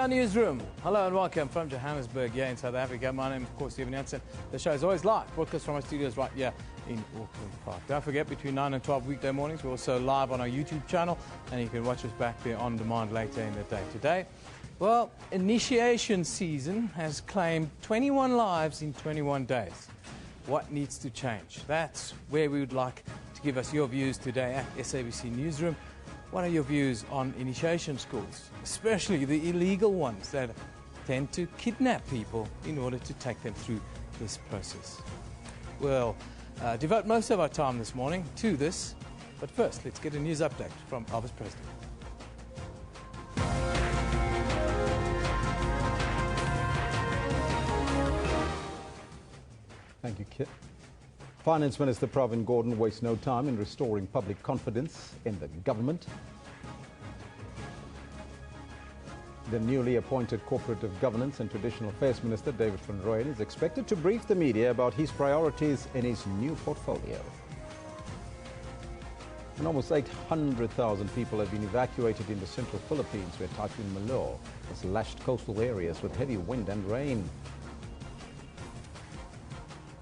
our newsroom. Hello and welcome from Johannesburg here in South Africa. My name is, of course, Stephen Jansen. The show is always live, broadcast from our studios right here in Auckland Park. Don't forget, between 9 and 12 weekday mornings, we're also live on our YouTube channel, and you can watch us back there on demand later in the day. Today, well, initiation season has claimed 21 lives in 21 days. What needs to change? That's where we would like to give us your views today at SABC Newsroom. What are your views on initiation schools, especially the illegal ones that tend to kidnap people in order to take them through this process? We'll devote most of our time this morning to this, but first let's get a news update from Elvis Presley. Thank you, Kit. Finance Minister Provincial Gordon wastes no time in restoring public confidence in the government. The newly appointed Corporate Governance and Traditional Affairs Minister, David van Rooyen, is expected to brief the media about his priorities in his new portfolio. And almost 800,000 people have been evacuated in the central Philippines, where Typhoon Malo has lashed coastal areas with heavy wind and rain.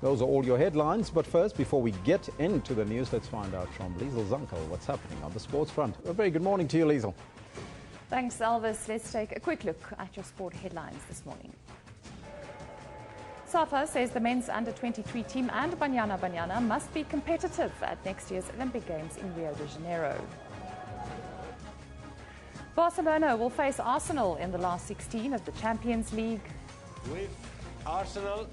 Those are all your headlines, but first, before we get into the news, let's find out from Liesl Zankel what's happening on the sports front. A very good morning to you, Liesl. Thanks, Elvis. Let's take a quick look at your sport headlines this morning. SAFA says the men's under-23 team and Banyana must be competitive at next year's Olympic Games in Rio de Janeiro. Barcelona will face Arsenal in the last 16 of the Champions League. With Arsenal.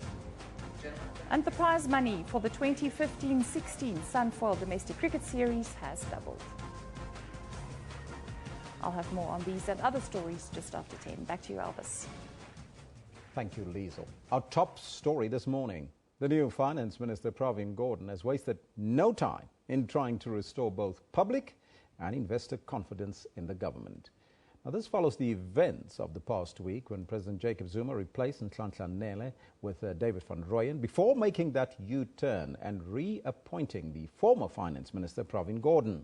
And the prize money for the 2015-16 Sunfoil Domestic Cricket Series has doubled. I'll have more on these and other stories just after 10. Back to you, Elvis. Thank you, Liesl. Our top story this morning. The new Finance Minister, Provincial Gordon, has wasted no time in trying to restore both public and investor confidence in the government. Now, this follows the events of the past week when President Jacob Zuma replaced Nhlanhla Nele with David van Rooyen before making that U-turn and reappointing the former Finance Minister, Provincial Gordon.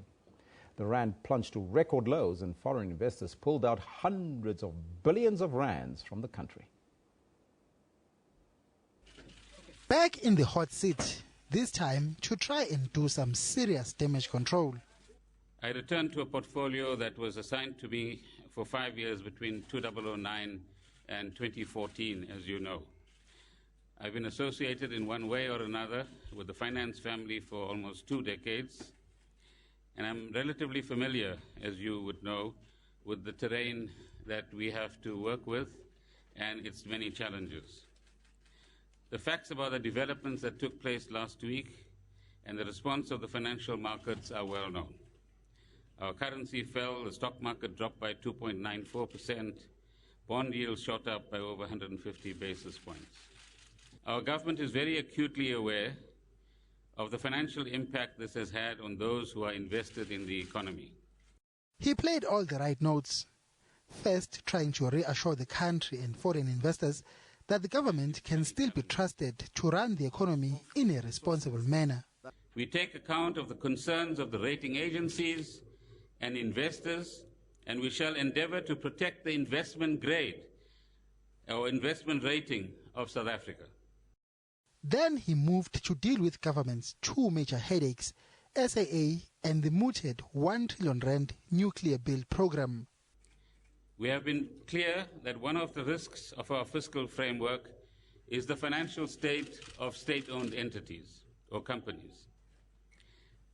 The rand plunged to record lows and foreign investors pulled out hundreds of billions of rands from the country. Back in the hot seat, this time to try and do some serious damage control. I returned to a portfolio that was assigned to me for 5 years between 2009 and 2014, as you know. I've been associated in one way or another with the finance family for almost 2 decades, and I'm relatively familiar, as you would know, with the terrain that we have to work with and its many challenges. The facts about the developments that took place last week and the response of the financial markets are well known. Our currency fell, the stock market dropped by 2.94%, bond yields shot up by over 150 basis points. Our government is very acutely aware of the financial impact this has had on those who are invested in the economy. He played all the right notes. First, trying to reassure the country and foreign investors that the government can still be trusted to run the economy in a responsible manner. We take account of the concerns of the rating agencies and investors, and we shall endeavor to protect the investment grade or investment rating of South Africa. Then he moved to deal with government's 2 major headaches, SAA and the mooted 1 trillion rand nuclear build program. We have been clear that one of the risks of our fiscal framework is the financial state of state-owned entities or companies.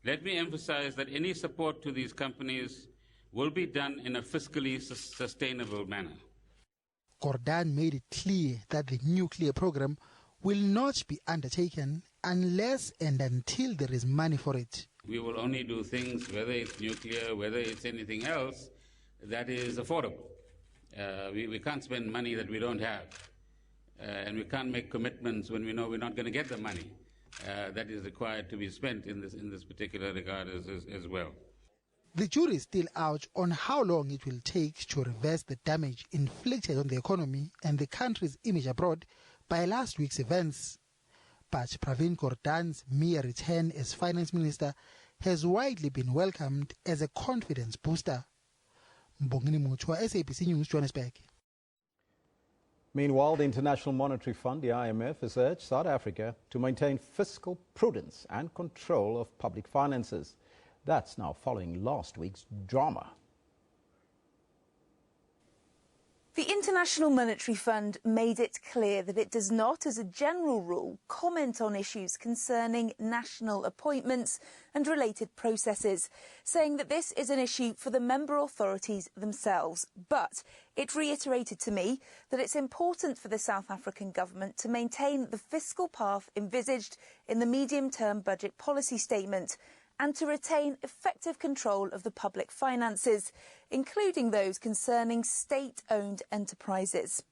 Let me emphasize that any support to these companies will be done in a fiscally sustainable manner. Gordhan made it clear that the nuclear program will not be undertaken unless and until there is money for it. We will only do things, whether it's nuclear, whether it's anything else, that is affordable. We can't spend money that we don't have, and we can't make commitments when we know we're not going to get the money that is required to be spent in this particular regard as well. The jury is still out on how long it will take to reverse the damage inflicted on the economy and the country's image abroad by last week's events. But Provincial Gordhan's mere return as finance minister has widely been welcomed as a confidence booster. Mbongini Muchwa, SABC News, Johannesburg. Meanwhile, the International Monetary Fund, the IMF, has urged South Africa to maintain fiscal prudence and control of public finances. That's now following last week's drama. The International Monetary Fund made it clear that it does not, as a general rule, comment on issues concerning national appointments and related processes, saying that this is an issue for the member authorities themselves. But it reiterated to me that it's important for the South African government to maintain the fiscal path envisaged in the medium-term budget policy statement and to retain effective control of the public finances, including those concerning state-owned enterprises.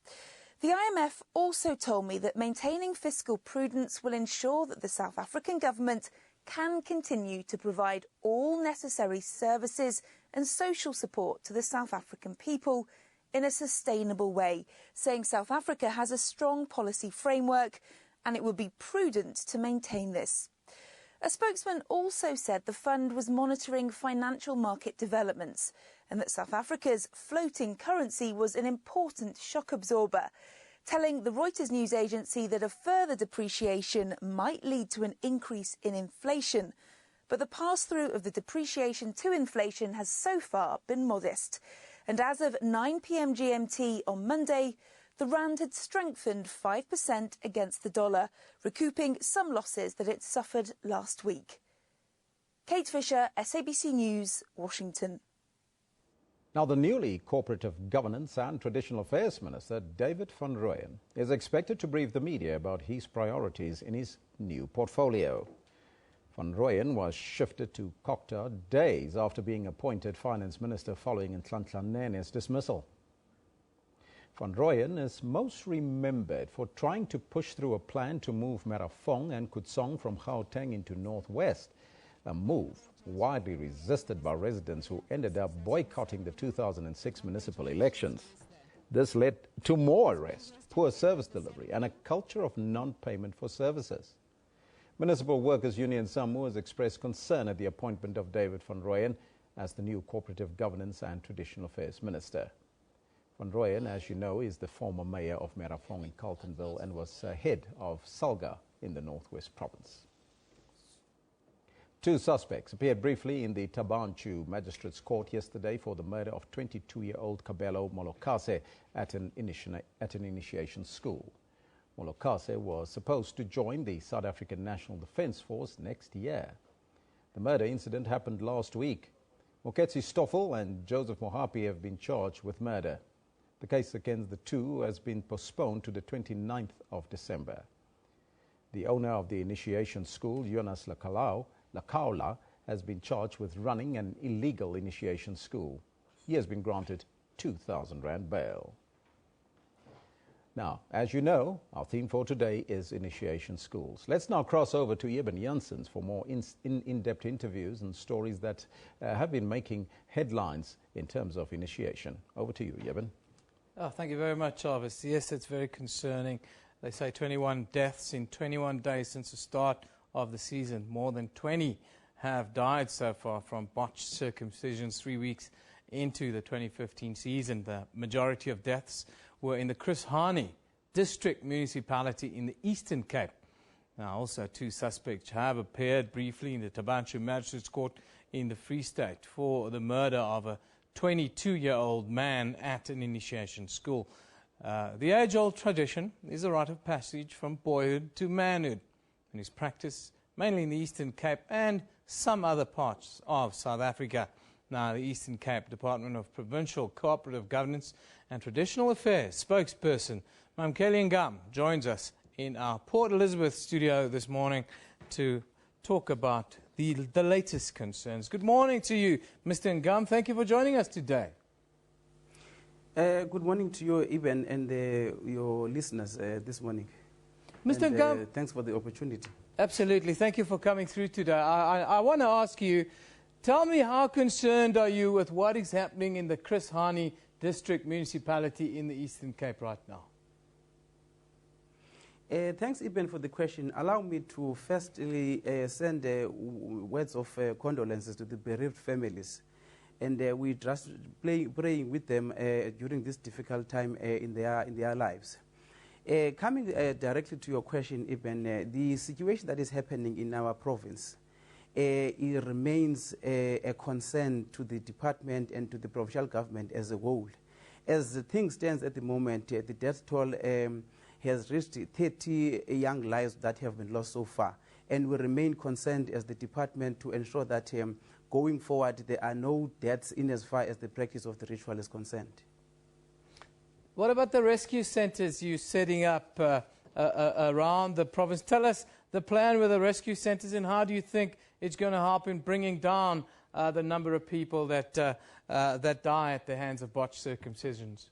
The IMF also told me that maintaining fiscal prudence will ensure that the South African government can continue to provide all necessary services and social support to the South African people in a sustainable way, saying South Africa has a strong policy framework and it would be prudent to maintain this. A spokesman also said the fund was monitoring financial market developments and that South Africa's floating currency was an important shock absorber, telling the Reuters news agency that a further depreciation might lead to an increase in inflation. But the pass-through of the depreciation to inflation has so far been modest. And as of 9 p.m. GMT on Monday, the rand had strengthened 5% against the dollar, recouping some losses that it suffered last week. Kate Fisher, SABC News, Washington. Now, the newly Corporative Governance and Traditional Affairs Minister, David van Rooyen, is expected to brief the media about his priorities in his new portfolio. Van Rooyen was shifted to Kokta days after being appointed Finance Minister following Nhlanhla Nene's dismissal. Van Rooyen is most remembered for trying to push through a plan to move Merafong and Kutsong from Gauteng into Northwest, a move widely resisted by residents who ended up boycotting the 2006 municipal elections. This led to more arrests, poor service delivery and a culture of non-payment for services. Municipal Workers Union SAMU has expressed concern at the appointment of David van Rooyen as the new Cooperative Governance and Traditional Affairs Minister. Van Rooyen, as you know, is the former mayor of Merafong in Carltonville and was head of Salga in the Northwest Province. Two suspects appeared briefly in the Tabanchu Magistrates Court yesterday for the murder of 22-year-old Kabelo Molokase at an initiation school. Molokase was supposed to join the South African National Defence Force next year. The murder incident happened last week. Moketsi Stoffel and Joseph Mohapi have been charged with murder. The case against the two has been postponed to the 29th of December. The owner of the initiation school, Jonas Lakaula, has been charged with running an illegal initiation school. He has been granted 2,000 rand bail. Now, as you know, our theme for today is initiation schools. Let's now cross over to Eben Janssens for more in-depth interviews and stories that have been making headlines in terms of initiation. Over to you, Eben. Oh, thank you very much, Jarvis. Yes, it's very concerning. They say 21 deaths in 21 days since the start of the season. More than 20 have died so far from botched circumcisions 3 weeks into the 2015 season. The majority of deaths were in the Chris Hani District Municipality in the Eastern Cape. Now, also two suspects have appeared briefly in the Tabanchu Magistrates Court in the Free State for the murder of a 22-year-old man at an initiation school. The age-old tradition is a rite of passage from boyhood to manhood, and is practiced mainly in the Eastern Cape and some other parts of South Africa. Now, the Eastern Cape Department of Provincial Cooperative Governance and Traditional Affairs spokesperson Mamkeli Ngam joins us in our Port Elizabeth studio this morning to talk about the latest concerns. Good morning to you, Mr. Ngam. Thank you for joining us today. Good morning to you, Eben, and your listeners this morning. Mr. Ngam, thanks for the opportunity. Absolutely. Thank you for coming through today. I want to ask you, tell me, how concerned are you with what is happening in the Chris Hani District Municipality in the Eastern Cape right now? Thanks, Eben, for the question. Allow me to firstly send words of condolences to the bereaved families. And we just praying with them during this difficult time in their lives. Coming directly to your question, Ibn, the situation that is happening in our province, it remains a concern to the department and to the provincial government as a whole. As things stand at the moment, the death toll has reached 30 young lives that have been lost so far. And we remain concerned as the department to ensure that going forward there are no deaths in as far as the practice of the ritual is concerned. What about the rescue centres you're setting up around the province? Tell us the plan with the rescue centres and how do you think it's going to help in bringing down the number of people that die at the hands of botched circumcisions?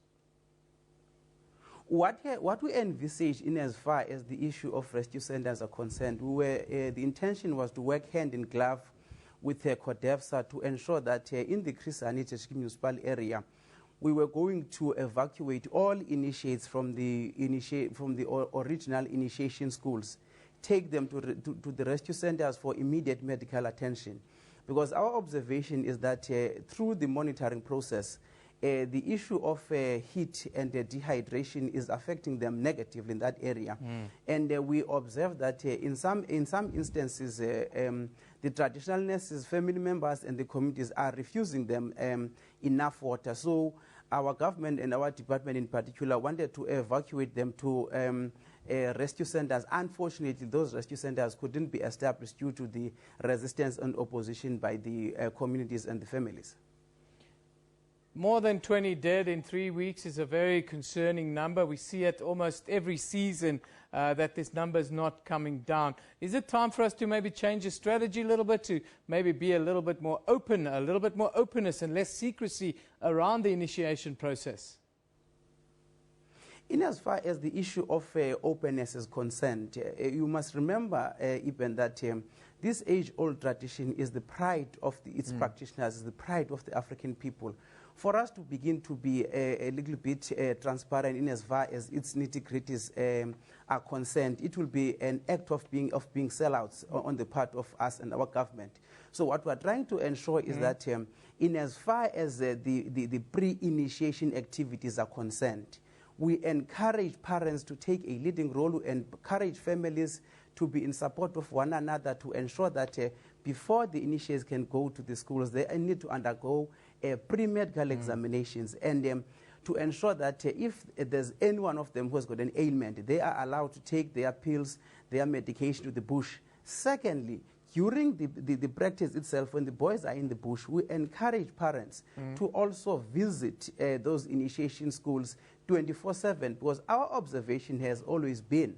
What we envisage in as far as the issue of rescue centres are concerned, the intention was to work hand in glove with CODEFSA to ensure that in the Christianity municipal area, we were going to evacuate all initiates from the original initiation schools, take them to the rescue centers for immediate medical attention. Because our observation is that through the monitoring process, the issue of heat and dehydration is affecting them negatively in that area. And we observe that in some instances, the traditional nurses, family members, and the communities are refusing them enough water. So our government and our department in particular wanted to evacuate them to rescue centers. Unfortunately, those rescue centers couldn't be established due to the resistance and opposition by the communities and the families. More than 20 dead in 3 weeks is a very concerning number. We see it almost every season that this number is not coming down. Is it time for us to maybe change the strategy a little bit, to maybe be a little bit more open, a little bit more openness and less secrecy around the initiation process? In as far as the issue of openness is concerned, you must remember, even that this age-old tradition is the pride of its practitioners, is the pride of the African people. For us to begin to be a little bit transparent in as far as its nitty-gritties are concerned, it will be an act of being sellouts on the part of us and our government. So what we're trying to ensure is that in as far as the pre-initiation activities are concerned, we encourage parents to take a leading role and encourage families to be in support of one another to ensure that before the initiates can go to the schools, they need to undergo pre-medical examinations and to ensure that if there's any one of them who has got an ailment, they are allowed to take their pills, their medication to the bush. Secondly, during the practice itself, when the boys are in the bush, we encourage parents to also visit those initiation schools 24/7, because our observation has always been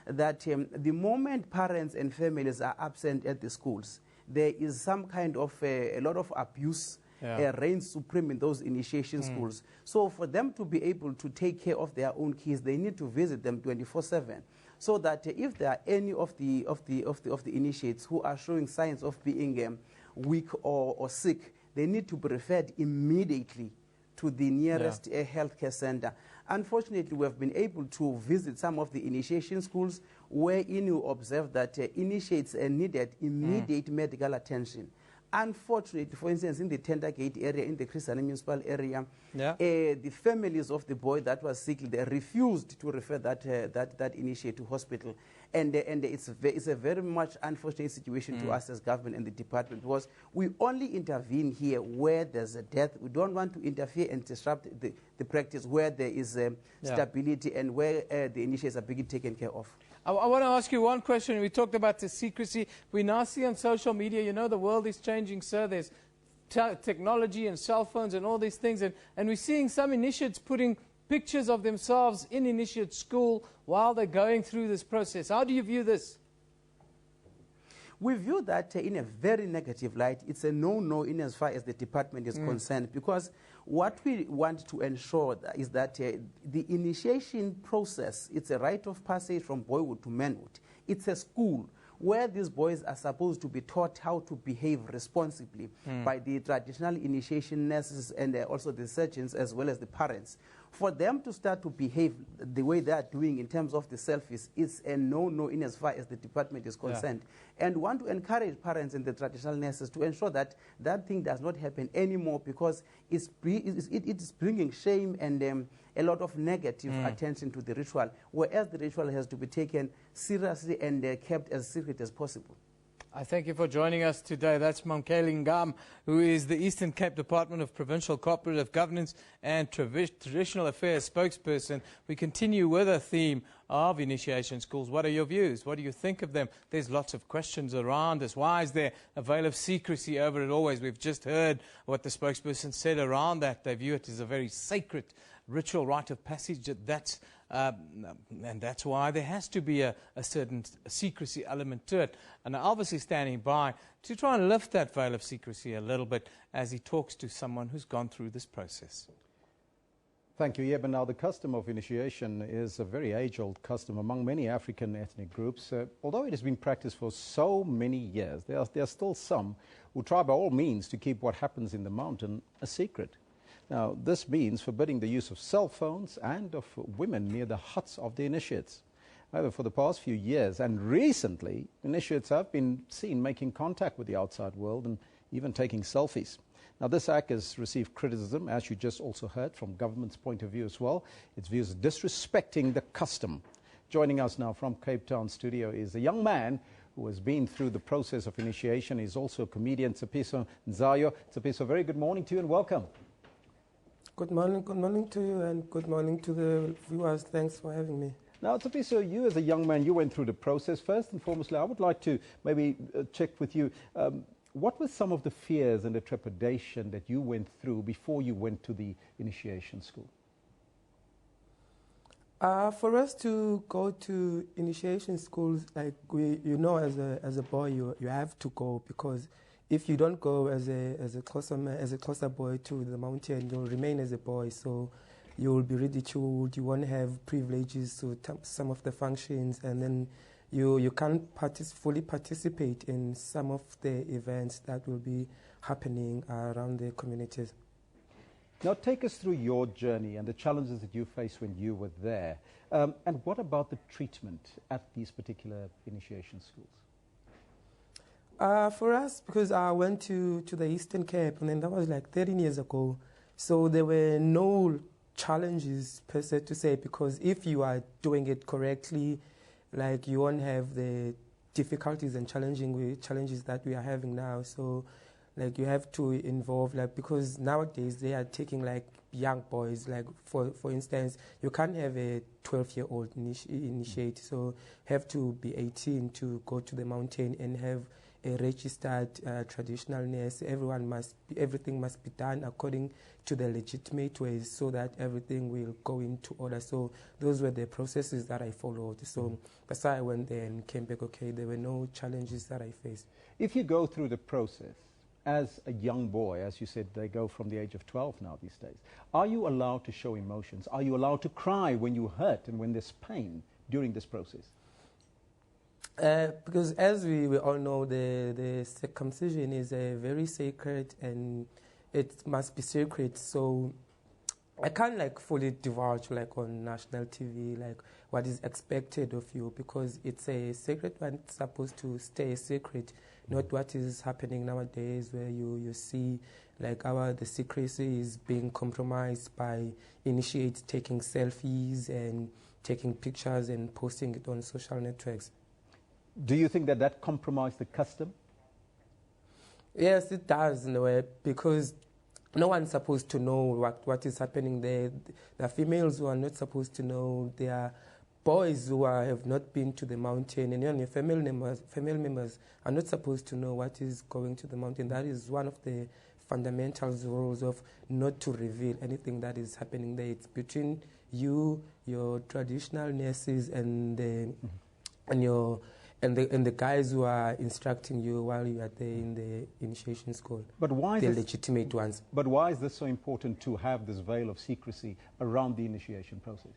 that the moment parents and families are absent at the schools, there is some kind of a lot of abuse reigns supreme in those initiation schools. So for them to be able to take care of their own kids, they need to visit them 24/7. So that if there are any of the initiates who are showing signs of being weak or sick, they need to be referred immediately to the nearest healthcare center. Unfortunately, we have been able to visit some of the initiation schools wherein you observe that initiates needed immediate medical attention. Unfortunately, for instance, in the Tentergate area, in the Christian municipal area, the families of the boy that was sick, they refused to refer that initiate to hospital. And it's a very much unfortunate situation to us as government and the department, because we only intervene here where there's a death. We don't want to interfere and disrupt the practice where there is stability and where the initiates are being taken care of. I want to ask you one question. We talked about the secrecy. We now see on social media, you know, the world is changing, sir. There's technology and cell phones and all these things. And we're seeing some initiates putting pictures of themselves in initiate school while they're going through this process. How do you view this? We view that in a very negative light. It's a no-no in as far as the department is concerned, because what we want to ensure is that the initiation process, it's a rite of passage from boyhood to manhood. It's a school where these boys are supposed to be taught how to behave responsibly by the traditional initiation nurses and also the surgeons as well as the parents. for them to start to behave the way they are doing in terms of the selfies, it's a no-no in as far as the department is concerned. And we want to encourage parents and the traditional nurses to ensure that that thing does not happen anymore, because it's bringing shame and a lot of negative attention to the ritual, whereas the ritual has to be taken seriously and kept as secret as possible. I thank you for joining us today. That's Mamkeli Ngam, who is the Eastern Cape Department of Provincial Cooperative Governance and Traditional Affairs spokesperson. We continue with a theme of initiation schools. What are your views? What do you think of them? There's lots of questions around this. Why is there a veil of secrecy over it always? We've just heard what the spokesperson said around that. They view it as a very sacred ritual rite of passage. And that's why there has to be a certain secrecy element to it. And obviously standing by to try and lift that veil of secrecy a little bit as he talks to someone who's gone through this process. Thank you, Yeba. Now, the custom of initiation is a very age-old custom among many African ethnic groups. Although it has been practiced for so many years, there are still some who try by all means to keep what happens in the mountain a secret. Now, this means forbidding the use of cell phones and of women near the huts of the initiates. However, for the past few years and recently, initiates have been seen making contact with the outside world and even taking selfies. Now, this act has received criticism, as you just also heard, from government's point of view as well. Its views disrespecting the custom. Joining us now from Cape Town studio is a young man who has been through the process of initiation. He's also a comedian, Tsepiso Nzayo. Tsepiso, very good morning to you and welcome. Good morning to you, and good morning to the viewers. Thanks for having me. Now, Tsepiso, you as a young man, you went through the process. First and foremost, I would like to maybe check with you, what were some of the fears and the trepidation that you went through before you went to the initiation school? For us to go to initiation schools, like as a boy, you have to go, because if you don't go as a Xhosa boy to the mountain, you'll remain as a boy. So you will be ridiculed. You won't have privileges to some of the functions, and then you can't fully participate in some of the events that will be happening around the communities. Now, take us through your journey and the challenges that you faced when you were there. And what about the treatment at these particular initiation schools? For us, because I went to the Eastern Cape, and then that was like 13 years ago, so there were no challenges per se to say, because if you are doing it correctly, like, you won't have the difficulties and challenges that we are having now. So, like, you have to involve, like, because nowadays they are taking like young boys, like for instance, you can't have a 12-year-old initiate, so have to be 18 to go to the mountain and have a registered traditional nurse. Everything must be done according to the legitimate ways, so that everything will go into order. So those were the processes that I followed. So that's why I went there and came back okay. There were no challenges that I faced. If you go through the process as a young boy, as you said, they go from the age of 12 now these days, are you allowed to show emotions? Are you allowed to cry when you hurt and when there's pain during this process? Because as we all know, the circumcision is very sacred, and it must be sacred. So I can't like fully divulge like on national TV like what is expected of you, because it's a sacred one. It's supposed to stay secret, not what is happening nowadays, where you see like the secrecy is being compromised by initiates taking selfies and taking pictures and posting it on social networks. Do you think that compromised the custom? Yes, it does in a way, because no one's supposed to know what is happening there. There are females who are not supposed to know. There are boys who have not been to the mountain, and your family members are not supposed to know what is going to the mountain. That is one of the fundamental rules of not to reveal anything that is happening there. It's between you, your traditional nurses, and the guys who are instructing you while you are there in the initiation school. But why is the legitimate ones. But why is this so important to have this veil of secrecy around the initiation process?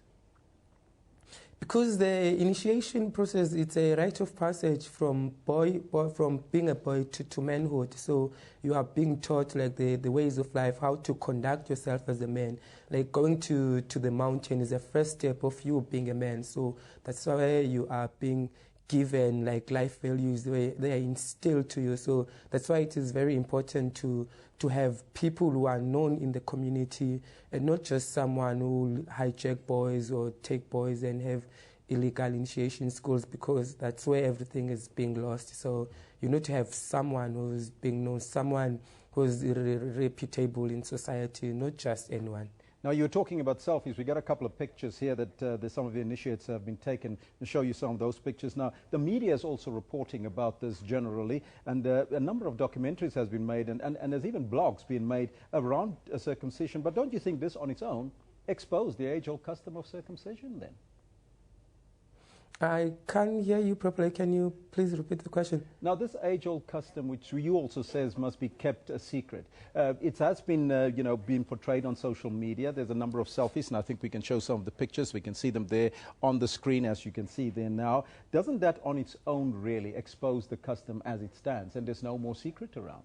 Because the initiation process, it's a rite of passage from from being a boy to manhood. So you are being taught like the ways of life, how to conduct yourself as a man. Like going to the mountain is the first step of you being a man. So that's why you are being given like life values, they are instilled to you. So that's why it is very important to have people who are known in the community and not just someone who will hijack boys or take boys and have illegal initiation schools, because that's where everything is being lost. So you need to have someone who's being known, someone who's reputable in society, not just anyone. Now, you're talking about selfies. We got a couple of pictures here that some of the initiates have been taken, and show you some of those pictures. Now, the media is also reporting about this generally, and a number of documentaries has been made, and there's even blogs being made around circumcision. But don't you think this on its own exposed the age-old custom of circumcision then? I can't hear you properly. Can you please repeat the question? Now, this age-old custom, which you also says must be kept a secret, it has been, being portrayed on social media. There's a number of selfies, and I think we can show some of the pictures. We can see them there on the screen, as you can see there now. Doesn't that on its own really expose the custom as it stands, and there's no more secret around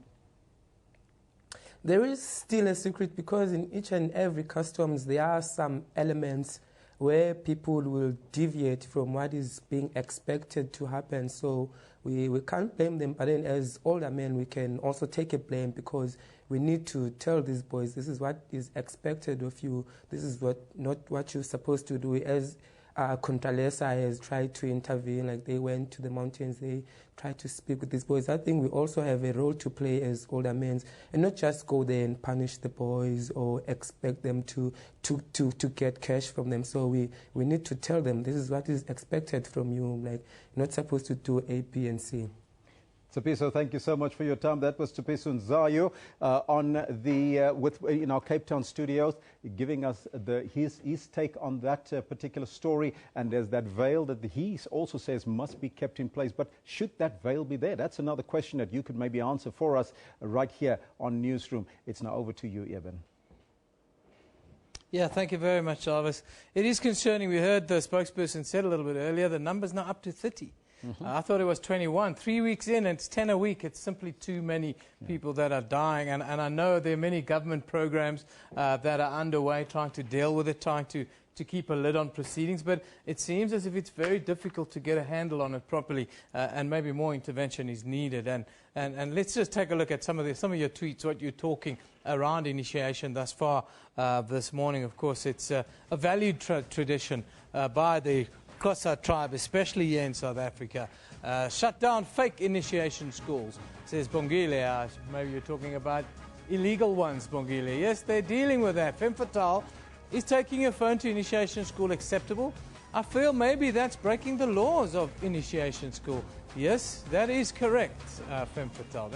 it? There is still a secret, because in each and every customs there are some elements where people will deviate from what is being expected to happen. So we can't blame them, but then as older men we can also take a blame, because we need to tell these boys this is what is expected of you, this is not what you're supposed to do. As Contralesa has tried to intervene, like they went to the mountains, they tried to speak with these boys. I think we also have a role to play as older men, and not just go there and punish the boys or expect them to get cash from them. So we need to tell them this is what is expected from you, like you're not supposed to do A, B, and C. Tsepiso, thank you so much for your time. That was Tsepiso Nzayo in our Cape Town studios, giving us his take on that particular story. And there's that veil that he also says must be kept in place. But should that veil be there? That's another question that you could maybe answer for us right here on Newsroom. It's now over to you, Eben. Yeah, thank you very much, Jarvis. It is concerning. We heard the spokesperson said a little bit earlier, the number's now up to 30. I thought it was 21. 3 weeks in, it's 10 a week. It's simply too many people that are dying. And I know there are many government programs that are underway trying to deal with it, trying to keep a lid on proceedings. But it seems as if it's very difficult to get a handle on it properly, and maybe more intervention is needed. And let's just take a look at some of your tweets, what you're talking around initiation thus far this morning. Of course, it's a valued tradition by the Xhosa tribe, especially here in South Africa. Shut down fake initiation schools, says Bongile. Maybe you're talking about illegal ones, Bongile. Yes, they're dealing with that. Femme fatale, is taking your phone to initiation school acceptable? I feel maybe that's breaking the laws of initiation school. Yes, that is correct, Femme fatale.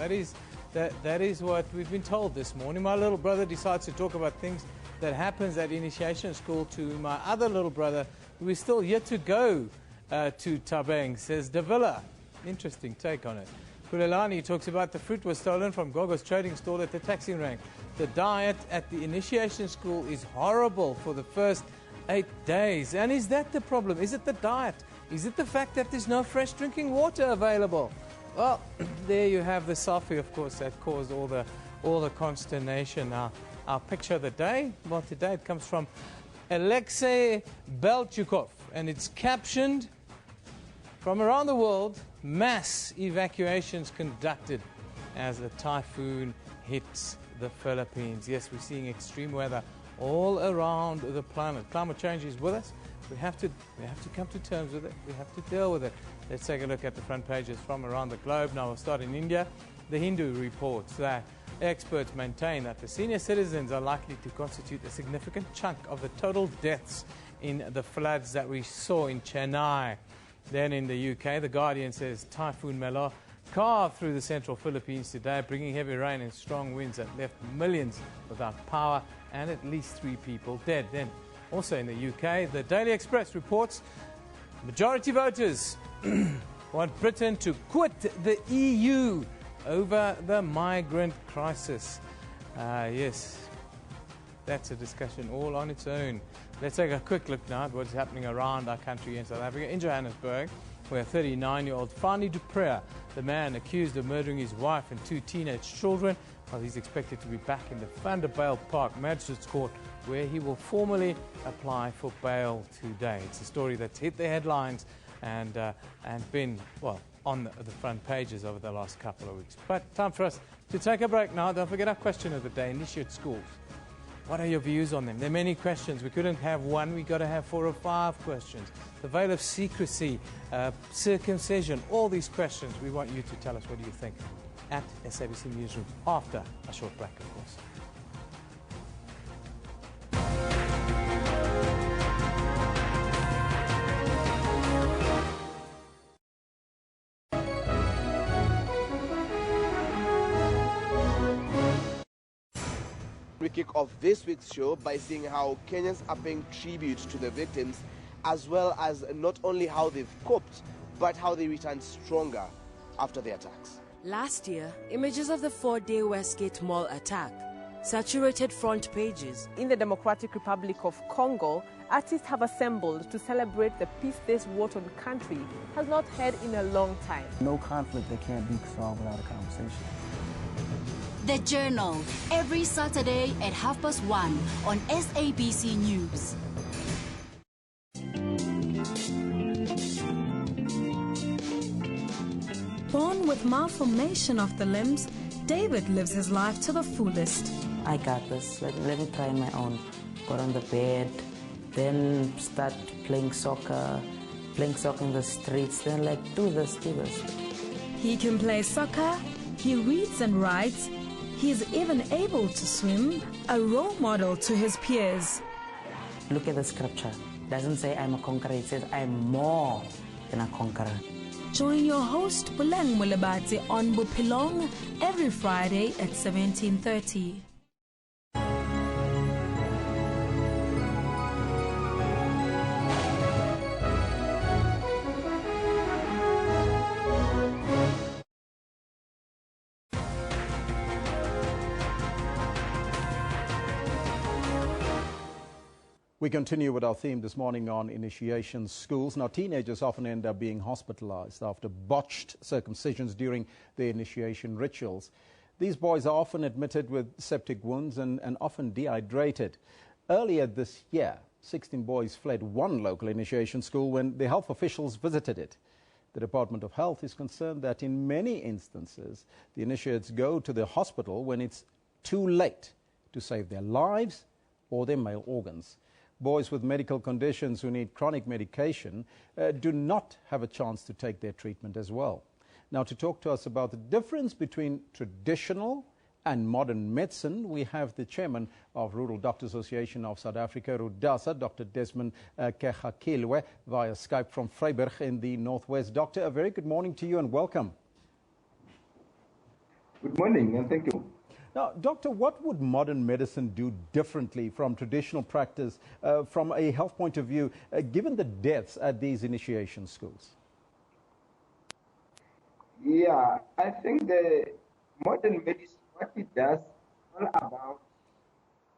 That is what we've been told this morning. My little brother decides to talk about things that happens at initiation school to my other little brother, who is still yet to go to Tabeng, says De Villa. Interesting take on it. Kulelani talks about the fruit was stolen from Gogo's trading stall at the taxi rank. The diet at the initiation school is horrible for the first 8 days. And is that the problem? Is it the diet? Is it the fact that there's no fresh drinking water available? Well, there you have the selfie, of course, that caused all the consternation. Now, our picture of the day, well, today it comes from Alexei Belchukov, and it's captioned, "From around the world, mass evacuations conducted as a typhoon hits the Philippines." Yes, we're seeing extreme weather all around the planet. Climate change is with us. We have to come to terms with it. We have to deal with it. Let's take a look at the front pages from around the globe. Now we'll start in India. The Hindu reports that experts maintain that the senior citizens are likely to constitute a significant chunk of the total deaths in the floods that we saw in Chennai. Then in the UK, The Guardian says Typhoon Mela carved through the central Philippines today, bringing heavy rain and strong winds that left millions without power and at least 3 people dead. Then also in the UK, the Daily Express reports majority voters want Britain to quit the EU over the migrant crisis. Yes, That's a discussion all on its own. Let's take a quick look now at what's happening around our country in South Africa. In Johannesburg, where 39-year-old Fani Dupré, the man accused of murdering his wife and 2 teenage children, well, he's expected to be back in the Vanderbijl Park Magistrates Court, where he will formally apply for bail today. It's a story that's hit the headlines and been, well, on the front pages over the last couple of weeks. But time for us to take a break now. Don't forget our question of the day, initiate schools. What are your views on them? There are many questions. We couldn't have one. We've got to have 4 or 5 questions. The veil of secrecy, circumcision, all these questions. We want you to tell us what do you think at SABC Newsroom after a short break, of course. We kick off this week's show by seeing how Kenyans are paying tribute to the victims, as well as not only how they've coped, but how they returned stronger after the attacks. Last year, images of the 4-day Westgate Mall attack saturated front pages. In the Democratic Republic of Congo, artists have assembled to celebrate the peace this war-torn country has not had in a long time. No conflict that can't be solved without a conversation. The Journal, every Saturday at 1:30 on SABC News. Born with malformation of the limbs, David lives his life to the fullest. I got this. Let me try on my own. Got on the bed, then start playing soccer in the streets, then like, do this. He can play soccer, he reads and writes, he is even able to swim, a role model to his peers. Look at the scripture. It doesn't say I'm a conqueror, it says I'm more than a conqueror. Join your host, Buleng Mulebati, on Bupilong every Friday at 17:30. We continue with our theme this morning on initiation schools. Now, teenagers often end up being hospitalized after botched circumcisions during their initiation rituals. These boys are often admitted with septic wounds and often dehydrated. Earlier this year, 16 boys fled one local initiation school when the health officials visited it. The Department of Health is concerned that in many instances, the initiates go to the hospital when it's too late to save their lives or their male organs. Boys with medical conditions who need chronic medication do not have a chance to take their treatment as well. Now, to talk to us about the difference between traditional and modern medicine, we have the chairman of Rural Doctor Association of South Africa, RUDASA, Dr. Desmond Kegakilwe, via Skype from Vryburg in the Northwest. Doctor, a very good morning to you and welcome. Good morning and thank you. Now, Doctor, what would modern medicine do differently from traditional practice from a health point of view, given the deaths at these initiation schools? Yeah, I think the modern medicine, what it does, is all about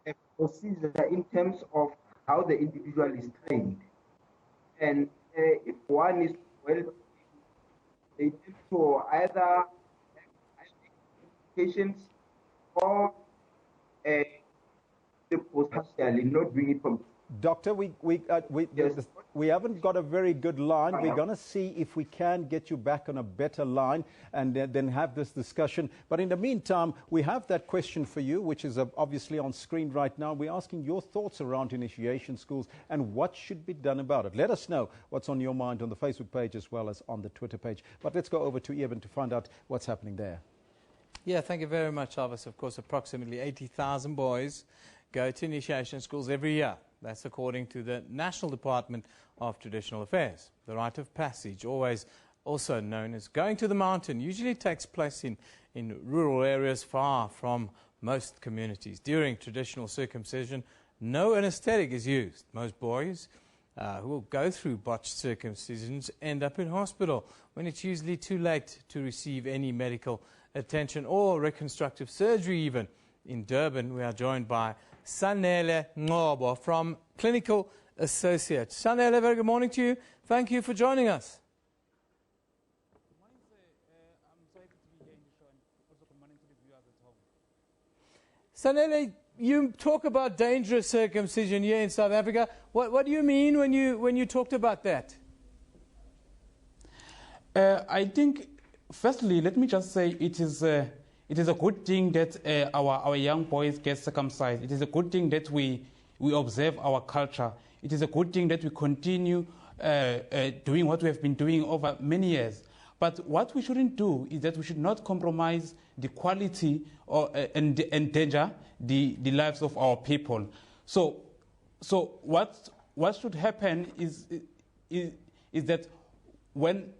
a procedure in terms of how the individual is trained. And if one is well trained, they tend to either patients or partially not doing it from. Doctor, we haven't got a very good line. We're going to see if we can get you back on a better line and then have this discussion. But in the meantime, we have that question for you, which is obviously on screen right now. We're asking your thoughts around initiation schools and what should be done about it. Let us know what's on your mind on the Facebook page as well as on the Twitter page. But let's go over to Eben to find out what's happening there. Yeah, thank you very much, Elvis. Of course, approximately 80,000 boys go to initiation schools every year. That's according to the National Department of Traditional Affairs. The rite of passage, always also known as going to the mountain, usually takes place in rural areas far from most communities. During traditional circumcision, no anesthetic is used. Most boys who will go through botched circumcisions end up in hospital when it's usually too late to receive any medical attention or reconstructive surgery even. In Durban, we are joined by Sanele Ngobo from Clinical Associates. Sanele, very good morning to you. Thank you for joining us. Sanele, you talk about dangerous circumcision here in South Africa. What do you mean when you talked about that? I think, firstly, let me just say it is a good thing that our young boys get circumcised. It is a good thing that we observe our culture. It is a good thing that we continue doing what we have been doing over many years. But what we shouldn't do is that we should not compromise the quality and endanger the lives of our people. So what should happen is that when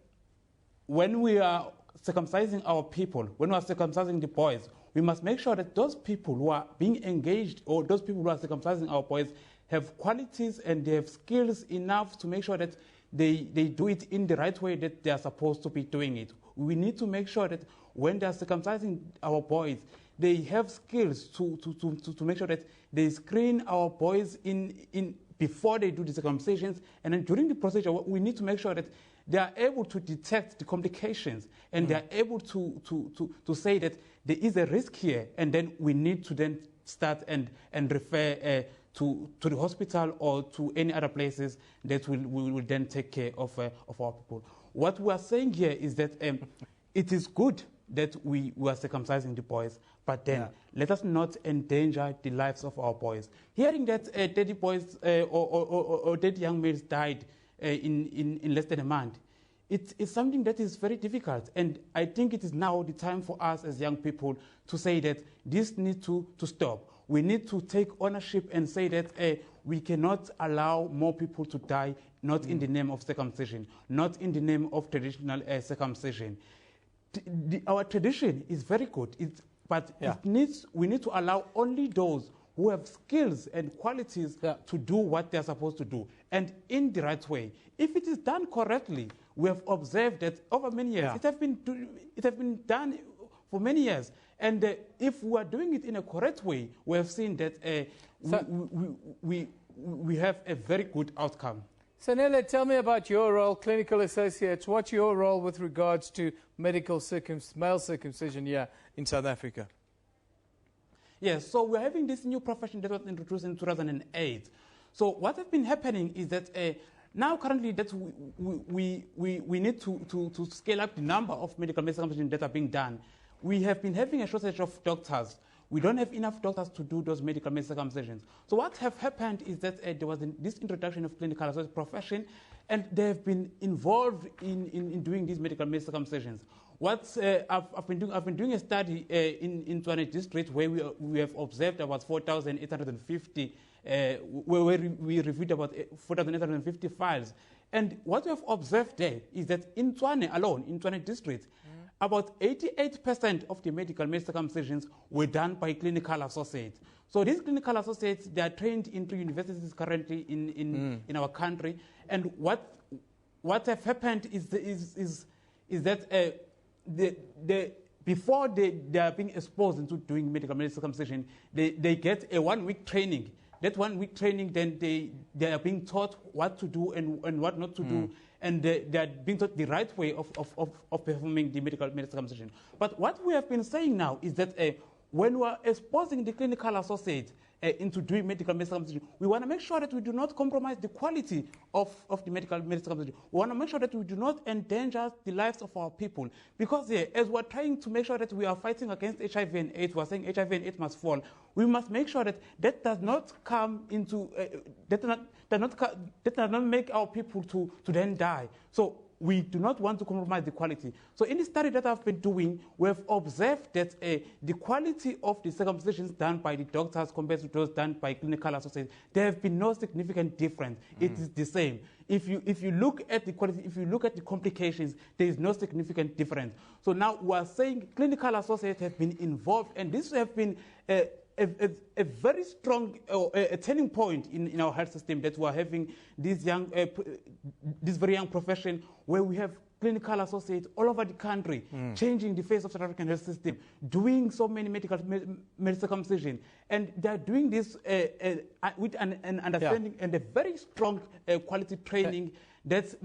we are circumcising our people, when we are circumcising the boys, we must make sure that those people who are being engaged or those people who are circumcising our boys have qualities and they have skills enough to make sure that they do it in the right way that they are supposed to be doing it. We need to make sure that when they are circumcising our boys, they have skills to make sure that they screen our boys in before they do the circumcisions, and then during the procedure, we need to make sure that they are able to detect the complications and they are able to say that there is a risk here, and then we need to then start and refer to the hospital or to any other places that will then take care of our people. What we are saying here is that it is good that we are circumcising the boys, but then let us not endanger the lives of our boys. Hearing that 30 boys or 30 young males died in less than a month, it's something that is very difficult. And I think it is now the time for us as young people to say that this needs to stop. We need to take ownership and say that we cannot allow more people to die, not in the name of circumcision, not in the name of traditional circumcision. Our tradition is very good, but we need to allow only those who have skills and qualities to do what they are supposed to do, and in the right way. If it is done correctly, we have observed that over many years, it has been done for many years. And if we are doing it in a correct way, we have seen that we have a very good outcome. Sanele, tell me about your role, Clinical Associates. What's your role with regards to medical male circumcision here in South Africa? Yes, so we're having this new profession that was introduced in 2008. So what has been happening is that now currently that we need to scale up the number of medical male circumcision that are being done. We have been having a shortage of doctors. We don't have enough doctors to do those medical male circumcisions. So what have happened is that there was this introduction of clinical associate profession, and they have been involved in doing these medical male circumcisions. What I've been doing a study in Tshwane district where we have observed about 4,850, where we reviewed about 4,850 files. And what we have observed there is that in Tshwane alone, in Tshwane district, about 88% of the medical male circumcisions were done by clinical associates. So these clinical associates, they are trained into universities currently in our country. And what have happened is that before they are being exposed into doing medical male circumcision, they get a 1-week training. That 1-week training, then they are being taught what to do and what not to do. And they are being taught the right way of performing the medical male circumcision. But what we have been saying now is that when we are exposing the clinical associate into doing medical male circumcision, we want to make sure that we do not compromise the quality of the medical male circumcision. We want to make sure that we do not endanger the lives of our people. Because as we are trying to make sure that we are fighting against HIV and AIDS, we are saying HIV and AIDS must fall. We must make sure that that does not come into that does not make our people to then die. So we do not want to compromise the quality. So in the study that I've been doing, we have observed that the quality of the circumcisions done by the doctors compared to those done by clinical associates, there have been no significant difference. It is the same. If you look at the quality, if you look at the complications, there is no significant difference. So now we are saying clinical associates have been involved, and this has been a very strong a turning point in our health system, that we are having this very young profession where we have clinical associates all over the country, changing the face of South African health system, doing so many medical circumcision, and they're doing this with an understanding and a very strong quality training that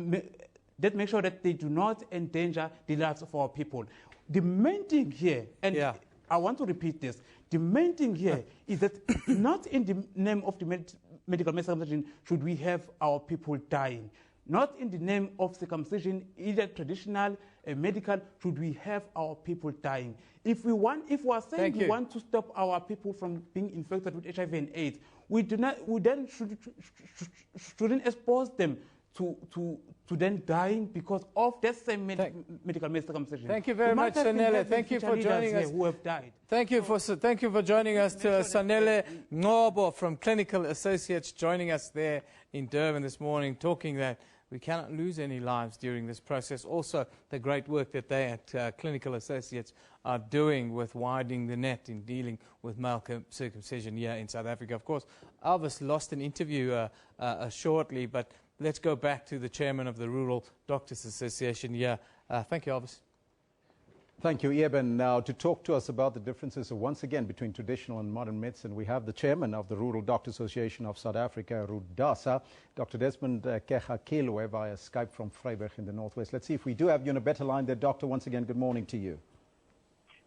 makes sure that they do not endanger the lives of our people. The main thing here, and I want to repeat this, the main thing here is that not in the name of the medical circumcision should we have our people dying. Not in the name of circumcision, either traditional, medical, should we have our people dying. If we are saying we want to stop our people from being infected with HIV and AIDS, we then shouldn't expose them to then dying because of that same medical circumcision. Thank you very much, Sanele. Thank you for joining us. Who have died. Thank you for joining us, Sanele Ngobo from Clinical Associates, joining us there in Durban this morning, talking that we cannot lose any lives during this process. Also, the great work that they at Clinical Associates are doing with widening the net in dealing with male circumcision here in South Africa. Of course, Elvis lost an interview shortly, but let's go back to the chairman of the Rural Doctors Association here. Thank you, Elvis. Thank you, Eben. Now, to talk to us about the differences, once again, between traditional and modern medicine, we have the chairman of the Rural Doctors Association of South Africa, RUDASA, Dr. Desmond Kegakilwe, via Skype from Vryburg in the Northwest. Let's see if we do have you on a better line there, Doctor. Once again, good morning to you.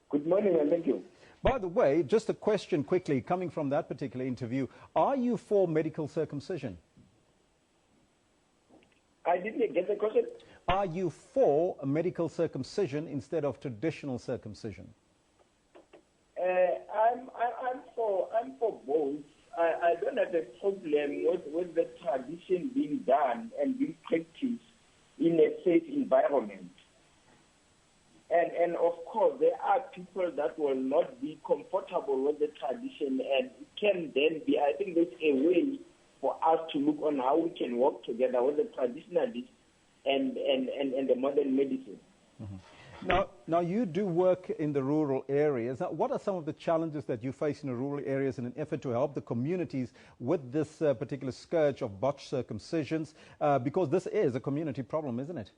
Good morning, and thank you. By the way, just a question quickly, coming from that particular interview, are you for medical circumcision? I didn't get the question. Are you for a medical circumcision instead of traditional circumcision? I'm for both. I don't have a problem with the tradition being done and being practiced in a safe environment. And of course, there are people that will not be comfortable with the tradition, and it can then be, I think there's a way for us to look on how we can work together with the traditionalists and the modern medicine. Now, you do work in the rural areas. Now, what are some of the challenges that you face in the rural areas in an effort to help the communities with this particular scourge of botched circumcisions? Because this is a community problem, isn't it?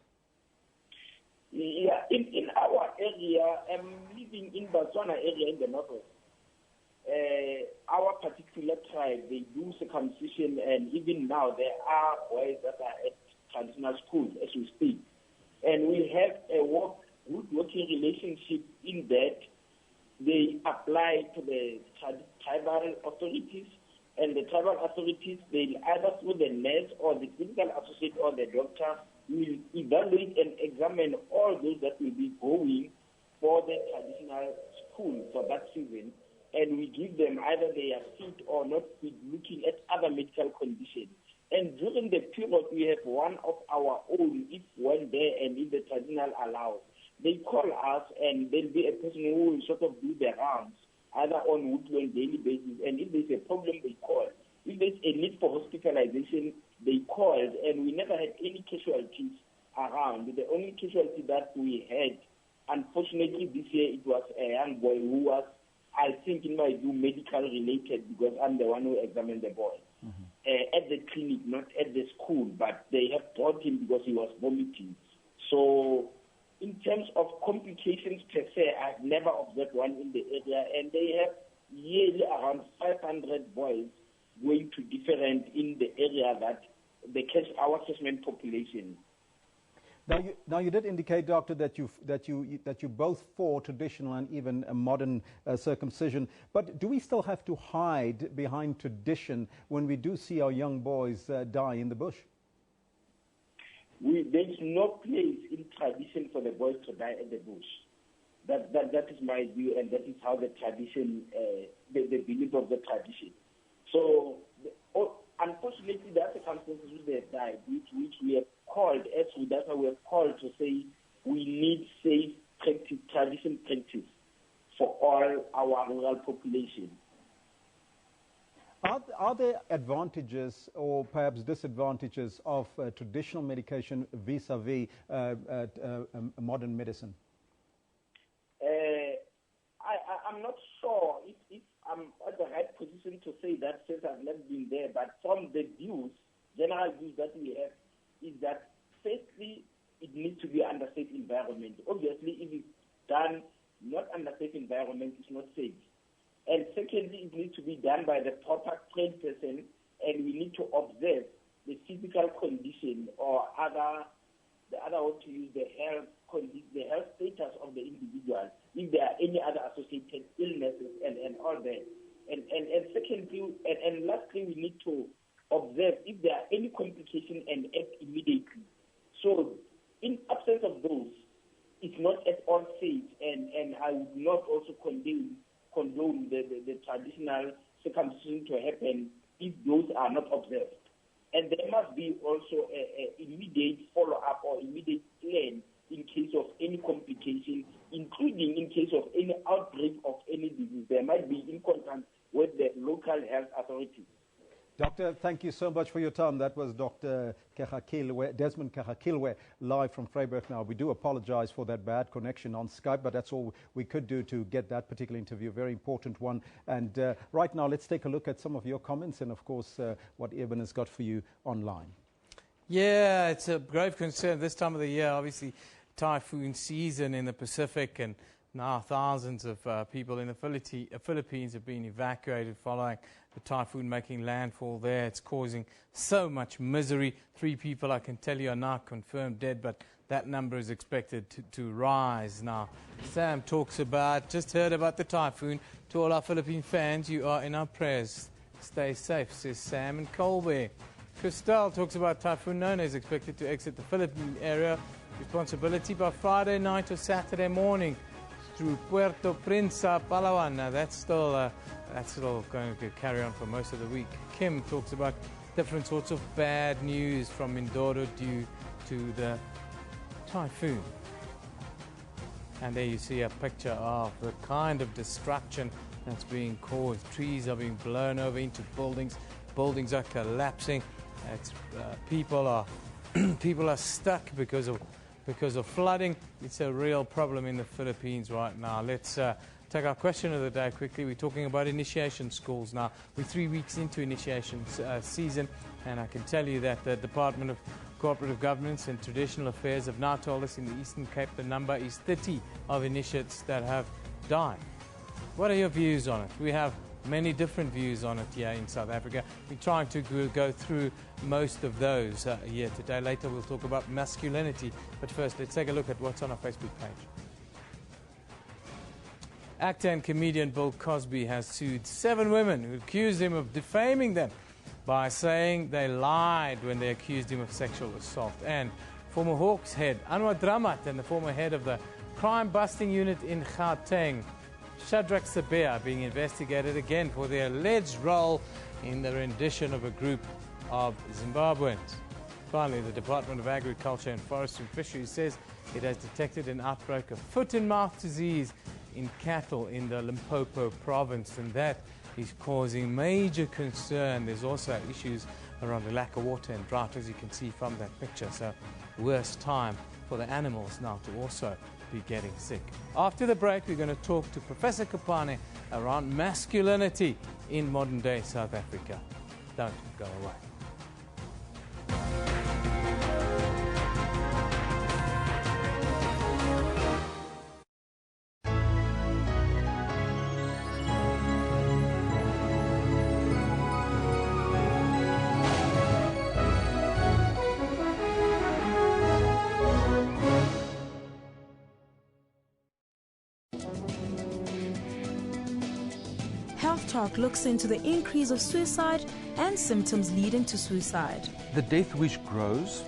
Yeah, in our area, I'm living in Botswana area in the northwest. Our particular tribe, they do circumcision, and even now there are boys that are at traditional schools as we speak. And we have a good working relationship in that they apply to the tribal authorities, and the tribal authorities, they either through the nurse or the clinical associate or the doctor will evaluate and examine all those that will be going for the traditional school for that season, and we give them either they are fit or not fit, looking at other medical conditions. And during the period, we have one of our own, if one there and in the traditional allows, they call us, and there'll be a person who will sort of do the rounds, either on weekly and daily basis. And if there's a problem, they call. If there's a need for hospitalization, they called, and we never had any casualties around. The only casualty that we had, unfortunately, this year, it was a young boy who was, I think, in my view, medical related, because I'm the one who examined the boy. At the clinic, not at the school, but they have brought him because he was vomiting. So in terms of complications per se, I've never observed one in the area, and they have yearly around 500 boys going to different in the area that they catch our assessment population. Now you did indicate, doctor, that you both for traditional and even a modern circumcision. But do we still have to hide behind tradition when we do see our young boys die in the bush? There's no place in tradition for the boys to die at the bush. That is my view, and that is how the tradition, the belief of the tradition. So, unfortunately, there are circumstances which they have died, which we have called, as we have called to say we need safe practice, tradition practice for all our rural population. Are there advantages or perhaps disadvantages of traditional medication vis-a-vis modern medicine? I'm not sure if I'm at the right position to say that since I've never been there, but from the views, general views that we have, is that firstly, it needs to be under safe environment. Obviously, if it's done not under safe environment, it's not safe. And secondly, it needs to be done by the proper trained person, and we need to observe the physical condition or the other way to use the health status of the individual, if there are any other associated illnesses and all that. And secondly, and lastly, we need to observe if there are any complication and act immediately. So in absence of those, it's not at all safe, and I would not also condone the traditional circumcision to happen if those are not observed. And there must be also an immediate follow-up or immediate plan in case of any complication, including in case of any outbreak of any disease. There might be in contact with the local health authority. Doctor, thank you so much for your time. That was Dr. Desmond Kegakilwe, live from Vryburg now. We do apologize for that bad connection on Skype, but that's all we could do to get that particular interview, a very important one. And right now, let's take a look at some of your comments and, of course, what Eben has got for you online. Yeah, it's a grave concern this time of the year. Obviously, typhoon season in the Pacific, and now thousands of people in the Philippines have been evacuated following the typhoon making landfall there. It's causing so much misery. 3 people, I can tell you, are now confirmed dead, but that number is expected to rise now. Sam talks about, just heard about the typhoon. To all our Philippine fans, you are in our prayers. Stay safe, says Sam in Colby. Christelle talks about Typhoon Nona is expected to exit the Philippine area. Responsibility by Friday night or Saturday morning through Puerto Princesa, Palawan. Now that's still going to carry on for most of the week. Kim talks about different sorts of bad news from Mindoro due to the typhoon. And there you see a picture of the kind of destruction that's being caused. Trees are being blown over into buildings. Buildings are collapsing. People are stuck because of flooding. It's a real problem in the Philippines right now. Let's take our question of the day quickly. We're talking about initiation schools now. We're 3 weeks into initiation season, and I can tell you that the Department of Cooperative Governance and Traditional Affairs have now told us in the Eastern Cape the number is 30 of initiates that have died. What are your views on it? We have many different views on it here in South Africa. We're trying to go through most of those here today. Later we'll talk about masculinity. But first, let's take a look at what's on our Facebook page. Actor and comedian Bill Cosby has sued 7 women who accused him of defaming them by saying they lied when they accused him of sexual assault. And former Hawks head Anwar Dramat and the former head of the crime-busting unit in Gauteng, Shadrach Sabea, being investigated again for their alleged role in the rendition of a group of Zimbabweans. Finally, the Department of Agriculture and Forestry and Fisheries says it has detected an outbreak of foot-and-mouth disease in cattle in the Limpopo province, and that is causing major concern. There's also issues around the lack of water and drought, as you can see from that picture. So, worst time for the animals now to also be getting sick. After the break, we're going to talk to Professor Kapane around masculinity in modern-day South Africa. Don't go away. Health Talk looks into the increase of suicide and symptoms leading to suicide. The death wish grows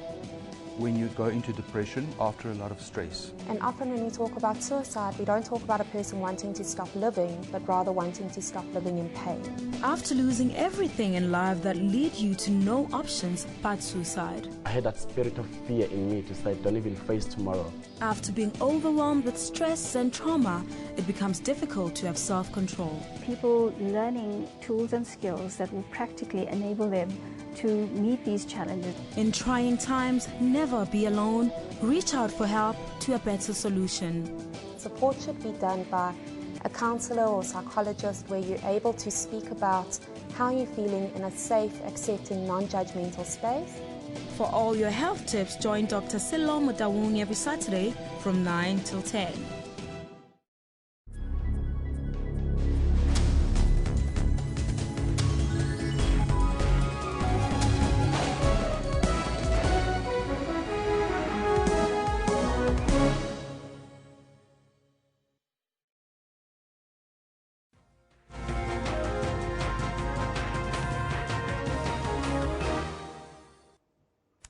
when you go into depression after a lot of stress. And often when we talk about suicide, we don't talk about a person wanting to stop living, but rather wanting to stop living in pain. After losing everything in life that lead you to no options but suicide. I had that spirit of fear in me to say, don't even face tomorrow. After being overwhelmed with stress and trauma, it becomes difficult to have self-control. People learning tools and skills that will practically enable them to meet these challenges. In trying times, never be alone. Reach out for help to a better solution. Support should be done by a counsellor or psychologist where you're able to speak about how you're feeling in a safe, accepting, non-judgmental space. For all your health tips, join Dr. Silo Mutawung every Saturday from 9 till 10.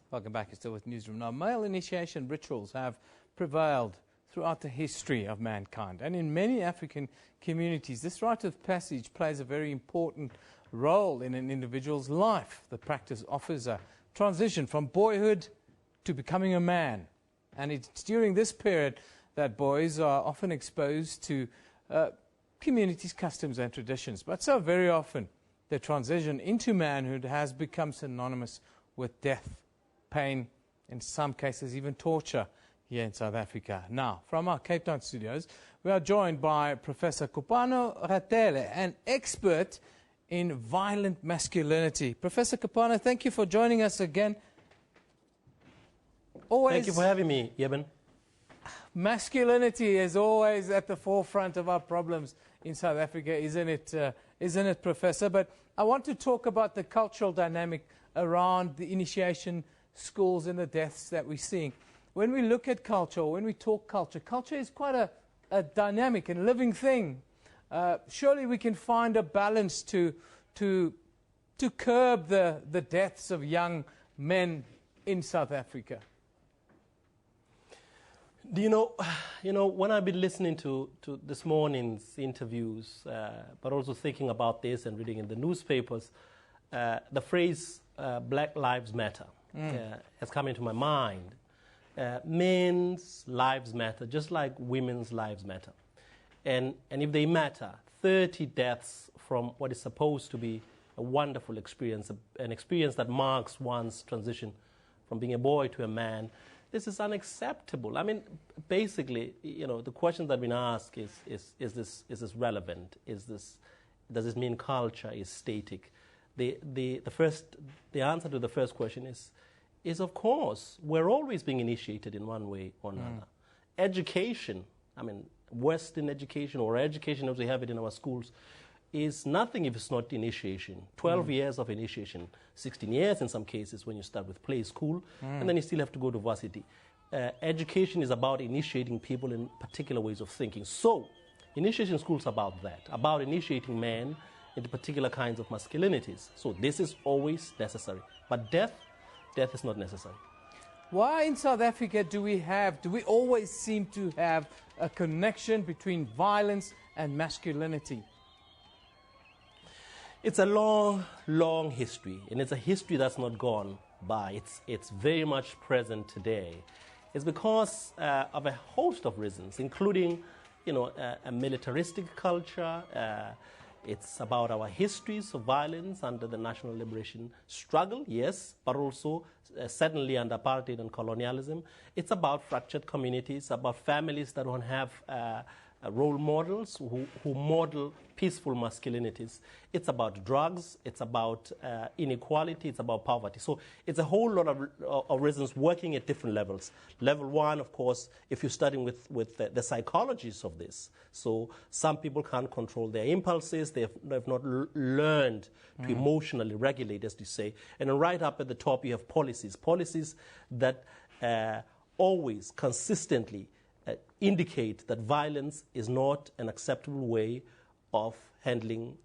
Welcome back. You're still with Newsroom. Now, male initiation rituals have prevailed throughout the history of mankind. And in many African communities, this rite of passage plays a very important role in an individual's life. The practice offers a transition from boyhood to becoming a man. And it's during this period that boys are often exposed to communities' customs and traditions. But so very often, the transition into manhood has become synonymous with death, pain, in some cases even torture here in South Africa. Now, from our Cape Town studios, we are joined by Professor Kopano Ratele, an expert in violent masculinity. Professor Kopano, thank you for joining us again. Thank you for having me, Yeben. Masculinity is always at the forefront of our problems in South Africa, isn't it, Professor? But I want to talk about the cultural dynamic around the initiation schools and the deaths that we're seeing. When we look at culture, when we talk culture, culture is quite a dynamic and living thing. Surely we can find a balance to curb the deaths of young men in South Africa. Do you know, when I've been listening to this morning's interviews, but also thinking about this and reading in the newspapers, the phrase Black Lives Matter has come into my mind. Men's lives matter, just like women's lives matter. And if they matter, 30 deaths from what is supposed to be a wonderful experience, an experience that marks one's transition from being a boy to a man, this is unacceptable. I mean, basically, the question that's been asked is this relevant? Does this mean culture is static? The answer to the first question is of course, we're always being initiated in one way or another. Education, I mean, Western education or education as we have it in our schools, is nothing if it's not initiation. 12 years of initiation, 16 years in some cases when you start with play school, and then you still have to go to varsity. Education is about initiating people in particular ways of thinking. So, initiation schools are about that, about initiating men into particular kinds of masculinities. So this is always necessary. But death is not necessary. Why in South Africa do we always seem to have a connection between violence and masculinity? It's a long, long history, and it's a history that's not gone by. It's very much present today. It's because of a host of reasons, including, a militaristic culture. It's about our histories of violence under the national liberation struggle, yes, but also certainly under apartheid and colonialism. It's about fractured communities, about families that don't have role models who model peaceful masculinities. It's about drugs, it's about inequality, it's about poverty. So it's a whole lot of reasons working at different levels. Level one, of course, if you're studying with the psychologies of this. So some people can't control their impulses, they've not learned to emotionally regulate, as you say. And then right up at the top you have policies that always consistently indicate that violence is not an acceptable way of handling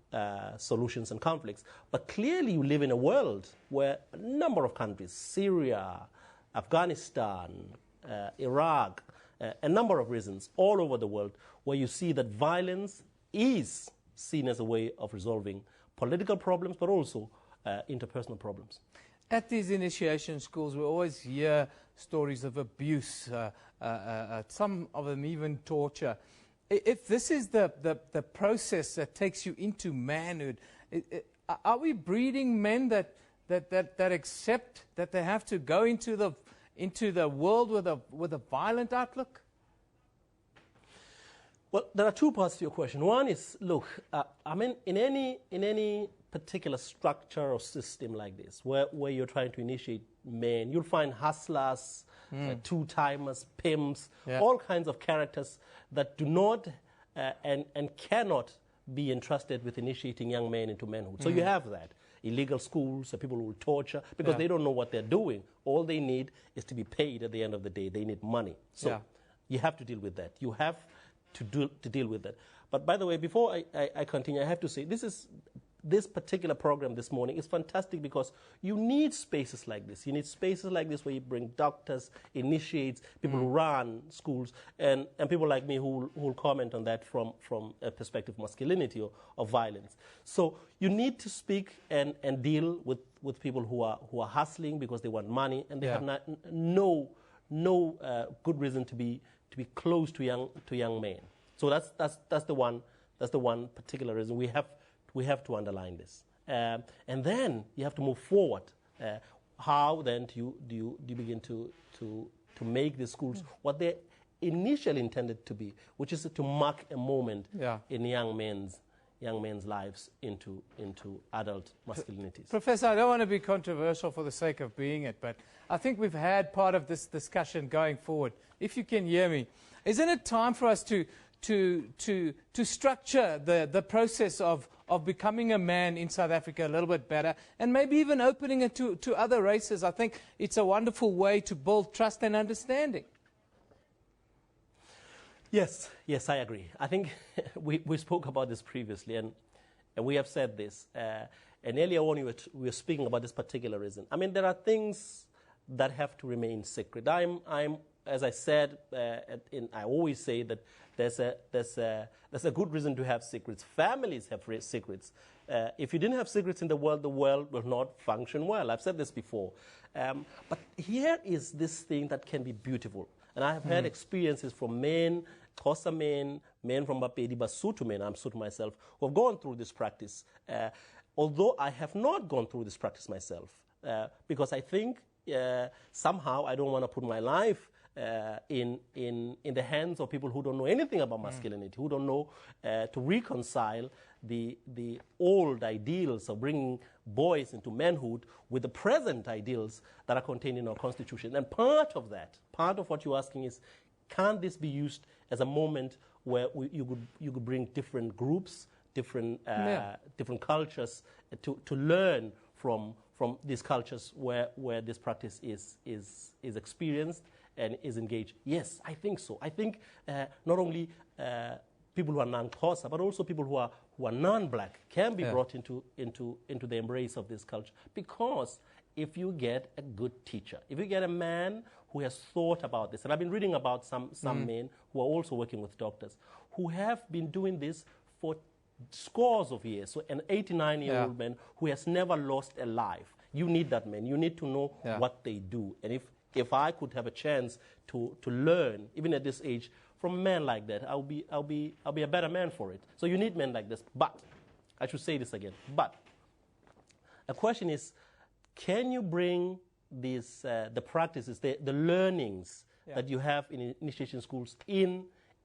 solutions and conflicts. But clearly you live in a world where a number of countries, Syria, Afghanistan, Iraq, a number of reasons all over the world where you see that violence is seen as a way of resolving political problems, but also interpersonal problems. At these initiation schools, we always hear stories of abuse, some of them even torture. If this is the process that takes you into manhood, are we breeding men that accept that they have to go into the world with a violent outlook? Well, there are two parts to your question. One is, look, I mean, in any particular structure or system like this, where you're trying to initiate men, you'll find hustlers, two-timers, pimps, all kinds of characters that do not and cannot be entrusted with initiating young men into manhood. So you have that. Illegal schools, people who will torture, because they don't know what they're doing. All they need is to be paid at the end of the day. They need money. So you have to deal with that. You have to deal with that. But by the way, before I continue, I have to say, this particular program this morning is fantastic because you need spaces like this. You need spaces like this where you bring doctors, initiates, people who run schools, and people like me who will comment on that from a perspective of masculinity or violence. So you need to speak and deal with people who are hustling because they want money, and they have no good reason to be close to young men. So that's the one particular reason we have to underline this, and then you have to move forward. How then do you begin to make the schools what they initially intended to be, which is to mark a moment in young men's lives into adult masculinities. Professor, I don't want to be controversial for the sake of being it, but I think we've had part of this discussion going forward. If you can hear me, isn't it time for us to structure the process of becoming a man in South Africa a little bit better, and maybe even opening it to other races? I think it's a wonderful way to build trust and understanding. Yes, I agree. I think we spoke about this previously, and we have said this. And earlier on, we were speaking about this particular reason. I mean, there are things that have to remain secret. As I said, I always say that there's a good reason to have secrets. Families have secrets. If you didn't have secrets in the world will not function well. I've said this before. But here is this thing that can be beautiful. And I have had experiences from men, Xhosa men from Bapedi, Basotho men, I'm Sotho myself, who have gone through this practice. Although I have not gone through this practice myself, because I think somehow I don't want to put my life in the hands of people who don't know anything about masculinity, who don't know to reconcile the old ideals of bringing boys into manhood with the present ideals that are contained in our constitution. And part of what you're asking is, can't this be used as a moment where you could bring different groups, different cultures to learn from these cultures where this practice is experienced and is engaged? Yes, I think so. I think not only people who are non-Xhosa, but also people who are non-black can be brought into the embrace of this culture. Because if you get a good teacher, if you get a man who has thought about this, and I've been reading about some men who are also working with doctors, who have been doing this for scores of years. So an 89-year-old man who has never lost a life. You need that man. You need to know what they do. And if I could have a chance to learn, even at this age, from a man like that, I'll be a better man for it. So you need men like this. But I should say this again. But a question is, can you bring these the practices, the learnings that you have in initiation schools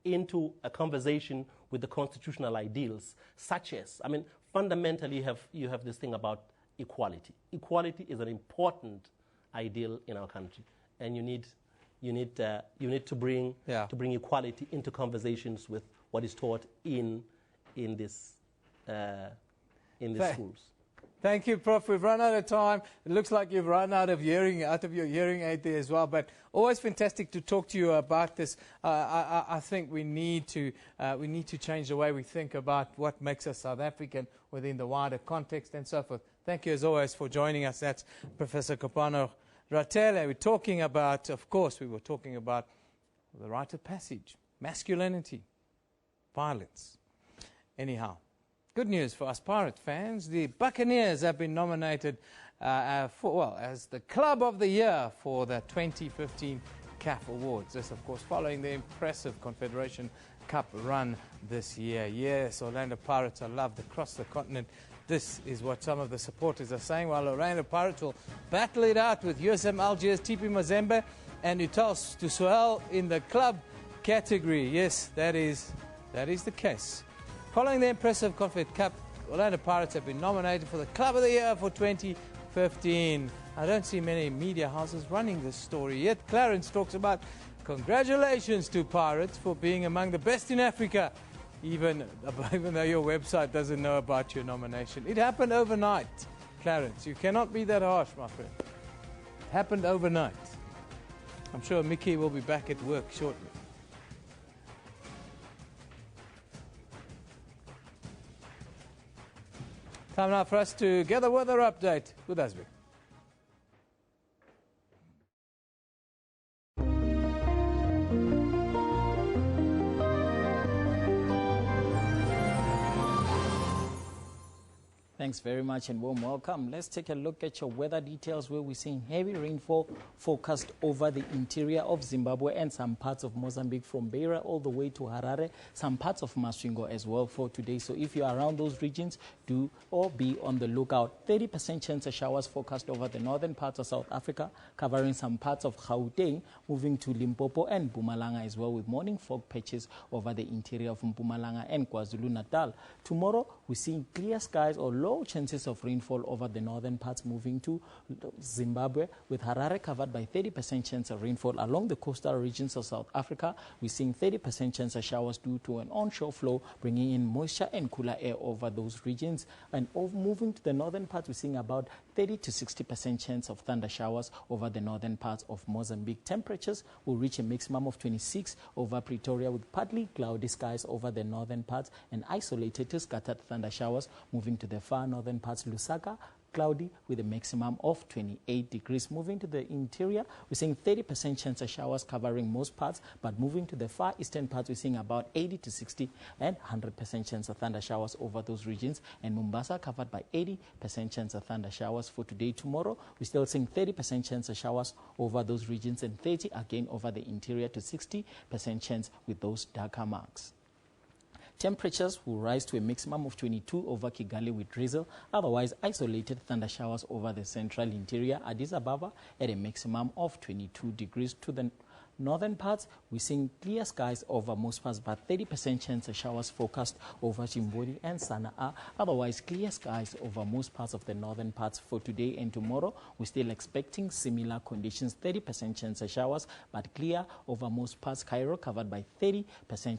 into a conversation with the constitutional ideals, such as, I mean, fundamentally you have this thing about equality. Equality is an important ideal in our country, and you need to bring equality into conversations with what is taught in these schools. Thank you, Prof. We've run out of time. It looks like you've run out of your hearing aid there as well. But always fantastic to talk to you about this. I think we need to change the way we think about what makes us South African within the wider context and so forth. Thank you as always for joining us. That's Professor Kopano Ratele. We're talking about, of course, we were talking about the rite of passage, masculinity, violence. Anyhow. Good news for us Pirate fans. The Buccaneers have been nominated as the Club of the Year for the 2015 CAF Awards. This, of course, following the impressive Confederation Cup run this year. Yes, Orlando Pirates are loved across the continent. This is what some of the supporters are saying, while Orlando Pirates will battle it out with USM Algiers, TP Mazembe, and Utals Tusuel in the club category. Yes, that is the case. Following the impressive Confed Cup Orlando Pirates have been nominated for the Club of the Year for 2015. I don't see many media houses running this story yet. Clarence talks about congratulations to Pirates for being among the best in Africa, even though your website doesn't know about your nomination. It happened overnight, Clarence. You cannot be that harsh, my friend. It happened overnight. I'm sure Mickey will be back at work shortly. Time now for us to get the weather update with Asby. Thanks very much and warm welcome. Let's take a look at your weather details where we're seeing heavy rainfall forecast over the interior of Zimbabwe and some parts of Mozambique from Beira all the way to Harare, some parts of Masvingo as well for today. So if you're around those regions, do or be on the lookout. 30% chance of showers forecast over the northern parts of South Africa, covering some parts of Gauteng, moving to Limpopo and Mpumalanga as well, with morning fog patches over the interior of Mpumalanga and KwaZulu-Natal. Tomorrow, we're seeing clear skies or low chances of rainfall over the northern parts, moving to Zimbabwe, with Harare covered by 30% chance of rainfall. Along the coastal regions of South Africa, we're seeing 30% chance of showers due to an onshore flow, bringing in moisture and cooler air over those regions. And moving to the northern parts, we're seeing about 30 to 60% chance of thunder showers over the northern parts of Mozambique. Temperatures will reach a maximum of 26 over Pretoria, with partly cloudy skies over the northern parts and isolated to scattered thunder showers. Moving to the far northern parts, Lusaka, cloudy with a maximum of 28 degrees. Moving to the interior, we're seeing 30% chance of showers covering most parts, but moving to the far eastern parts, we're seeing about 80 to 60 and 100% chance of thunder showers over those regions. And Mombasa covered by 80% chance of thunder showers for today. Tomorrow, we're still seeing 30% chance of showers over those regions and 30 again over the interior to 60% chance with those darker marks. Temperatures will rise to a maximum of 22 over Kigali with drizzle. Otherwise, isolated thunder showers over the central interior. Addis Ababa at a maximum of 22 degrees. To the northern parts, we're seeing clear skies over most parts, but 30% chance of showers forecast over Chimbodi and Sanaa. Otherwise, clear skies over most parts of the northern parts for today and tomorrow. We're still expecting similar conditions, 30% chance of showers, but clear over most parts. Cairo covered by 30%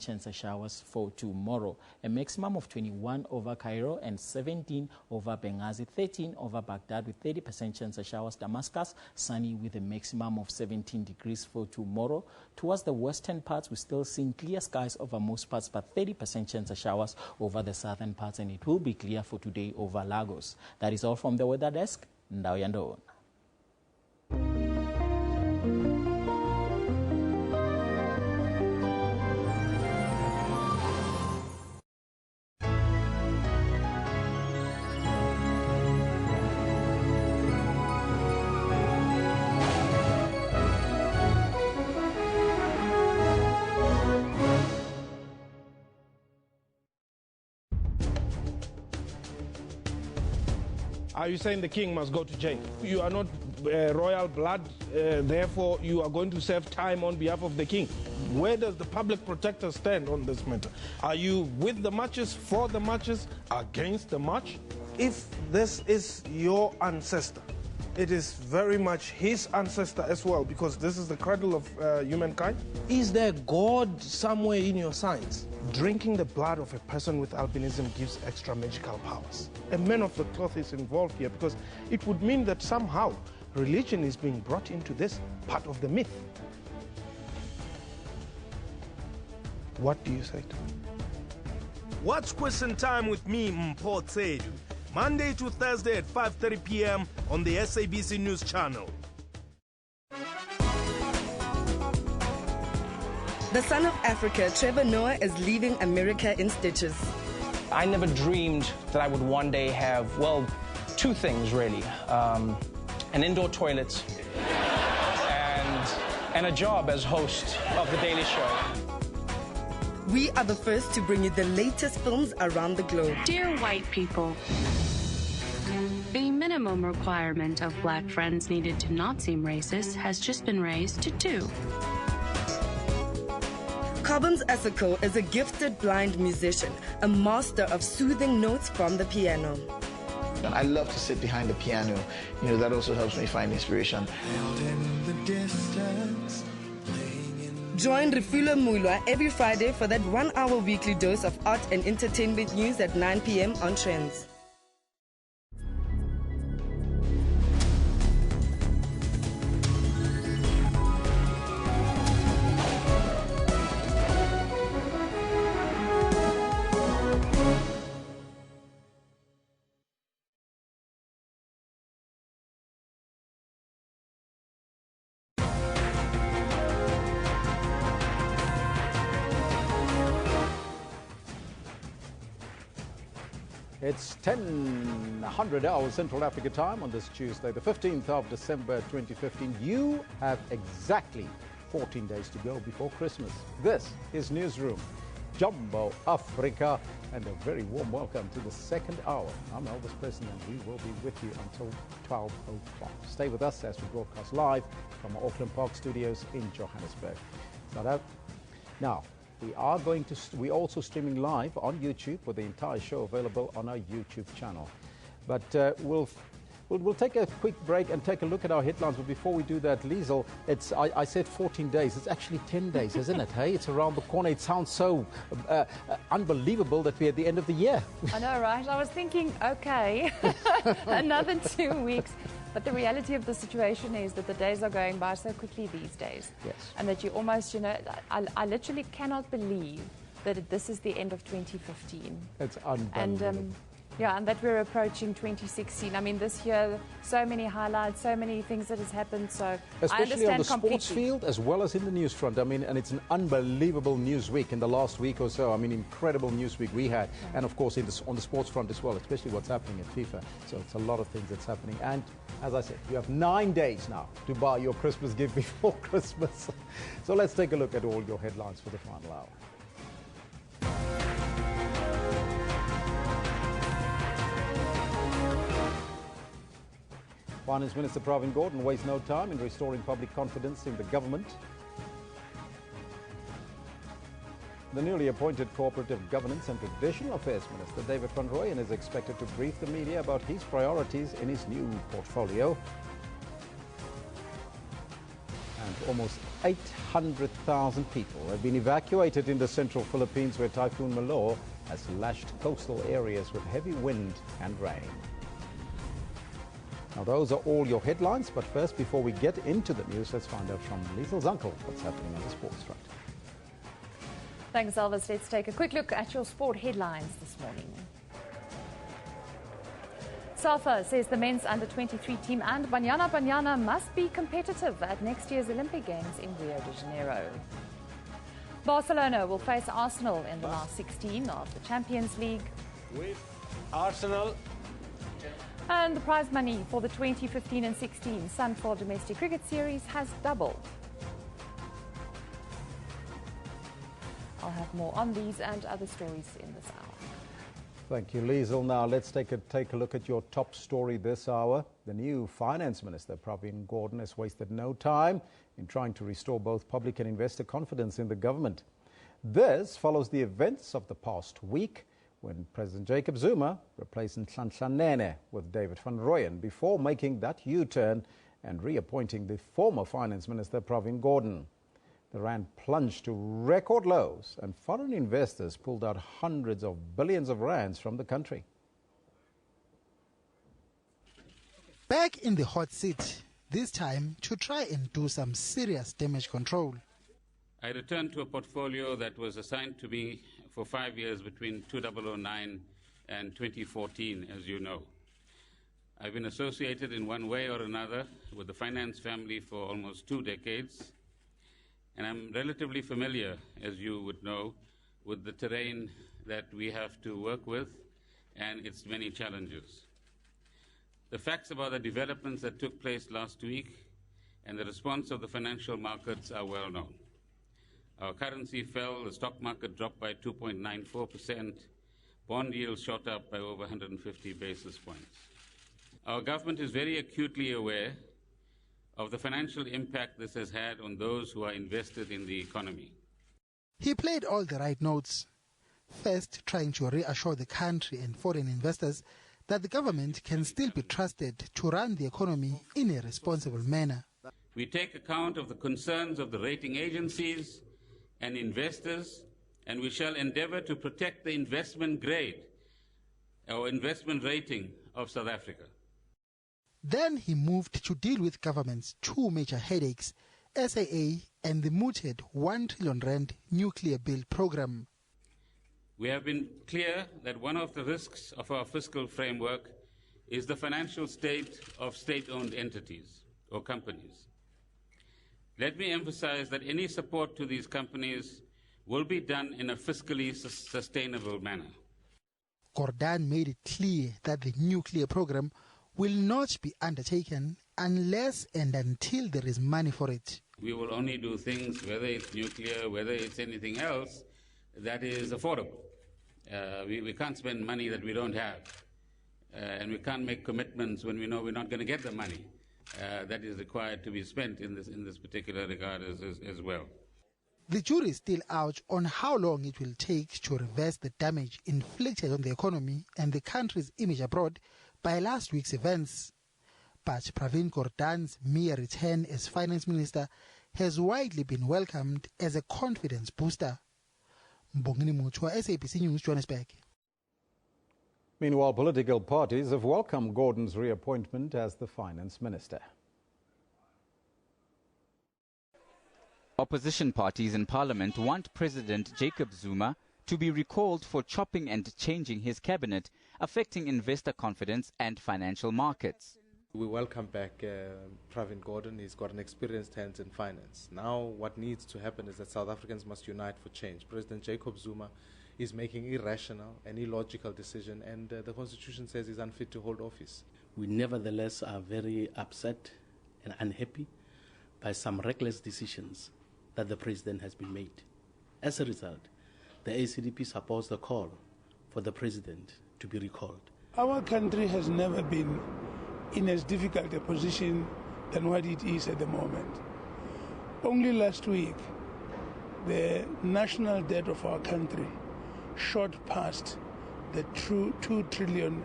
chance of showers for tomorrow. A maximum of 21 over Cairo and 17 over Benghazi, 13 over Baghdad with 30% chance of showers. Damascus, sunny with a maximum of 17 degrees for tomorrow. Towards the western parts, we're still seeing clear skies over most parts, but 30% chance of showers over the southern parts, and it will be clear for today over Lagos. That is all from the weather desk. Ndawiyando. Are you saying the king must go to jail? You are not royal blood, therefore you are going to serve time on behalf of the king. Where does the public protector stand on this matter? Are you with the marches, for the marches, against the march? If this is your ancestor, it is very much his ancestor as well, because this is the cradle of humankind. Is there God somewhere in your science? Drinking the blood of a person with albinism gives extra magical powers. A man of the cloth is involved here because it would mean that somehow religion is being brought into this part of the myth. What do you say to that? Watch Question Time with me, Mpho Tsedu, Monday to Thursday at 5:30 p.m. on the SABC News Channel. The son of Africa, Trevor Noah, is leaving America in stitches. I never dreamed that I would one day have, well, two things really. An indoor toilet and a job as host of The Daily Show. We are the first to bring you the latest films around the globe. Dear white people, the minimum requirement of black friends needed to not seem racist has just been raised to 2. Albums Asako is a gifted blind musician, a master of soothing notes from the piano. And I love to sit behind the piano. You know, that also helps me find inspiration. Join Refula Mulwa every Friday for that 1-hour weekly dose of art and entertainment news at 9 p.m. on Trends. It's 10:00 hours Central Africa time on this Tuesday, the 15th of December 2015. You have exactly 14 days to go before Christmas. This is Newsroom, Jumbo Africa, and a very warm welcome to the second hour. I'm Elvis President, and we will be with you until 12 o'clock. Stay with us as we broadcast live from our Auckland Park studios in Johannesburg. Now, we're also streaming live on YouTube with the entire show available on our YouTube channel. But we'll take a quick break and take a look at our headlines. But before we do that, Liesl, I said 14 days. It's actually 10 days, isn't it? Hey, it's around the corner. It sounds so unbelievable that we're at the end of the year. I know, right? I was thinking, okay, another 2 weeks. But the reality of the situation is that the days are going by so quickly these days. Yes. And that you almost, I literally cannot believe that this is the end of 2015. It's unbelievable. And and that we're approaching 2016. I mean, this year, so many highlights, so many things that has happened. So especially I understand on the completely. sports field as well as in the news front. I mean, and it's an unbelievable news week in the last week or so. I mean, incredible news week we had. And of course, on the sports front as well, especially what's happening at FIFA. So it's a lot of things that's happening. And as I said, you have 9 days now to buy your Christmas gift before Christmas. So let's take a look at all your headlines for the final hour. Finance Minister Provincial Gordon wastes no time in restoring public confidence in the government. The newly appointed Cooperative Governance and Traditional Affairs Minister, David van Rooyen, is expected to brief the media about his priorities in his new portfolio. And almost 800,000 people have been evacuated in the central Philippines, where Typhoon Malor has lashed coastal areas with heavy wind and rain. Now, those are all your headlines, but first, before we get into the news, let's find out from Liesel's uncle what's happening on the sports front. Thanks, Elvis. Let's take a quick look at your sport headlines this morning. SAFA says the men's under-23 team and Banyana must be competitive at next year's Olympic Games in Rio de Janeiro. Barcelona will face Arsenal in the last 16 of the Champions League. With Arsenal. And the prize money for the 2015 and 16 Sunford Domestic Cricket Series has doubled. I'll have more on these and other stories in this hour. Thank you, Liesl. Now let's take a look at your top story this hour. The new Finance Minister, Provincial Gordon, has wasted no time in trying to restore both public and investor confidence in the government. This follows the events of the past week, when President Jacob Zuma replaced Nhlanhla Nene with David van Rooyen before making that U-turn and reappointing the former Finance Minister Provincial Gordon. The rand plunged to record lows and foreign investors pulled out hundreds of billions of rands from the country. Back in the hot seat, this time to try and do some serious damage control. I returned to a portfolio that was assigned to me for 5 years between 2009 and 2014, as you know. I've been associated in one way or another with the finance family for almost 2 decades, and I'm relatively familiar, as you would know, with the terrain that we have to work with and its many challenges. The facts about the developments that took place last week and the response of the financial markets are well known. Our currency fell, the stock market dropped by 2.94%, bond yields shot up by over 150 basis points. Our government is very acutely aware of the financial impact this has had on those who are invested in the economy. He played all the right notes, first trying to reassure the country and foreign investors that the government can still be trusted to run the economy in a responsible manner. We take account of the concerns of the rating agencies and investors, and we shall endeavour to protect the investment grade or investment rating of South Africa. Then he moved to deal with government's two major headaches, SAA and the mooted R1 trillion nuclear bill program. We have been clear that one of the risks of our fiscal framework is the financial state of state-owned entities or companies. Let me emphasize that any support to these companies will be done in a fiscally sustainable manner. Gordhan made it clear that the nuclear program will not be undertaken unless and until there is money for it. We will only do things, whether it's nuclear, whether it's anything else, that is affordable. We can't spend money that we don't have, and we can't make commitments when we know we're not going to get the money that is required to be spent in this particular regard as well. The jury is still out on how long it will take to reverse the damage inflicted on the economy and the country's image abroad by last week's events. But Pravin Gordhan's mere return as finance minister has widely been welcomed as a confidence booster. Mbongini Mutua, SABC News, Johannesburg. Meanwhile, political parties have welcomed Gordhan's reappointment as the finance minister. Opposition parties in parliament want President Jacob Zuma to be recalled for chopping and changing his cabinet, affecting investor confidence and financial markets. We welcome back Pravin Gordhan. He's got an experienced hand in finance. Now what needs to happen is that South Africans must unite for change. President Jacob Zuma is making irrational and illogical decisions, and the Constitution says he's unfit to hold office. We nevertheless are very upset and unhappy by some reckless decisions that the President has been made. As a result, the ACDP supports the call for the President to be recalled. Our country has never been in as difficult a position than what it is at the moment. Only last week, the national debt of our country shot past the 2 trillion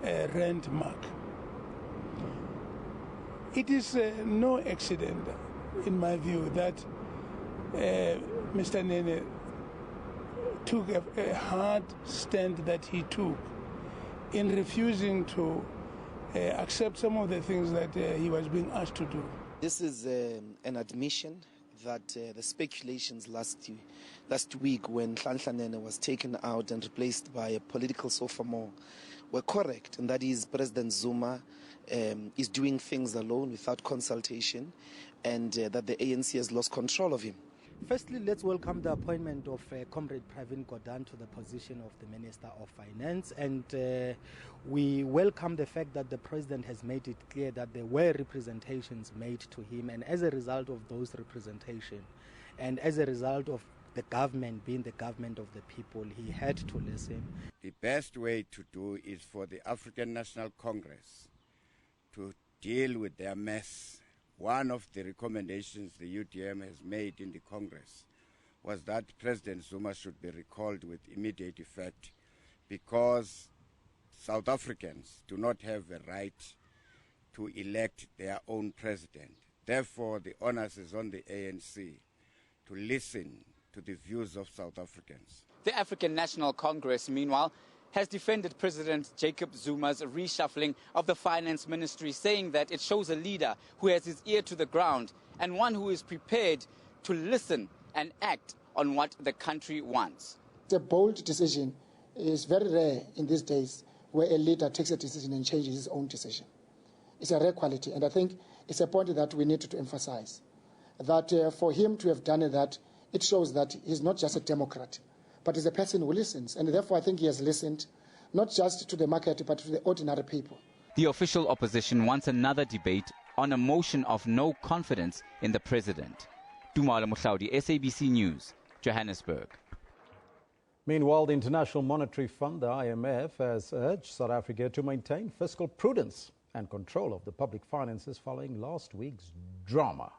rand mark. It is no accident, in my view, that Mr. Nene took a hard stand that he took in refusing to accept some of the things that he was being asked to do. This is an admission that the speculations last week when Nhlanhla Nene was taken out and replaced by a political sophomore were correct, and that is President Zuma is doing things alone without consultation, and that the ANC has lost control of him. Firstly, let's welcome the appointment of Comrade Pravin Gordhan to the position of the Minister of Finance, and we welcome the fact that the President has made it clear that there were representations made to him, and as a result of those representations, and as a result of the government being the government of the people, he had to listen. The best way to do is for the African National Congress to deal with their mess. One of the recommendations the UDM has made in the Congress was that President Zuma should be recalled with immediate effect because South Africans do not have a right to elect their own president. Therefore, the onus is on the ANC to listen to the views of South Africans. The African National Congress, meanwhile, has defended President Jacob Zuma's reshuffling of the finance ministry, saying that it shows a leader who has his ear to the ground and one who is prepared to listen and act on what the country wants. The bold decision is very rare in these days where a leader takes a decision and changes his own decision. It's a rare quality, and I think it's a point that we need to emphasize. That for him to have done that, it shows that he's not just a Democrat, but is a person who listens, and therefore I think he has listened not just to the market but to the ordinary people. The official opposition wants another debate on a motion of no confidence in the president. Dumala Mohlaudi, SABC News, Johannesburg. Meanwhile, the International Monetary Fund, the IMF, has urged South Africa to maintain fiscal prudence and control of the public finances following last week's drama.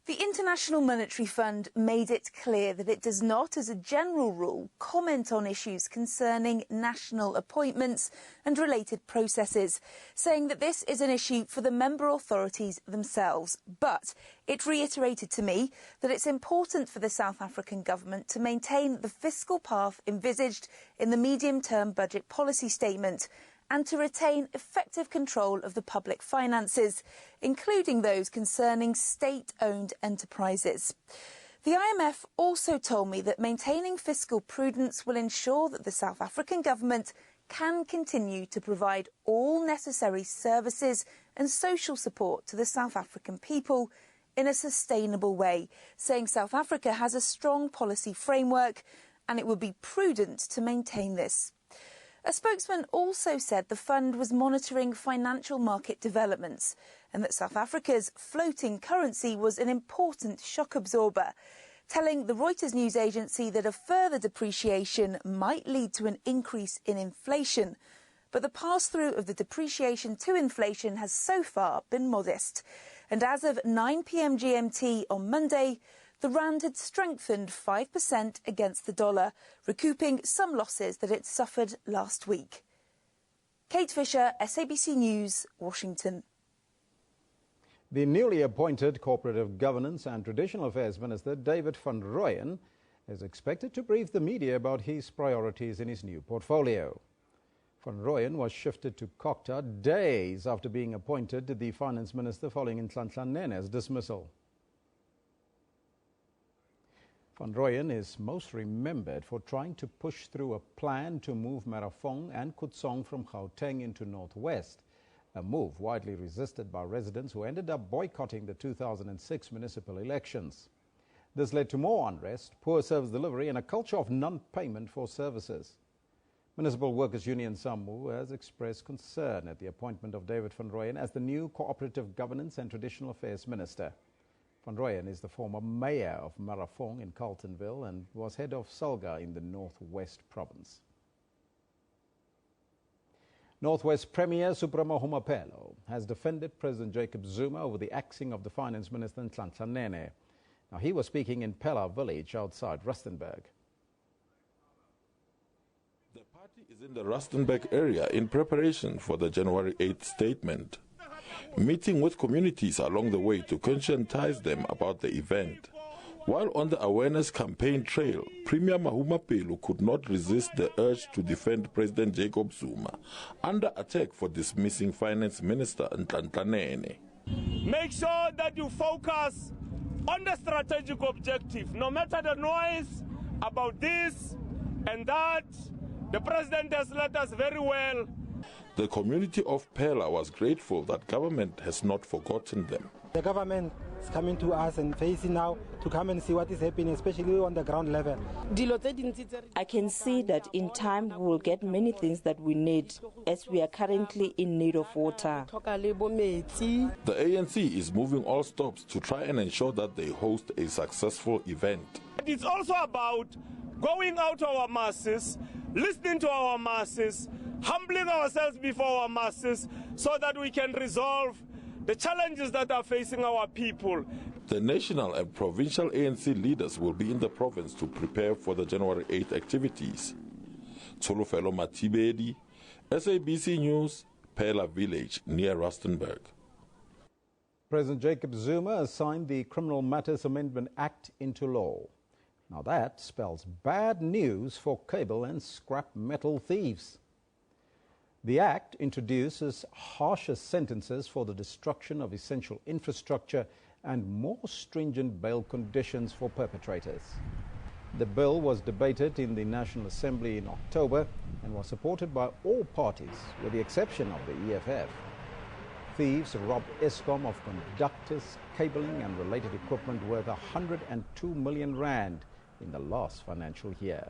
The International Monetary Fund made it clear that it does not, as a general rule, comment on issues concerning national appointments and related processes, saying that this is an issue for the member authorities themselves. But it reiterated to me that it's important for the South African government to maintain the fiscal path envisaged in the medium-term budget policy statement and to retain effective control of the public finances, including those concerning state-owned enterprises. The IMF also told me that maintaining fiscal prudence will ensure that the South African government can continue to provide all necessary services and social support to the South African people in a sustainable way, saying South Africa has a strong policy framework and it would be prudent to maintain this. A spokesman also said the fund was monitoring financial market developments and that South Africa's floating currency was an important shock absorber, telling the Reuters news agency that a further depreciation might lead to an increase in inflation. But the pass-through of the depreciation to inflation has so far been modest. And as of 9 p.m. GMT on Monday, the rand had strengthened 5% against the dollar, recouping some losses that it suffered last week. Kate Fisher, SABC News, Washington. The newly appointed Cooperative Governance and Traditional Affairs Minister, David van Rooyen, is expected to brief the media about his priorities in his new portfolio. Van Rooyen was shifted to Kokta days after being appointed the Finance Minister following Nhlanhla Nene's dismissal. Van Rooyen is most remembered for trying to push through a plan to move Marafong and Kutsong from Gauteng into Northwest, a move widely resisted by residents who ended up boycotting the 2006 municipal elections. This led to more unrest, poor service delivery and a culture of non-payment for services. Municipal Workers Union SAMU has expressed concern at the appointment of David van Rooyen as the new Cooperative Governance and Traditional Affairs Minister. Van Rooyen is the former mayor of Marafong in Carltonville and was head of Salga in the Northwest Province. Northwest Premier Supremo Humapelo has defended President Jacob Zuma over the axing of the Finance Minister Nhlanhla Nene. Now, he was speaking in Pella village outside Rustenburg. The party is in the Rustenburg area in preparation for the January 8th statement, meeting with communities along the way to conscientize them about the event. While on the awareness campaign trail, Premier Mahumapelo could not resist the urge to defend President Jacob Zuma under attack for dismissing Finance Minister Nhlanhla Nene. Make sure that you focus on the strategic objective. No matter the noise about this and that, the President has led us very well. The community of Pella was grateful that government has not forgotten them. The government is coming to us and facing now to come and see what is happening, especially on the ground level. I can see that in time we will get many things that we need, as we are currently in need of water. The ANC is moving all stops to try and ensure that they host a successful event. It's also about going out to our masses, listening to our masses, humbling ourselves before our masses so that we can resolve the challenges that are facing our people. The national and provincial ANC leaders will be in the province to prepare for the January 8th activities. Tsolofelo Matibedi, SABC News, Pella Village near Rustenburg. President Jacob Zuma has signed the Criminal Matters Amendment Act into law. Now that spells bad news for cable and scrap metal thieves. The Act introduces harsher sentences for the destruction of essential infrastructure and more stringent bail conditions for perpetrators. The bill was debated in the National Assembly in October and was supported by all parties, with the exception of the EFF. Thieves robbed Eskom of conductors, cabling and related equipment worth 102 million rand in the last financial year.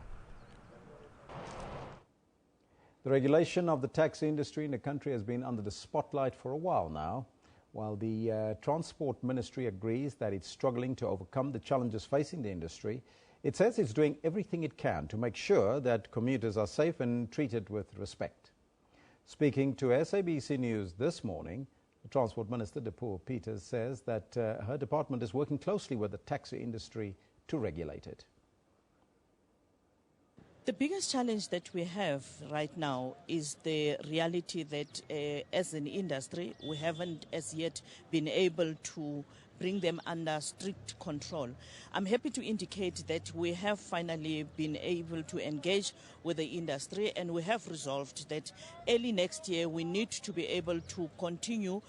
The regulation of the taxi industry in the country has been under the spotlight for a while now. While the Transport Ministry agrees that it's struggling to overcome the challenges facing the industry, it says it's doing everything it can to make sure that commuters are safe and treated with respect. Speaking to SABC News this morning, The Transport Minister, Dipuo Peters, says that her department is working closely with the taxi industry to regulate it. The biggest challenge that we have right now is the reality that as an industry, we haven't as yet been able to bring them under strict control. I'm happy to indicate that we have finally been able to engage with the industry, and we have resolved that early next year we need to be able to continue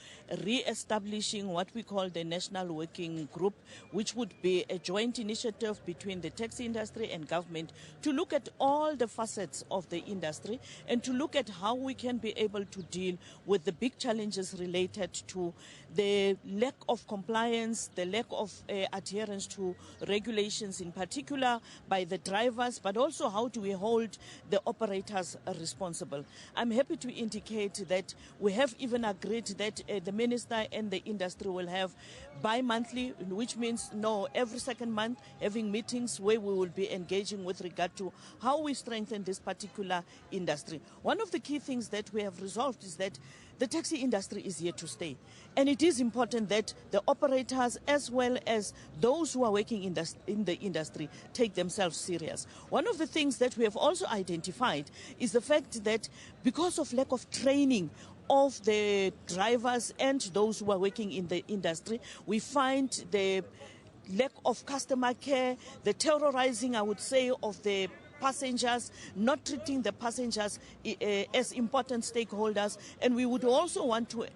re-establishing what we call the National Working Group, which would be a joint initiative between the taxi industry and government to look at all the facets of the industry and to look at how we can be able to deal with the big challenges related to the lack of compliance, the lack of adherence to regulations, in particular by the drivers, but also how do we hold the operators responsible. I'm happy to indicate that we have even agreed that the minister and the industry will have bi-monthly, which means every second month, having meetings where we will be engaging with regard to how we strengthen this particular industry. One of the key things that we have resolved is that the taxi industry is here to stay. And it is important that the operators as well as those who are working in the industry take themselves serious. One of the things that we have also identified is the fact that because of lack of training of the drivers and those who are working in the industry, we find the lack of customer care, the terrorizing, I would say, of the passengers, not treating the passengers as important stakeholders. And we would also want to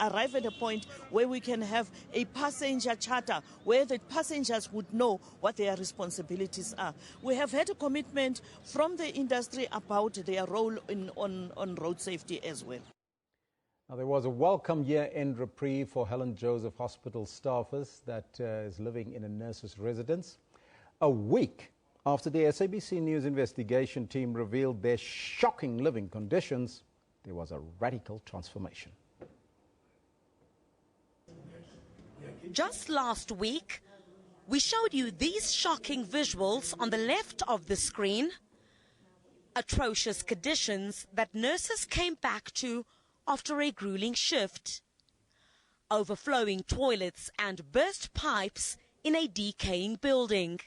arrive at a point where we can have a passenger charter where the passengers would know what their responsibilities are. We have had a commitment from the industry about their role on road safety as well. Now, there was a welcome year-end reprieve for Helen Joseph Hospital staffers that is living in a nurse's residence. A week after the SABC News investigation team revealed their shocking living conditions, there was a radical transformation. Just last week, we showed you these shocking visuals on the left of the screen. Atrocious conditions that nurses came back to after a grueling shift. Overflowing toilets and burst pipes in a decaying building.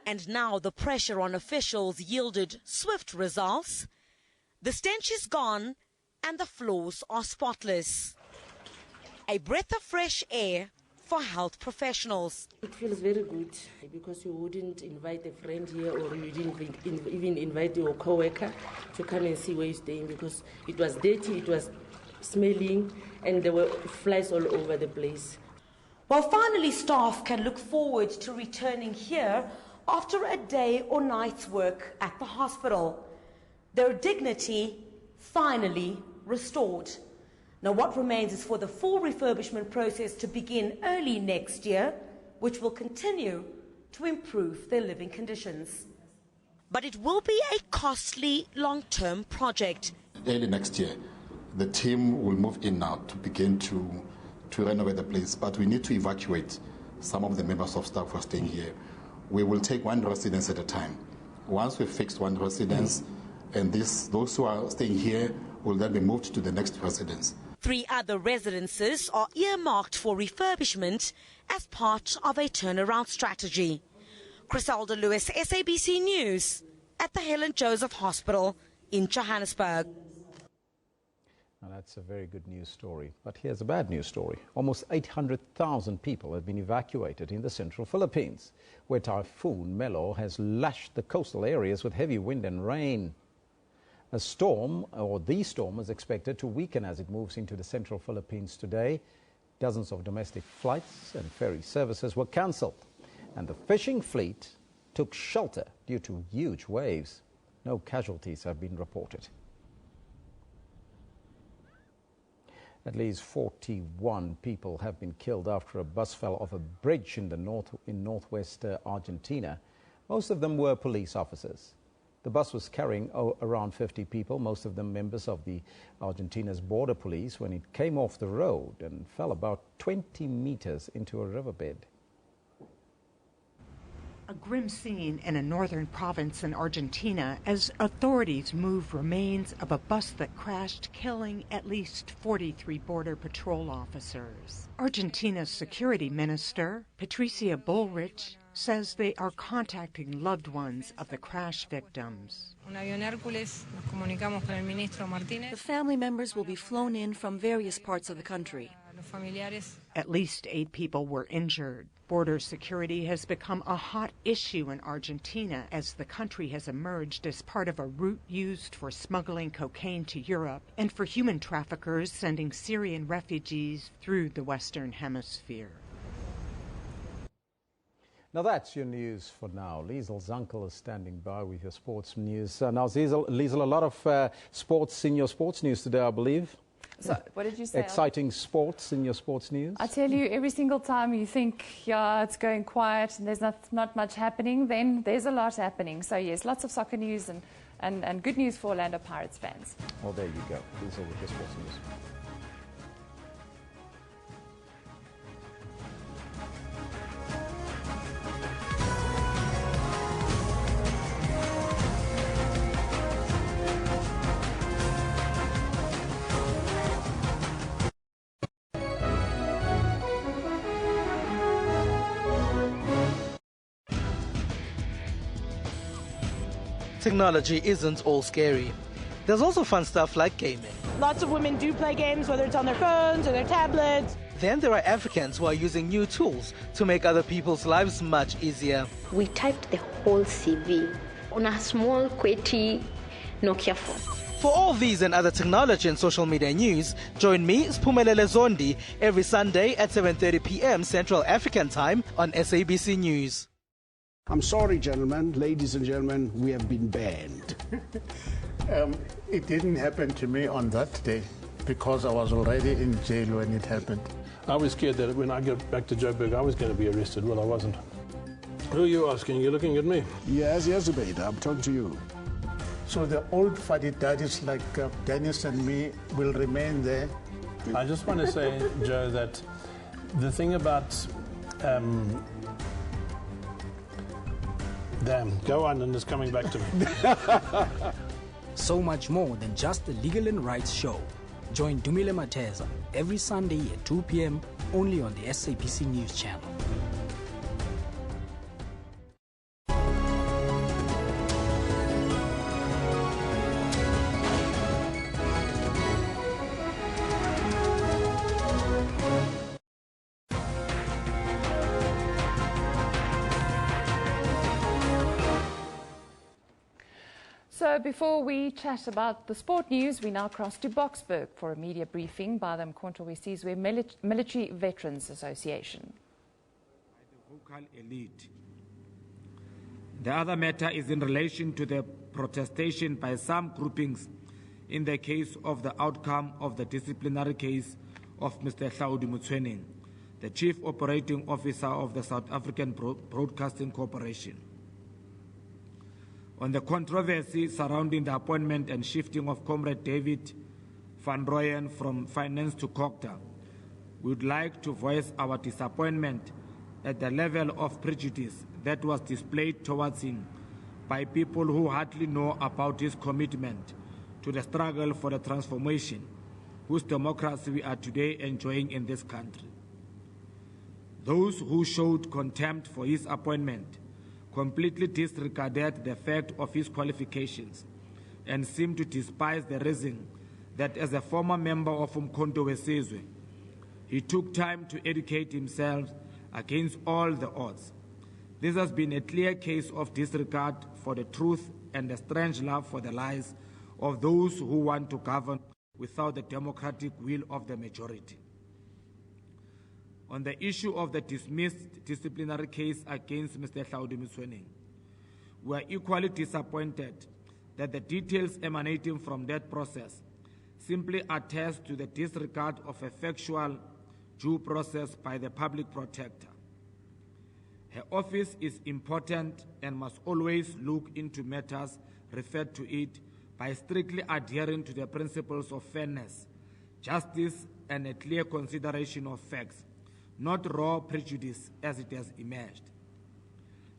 And now the pressure on officials yielded swift results. The stench is gone and the floors are spotless. A breath of fresh air for health professionals. It feels very good because you wouldn't invite a friend here or you didn't even invite your co-worker to come and see where you're staying because it was dirty, it was smelling, and there were flies all over the place. Well, finally staff can look forward to returning here after a day or night's work at the hospital. Their dignity finally restored. Now what remains is for the full refurbishment process to begin early next year, which will continue to improve their living conditions. But it will be a costly long-term project. Early next year, the team will move in now to begin to renovate the place, but we need to evacuate some of the members of staff who are staying here. We will take one residence at a time. Once we've fixed one residence, and those who are staying here will then be moved to the next residence. 3 other residences are earmarked for refurbishment as part of a turnaround strategy. Criselda Lewis, SABC News, at the Helen Joseph Hospital in Johannesburg. Now, that's a very good news story. But here's a bad news story. Almost 800,000 people have been evacuated in the central Philippines, where Typhoon Melo has lashed the coastal areas with heavy wind and rain. A storm, or the storm, is expected to weaken as it moves into the central Philippines today. Dozens of domestic flights and ferry services were cancelled, and the fishing fleet took shelter due to huge waves. No casualties have been reported. At least 41 people have been killed after a bus fell off a bridge in northwest Argentina. Most of them were police officers. The bus was carrying around 50 people, most of them members of the Argentina's border police, when it came off the road and fell about 20 meters into a riverbed. A grim scene in a northern province in Argentina as authorities move remains of a bus that crashed, killing at least 43 Border Patrol officers. Argentina's security minister, Patricia Bullrich, says they are contacting loved ones of the crash victims. The family members will be flown in from various parts of the country. At least 8 people were injured. Border security has become a hot issue in Argentina as the country has emerged as part of a route used for smuggling cocaine to Europe and for human traffickers sending Syrian refugees through the Western Hemisphere. Now that's your news for now. Liesel's uncle is standing by with your sports news. Now, Liesel, a lot of sports in your sports news today, I believe. So, what did you say? Exciting sports in your sports news? I tell you, every single time you think, yeah, it's going quiet and there's not much happening, then there's a lot happening. So, yes, lots of soccer news and good news for Orlando Pirates fans. Well, there you go. These are with your sports news. Technology isn't all scary. There's also fun stuff like gaming. Lots of women do play games, whether it's on their phones or their tablets. Then there are Africans who are using new tools to make other people's lives much easier. We typed the whole CV on a small, QWERTY Nokia phone. For all these and other technology and social media news, join me, Spumelele Zondi, every Sunday at 7:30 p.m. Central African Time on SABC News. I'm sorry, gentlemen, ladies and gentlemen, we have been banned. It didn't happen to me on that day because I was already in jail when it happened. I was scared that when I get back to Joburg, I was going to be arrested. Well, I wasn't. Who are you asking? You're looking at me. Yes, Zubaydah, I'm talking to you. So the old fuddy-duddies like Dennis and me will remain there. I just want to say, Joe, that the thing about... Damn, go on, and it's coming back to me. So much more than just the Legal and Rights show. Join Dumile Mateza every Sunday at 2 p.m. only on the SABC News channel. So before we chat about the sport news, we now cross to Boksburg for a media briefing by the Mkhonto Wesizwe Military Veterans Association. The vocal elite. The other matter is in relation to the protestation by some groupings in the case of the outcome of the disciplinary case of Mr. Hlaudi Motsoeneng, the Chief Operating Officer of the South African Broadcasting Corporation. On the controversy surrounding the appointment and shifting of Comrade David van Rooyen from Finance to COGTA, we would like to voice our disappointment at the level of prejudice that was displayed towards him by people who hardly know about his commitment to the struggle for the transformation whose democracy we are today enjoying in this country. Those who showed contempt for his appointment completely disregarded the fact of his qualifications and seemed to despise the reason that as a former member of Mkhonto Wesizwe, he took time to educate himself against all the odds. This has been a clear case of disregard for the truth and a strange love for the lies of those who want to govern without the democratic will of the majority. On the issue of the dismissed disciplinary case against Mr. Hlaudi Motsoeneng, we are equally disappointed that the details emanating from that process simply attest to the disregard of effectual due process by the public protector. Her office is important and must always look into matters referred to it by strictly adhering to the principles of fairness, justice, and a clear consideration of facts, not raw prejudice as it has emerged.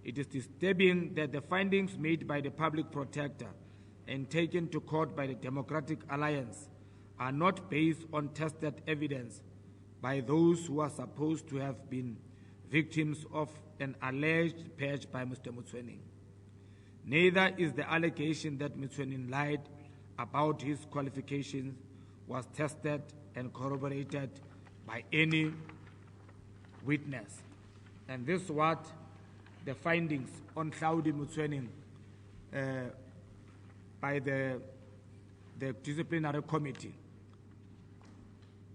It is disturbing that the findings made by the public protector and taken to court by the Democratic Alliance are not based on tested evidence by those who are supposed to have been victims of an alleged purge by Mr. Motsoeneng. Neither is the allegation that Motsoeneng lied about his qualifications was tested and corroborated by any witness. And this is what the findings on Hlaudi Motsoeneng by the disciplinary committee.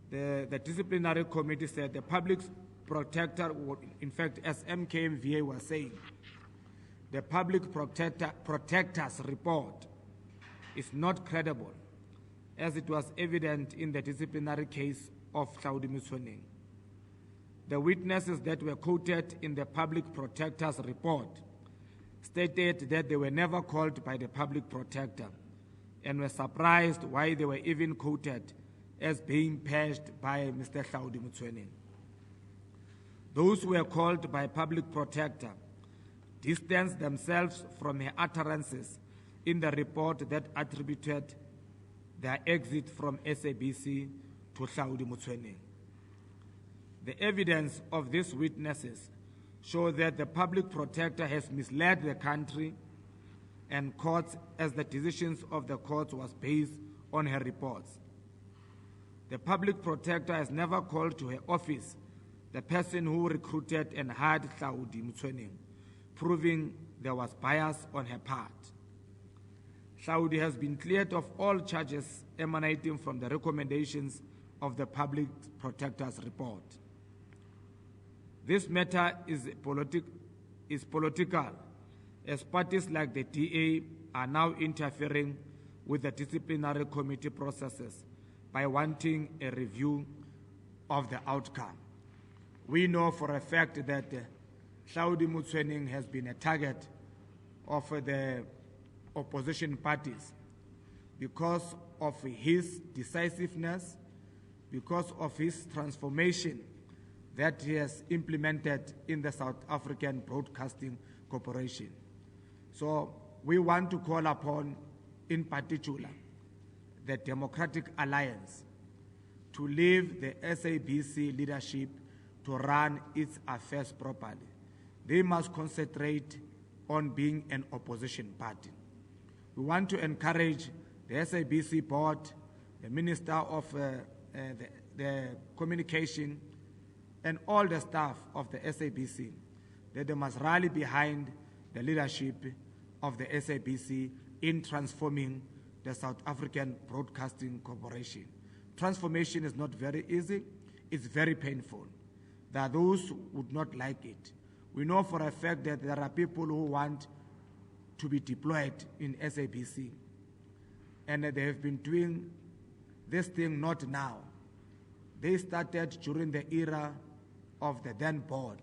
The disciplinary committee said the public protector, in fact, as MKMVA was saying, the public protector's report is not credible, as it was evident in the disciplinary case of Hlaudi Motsoeneng. The witnesses that were quoted in the public protector's report stated that they were never called by the public protector and were surprised why they were even quoted as being purged by Mr. Hlaudi Motsoeneng. Those who were called by public protector distanced themselves from her utterances in the report that attributed their exit from SABC to Hlaudi Motsoeneng. The evidence of these witnesses show that the public protector has misled the country and courts, as the decisions of the courts was based on her reports. The public protector has never called to her office the person who recruited and hired Hlaudi Motsoeneng, proving there was bias on her part. Hlaudi has been cleared of all charges emanating from the recommendations of the public protector's report. This matter is political, as parties like the DA are now interfering with the disciplinary committee processes by wanting a review of the outcome. We know for a fact that Hlaudi Motsoeneng has been a target of the opposition parties because of his decisiveness, because of his transformation that he has implemented in the South African Broadcasting Corporation. So we want to call upon, in particular, the Democratic Alliance to leave the SABC leadership to run its affairs properly. They must concentrate on being an opposition party. We want to encourage the SABC board, the Minister of the Communication, and all the staff of the SABC, that they must rally behind the leadership of the SABC in transforming the South African Broadcasting Corporation. Transformation is not very easy, it's very painful. There are those who would not like it. We know for a fact that there are people who want to be deployed in SABC, and they have been doing this thing not now. They started during the era of the then board,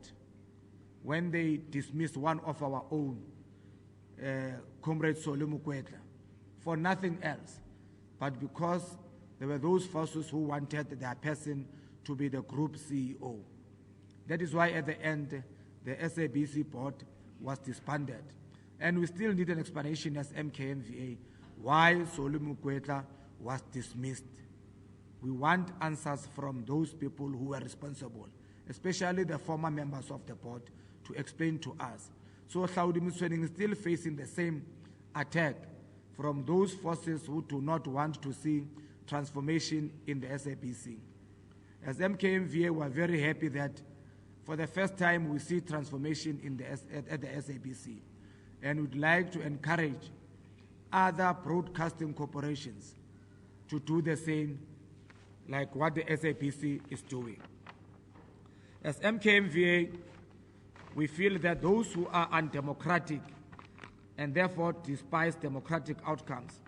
when they dismissed one of our own, Comrade Solomon Kwetla, for nothing else, but because there were those forces who wanted their person to be the group CEO. That is why at the end, the SABC board was disbanded. And we still need an explanation as MKMVA why Solomon Kwetla was dismissed. We want answers from those people who were responsible, especially the former members of the board, to explain to us. So Hlaudi Motsoeneng is still facing the same attack from those forces who do not want to see transformation in the SABC. As MKMVA, we're very happy that for the first time we see transformation in at the SABC, and would like to encourage other broadcasting corporations to do the same, like what the SABC is doing. As MKMVA, we feel that those who are undemocratic and therefore despise democratic outcomes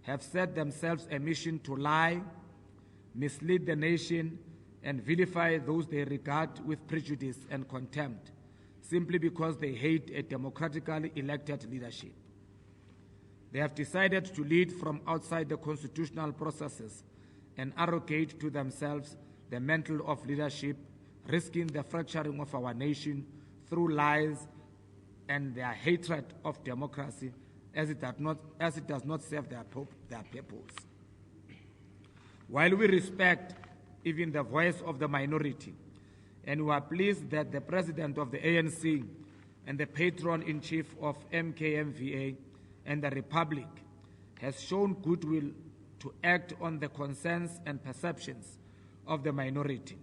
have set themselves a mission to lie, mislead the nation, and vilify those they regard with prejudice and contempt, simply because they hate a democratically elected leadership. They have decided to lead from outside the constitutional processes and arrogate to themselves the mantle of leadership, risking the fracturing of our nation through lies and their hatred of democracy as it does not serve their purpose. While we respect even the voice of the minority, and we are pleased that the president of the ANC and the patron-in-chief of MKMVA and the Republic has shown goodwill to act on the concerns and perceptions of the minority,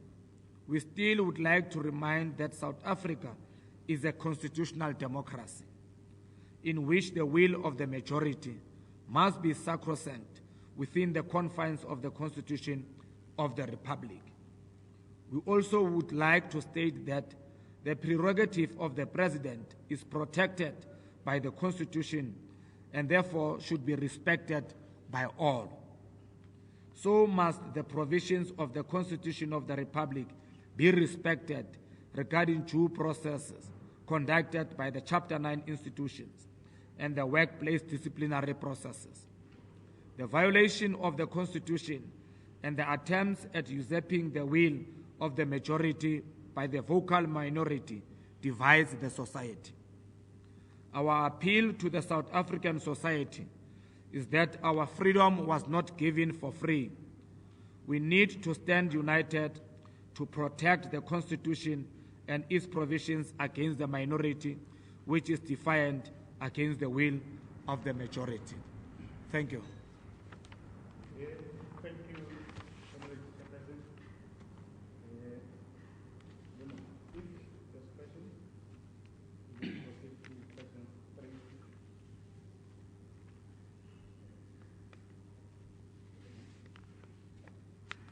we still would like to remind that South Africa is a constitutional democracy in which the will of the majority must be sacrosanct within the confines of the Constitution of the Republic. We also would like to state that the prerogative of the President is protected by the Constitution and therefore should be respected by all. So must the provisions of the Constitution of the Republic be respected regarding due processes conducted by the Chapter 9 institutions and the workplace disciplinary processes. The violation of the Constitution and the attempts at usurping the will of the majority by the vocal minority divides the society. Our appeal to the South African society is that our freedom was not given for free. We need to stand united to protect the Constitution and its provisions against the minority, which is defiant against the will of the majority. Thank you. Thank you, Mr. President. If there's questions, we will proceed to question 3. You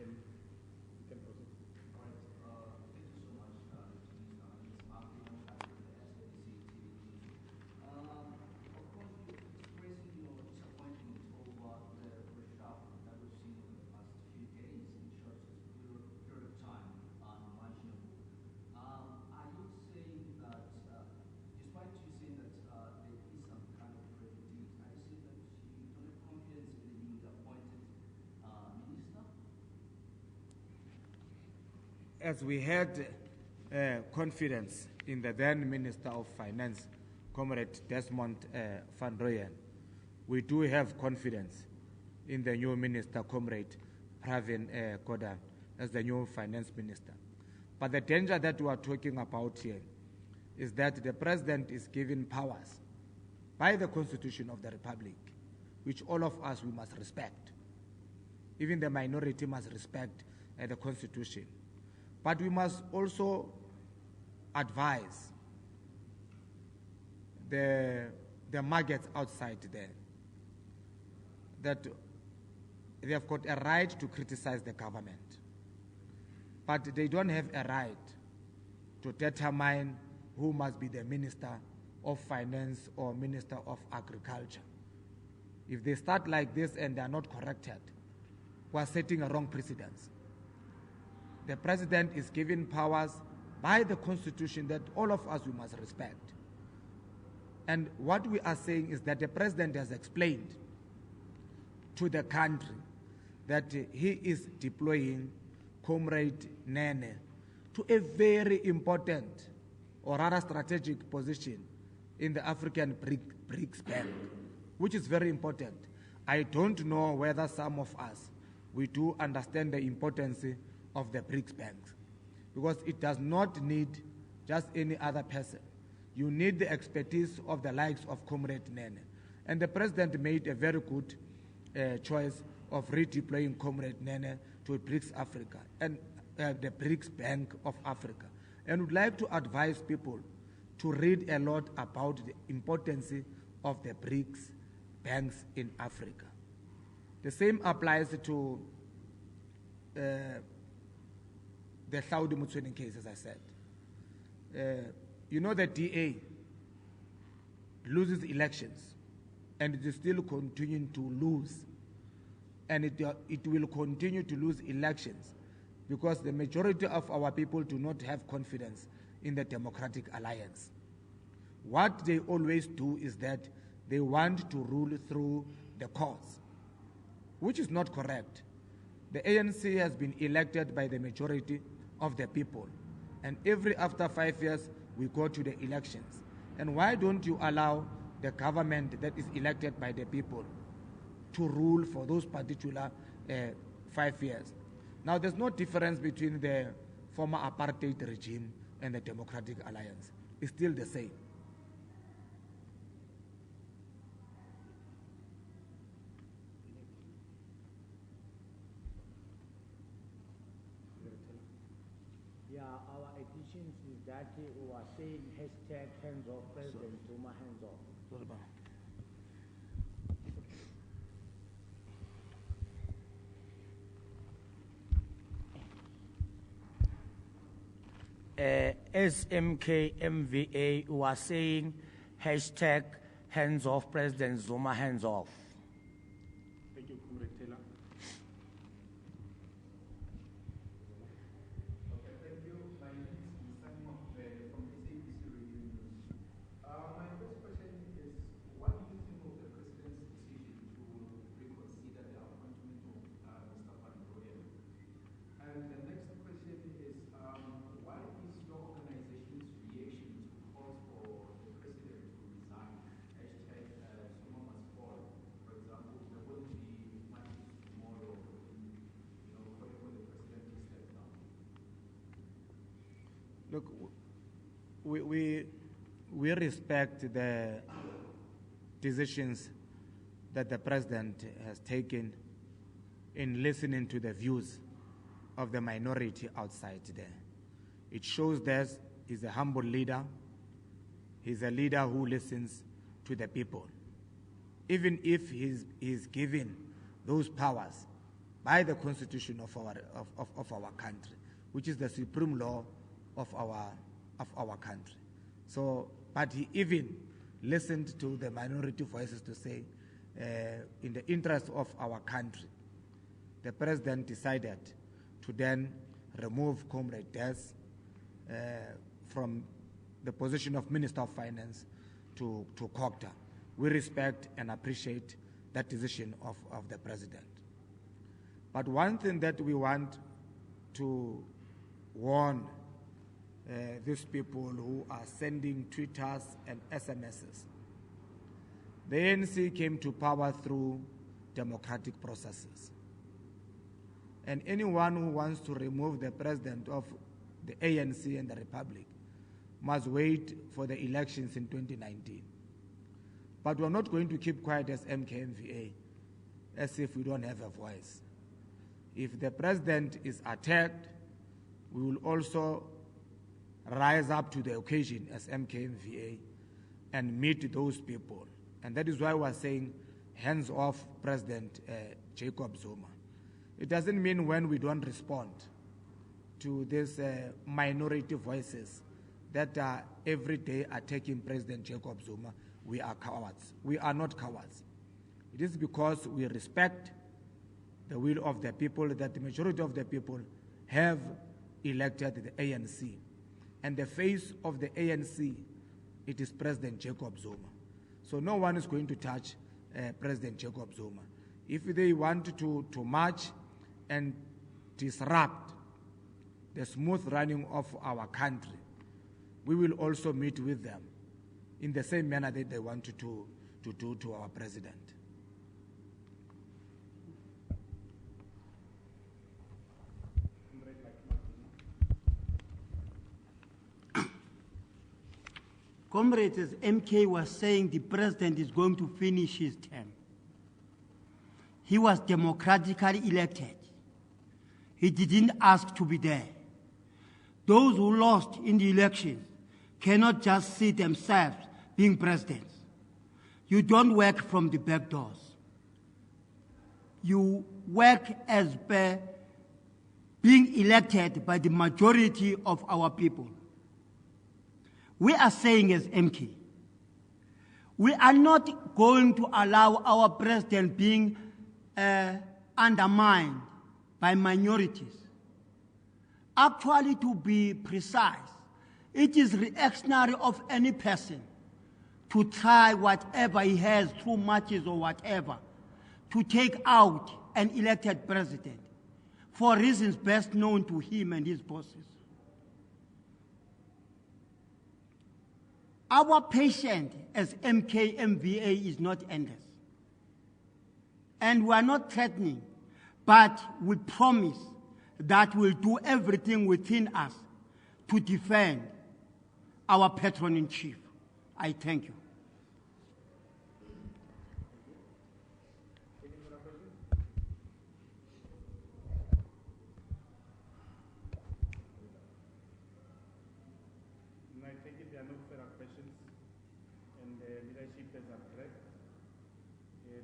can proceed. All right. Thank you so much, Ms. Martin, SABC TV. Of course, you're expressing your disappointment over the reshuffle that we've seen over the past few days in short period of time, unimaginable. Are you saying that, despite you saying that there is some kind of credibility, are you saying that you don't have confidence in the newly appointed minister? As we had confidence in the then Minister of Finance, Comrade Desmond van Rooyen, we do have confidence in the new Minister, Comrade Pravin Gordhan, as the new Finance Minister. But the danger that we are talking about here is that the President is given powers by the Constitution of the Republic, which all of us, we must respect. Even the minority must respect the Constitution. But we must also advise the markets outside there that they have got a right to criticize the government, but they don't have a right to determine who must be the Minister of Finance or Minister of Agriculture. If they start like this and they are not corrected, we are setting a wrong precedence. The President is given powers by the Constitution that all of us, we must respect. And what we are saying is that the President has explained to the country that he is deploying Comrade Nene to a very important or rather strategic position in the African BRICS Bank, which is very important. I don't know whether some of us, we do understand the importance of the BRICS banks, because it does not need just any other person. You need the expertise of the likes of Comrade Nene. And the President made a very good choice of redeploying Comrade Nene to BRICS Africa and the BRICS Bank of Africa. And would like to advise people to read a lot about the importance of the BRICS banks in Africa. The same applies to the Saudi Mutsweni case, as I said. You know, the DA loses elections, and it is still continuing to lose. And it will continue to lose elections because the majority of our people do not have confidence in the Democratic Alliance. What they always do is that they want to rule through the courts, which is not correct. The ANC has been elected by the majority of the people, and after 5 years, we go to the elections. And why don't you allow the government that is elected by the people to rule for those particular 5 years? Now, there's no difference between the former apartheid regime and the Democratic Alliance. It's still the same. Yeah, our addition is that we are saying hashtag hands off President Zuma, hands off. SMKMVA was saying hashtag hands off President Zuma, hands off. Thank you, Comrade Taylor. Okay, thank you. My name is Sinkholes from SABC Radio News. My first question is, what do you think of the President's decision to reconsider the appointment of Mr. Provincial? And the next question is, what is your organization's reaction to calls for the President to resign? Hashtag Zuma must fall. For example, there will be marches tomorrow, calling for the President to step down. Look, we respect the decisions that the President has taken in listening to the views of the minority outside there. It shows that he's a humble leader. He's a leader who listens to the people. Even if he's given those powers by the Constitution of our country, which is the supreme law of our country. So, but he even listened to the minority voices to say, in the interest of our country, the President decided to then remove Comrade Des from the position of Minister of Finance to Cocta. We respect and appreciate that decision of the President. But one thing that we want to warn these people who are sending Twitters and SMSs. The ANC came to power through democratic processes. And anyone who wants to remove the president of the ANC and the Republic must wait for the elections in 2019. But we're not going to keep quiet as MKMVA, as if we don't have a voice. If the president is attacked, we will also rise up to the occasion as MKMVA and meet those people. And that is why we're saying hands off President Jacob Zuma. It doesn't mean when we don't respond to these minority voices that are every day attacking President Jacob Zuma, we are cowards. We are not cowards. It is because we respect the will of the people, that the majority of the people have elected the ANC. And the face of the ANC, it is President Jacob Zuma. So no one is going to touch President Jacob Zuma. If they want to march and disrupt the smooth running of our country, we will also meet with them in the same manner that they want to do to our president. Comrades, as MK was saying, the president is going to finish his term. He was democratically elected. He didn't ask to be there. Those who lost in the elections cannot just see themselves being presidents. You don't work from the back doors. You work as per being elected by the majority of our people. We are saying as MK, we are not going to allow our president being undermined by minorities. Actually, to be precise, it is reactionary of any person to try whatever he has through matches or whatever to take out an elected president for reasons best known to him and his bosses. Our patient as MKMVA is not endless. And we are not threatening, but we promise that we'll do everything within us to defend our patron-in-chief. I thank you. I take it there are no further questions, and the leadership has addressed.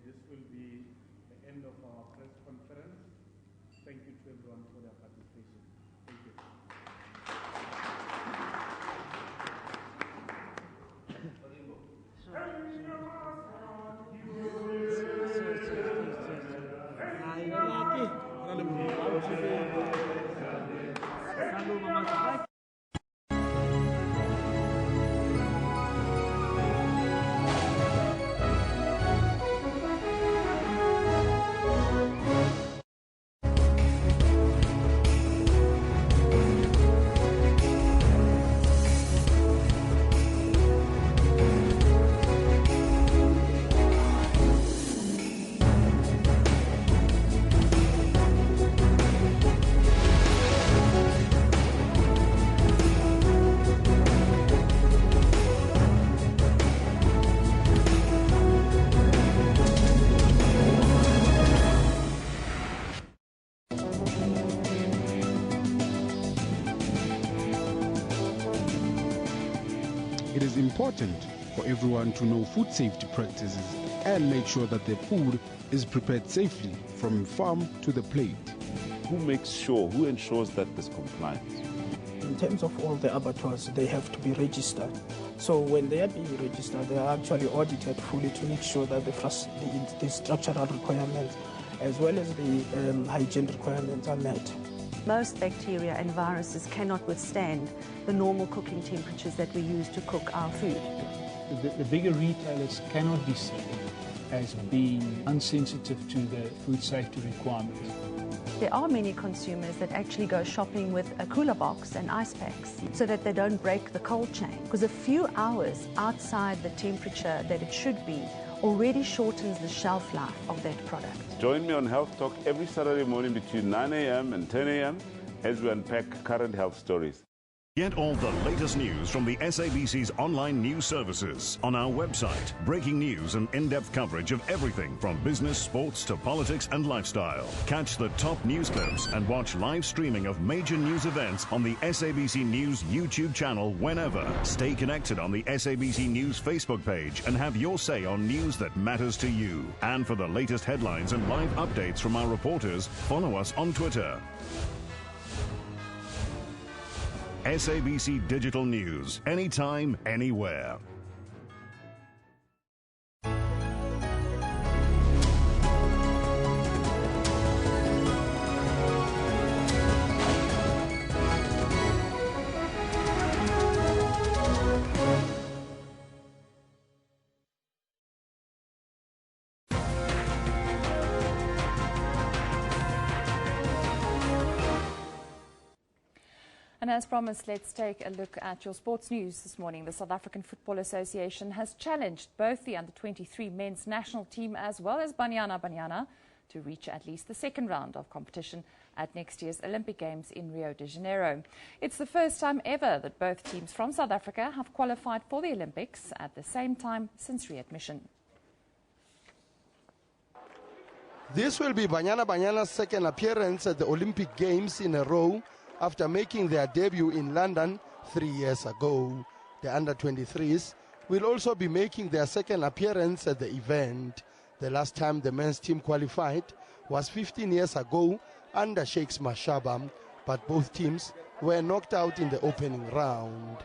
This will be the end of our press conference. Thank you to everyone for their participation. Thank you. It is important for everyone to know food safety practices and make sure that their food is prepared safely from farm to the plate. Who ensures that there's compliance? In terms of all the abattoirs, they have to be registered. So when they are being registered, they are actually audited fully to make sure that the structural requirements as well as the hygiene requirements are met. Most bacteria and viruses cannot withstand the normal cooking temperatures that we use to cook our food. The bigger retailers cannot be seen as being insensitive to the food safety requirements. There are many consumers that actually go shopping with a cooler box and ice packs so that they don't break the cold chain, because a few hours outside the temperature that it should be already shortens the shelf life of that product. Join me on Health Talk every Saturday morning between 9 a.m. and 10 a.m. as we unpack current health stories. Get all the latest news from the SABC's online news services on our website. Breaking news and in-depth coverage of everything from business, sports to politics and lifestyle. Catch the top news clips and watch live streaming of major news events on the SABC News YouTube channel whenever. Stay connected on the SABC News Facebook page and have your say on news that matters to you. And for the latest headlines and live updates from our reporters, follow us on Twitter. SABC Digital News, anytime, anywhere. And as promised, let's take a look at your sports news this morning. The South African Football Association has challenged both the under-23 men's national team as well as Banyana to reach at least the second round of competition at next year's Olympic Games in Rio de Janeiro. It's the first time ever that both teams from South Africa have qualified for the Olympics at the same time since readmission. This will be Banyana's second appearance at the Olympic Games in a row, after making their debut in London 3 years ago. The under-23s will also be making their second appearance at the event. The last time the men's team qualified was 15 years ago under Shakes Mashaba, but both teams were knocked out in the opening round.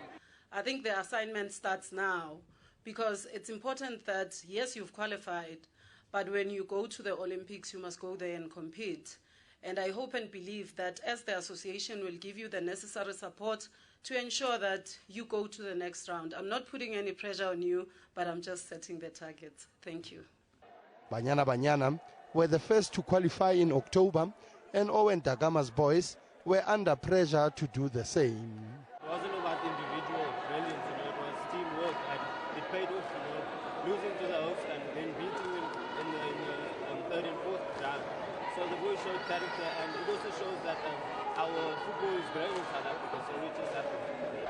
I think the assignment starts now, because it's important that, yes, you've qualified, but when you go to the Olympics, you must go there and compete. And I hope and believe that as the association will give you the necessary support to ensure that you go to the next round. I'm not putting any pressure on you, but I'm just setting the targets. Thank you. Banyana were the first to qualify in October, and Owen Dagama's boys were under pressure to do the same. It wasn't about individual brilliance, it was teamwork. I paid off, losing to the host and then beating them on third and fourth. So the boys showed character, and it also shows that our football is growing in South Africa, so we just happy.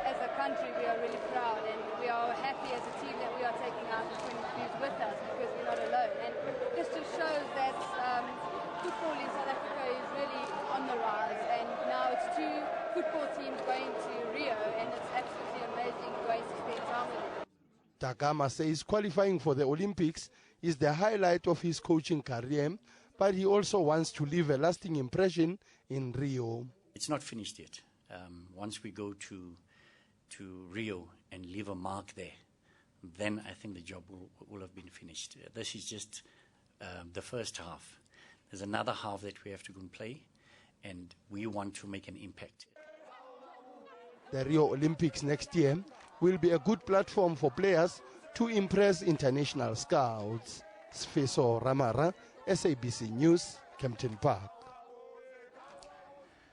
As a country, we are really proud, and we are happy as a team that we are taking out the 23s with us, because we're not alone. And this just shows that football in South Africa is really on the rise, and now it's 2 football teams going to Rio, and it's absolutely amazing going to spend time with them. Takama says qualifying for the Olympics is the highlight of his coaching career, but he also wants to leave a lasting impression in Rio. It's not finished yet. Once we go to Rio and leave a mark there, then I think the job will have been finished. This is just the first half. There's another half that we have to go and play, and we want to make an impact. The Rio Olympics next year will be a good platform for players to impress international scouts. Sfiso Ramara, SABC News, Kempton Park.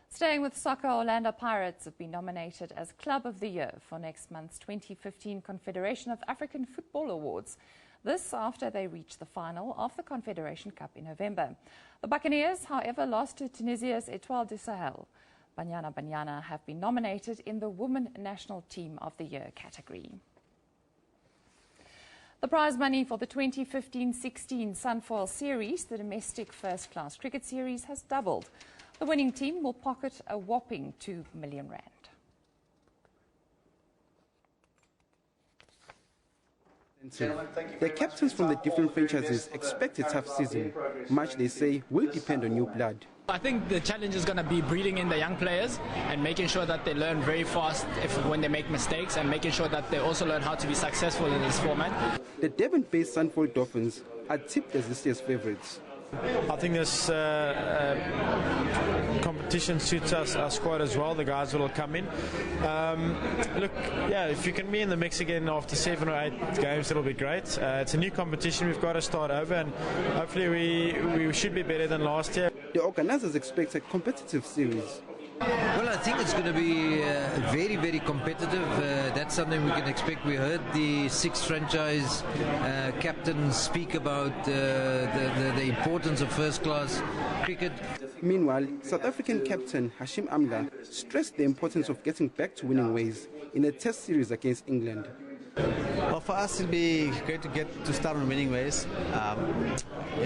Staying with soccer, Orlando Pirates have been nominated as Club of the Year for next month's 2015 Confederation of African Football Awards. This after they reached the final of the Confederation Cup in November. The Buccaneers, however, lost to Tunisia's Etoile du Sahel. Banyana Banyana have been nominated in the Women National Team of the Year category. The prize money for the 2015-16 Sunfoil Series, the domestic first-class cricket series, has doubled. The winning team will pocket a whopping R2 million. The captains from the different franchises expect a tough season. Much, they say, will depend on new blood. I think the challenge is going to be breeding in the young players and making sure that they learn very fast when they make mistakes, and making sure that they also learn how to be successful in this format. The Durban-based Sunfoil Dolphins are tipped as this year's favourites. I think this competition suits our squad as well, the guys that will come in. Look, yeah, if you can be in the mix again after 7 or 8 games, it'll be great. It's a new competition, we've got to start over, and hopefully we should be better than last year. The organisers expect a competitive series. Well, I think it's going to be very, very competitive. That's something we can expect. We heard the 6 franchise captains speak about the importance of first-class cricket. Meanwhile, South African captain Hashim Amla stressed the importance of getting back to winning ways in a test series against England. Well, for us it'll be great to start on winning ways.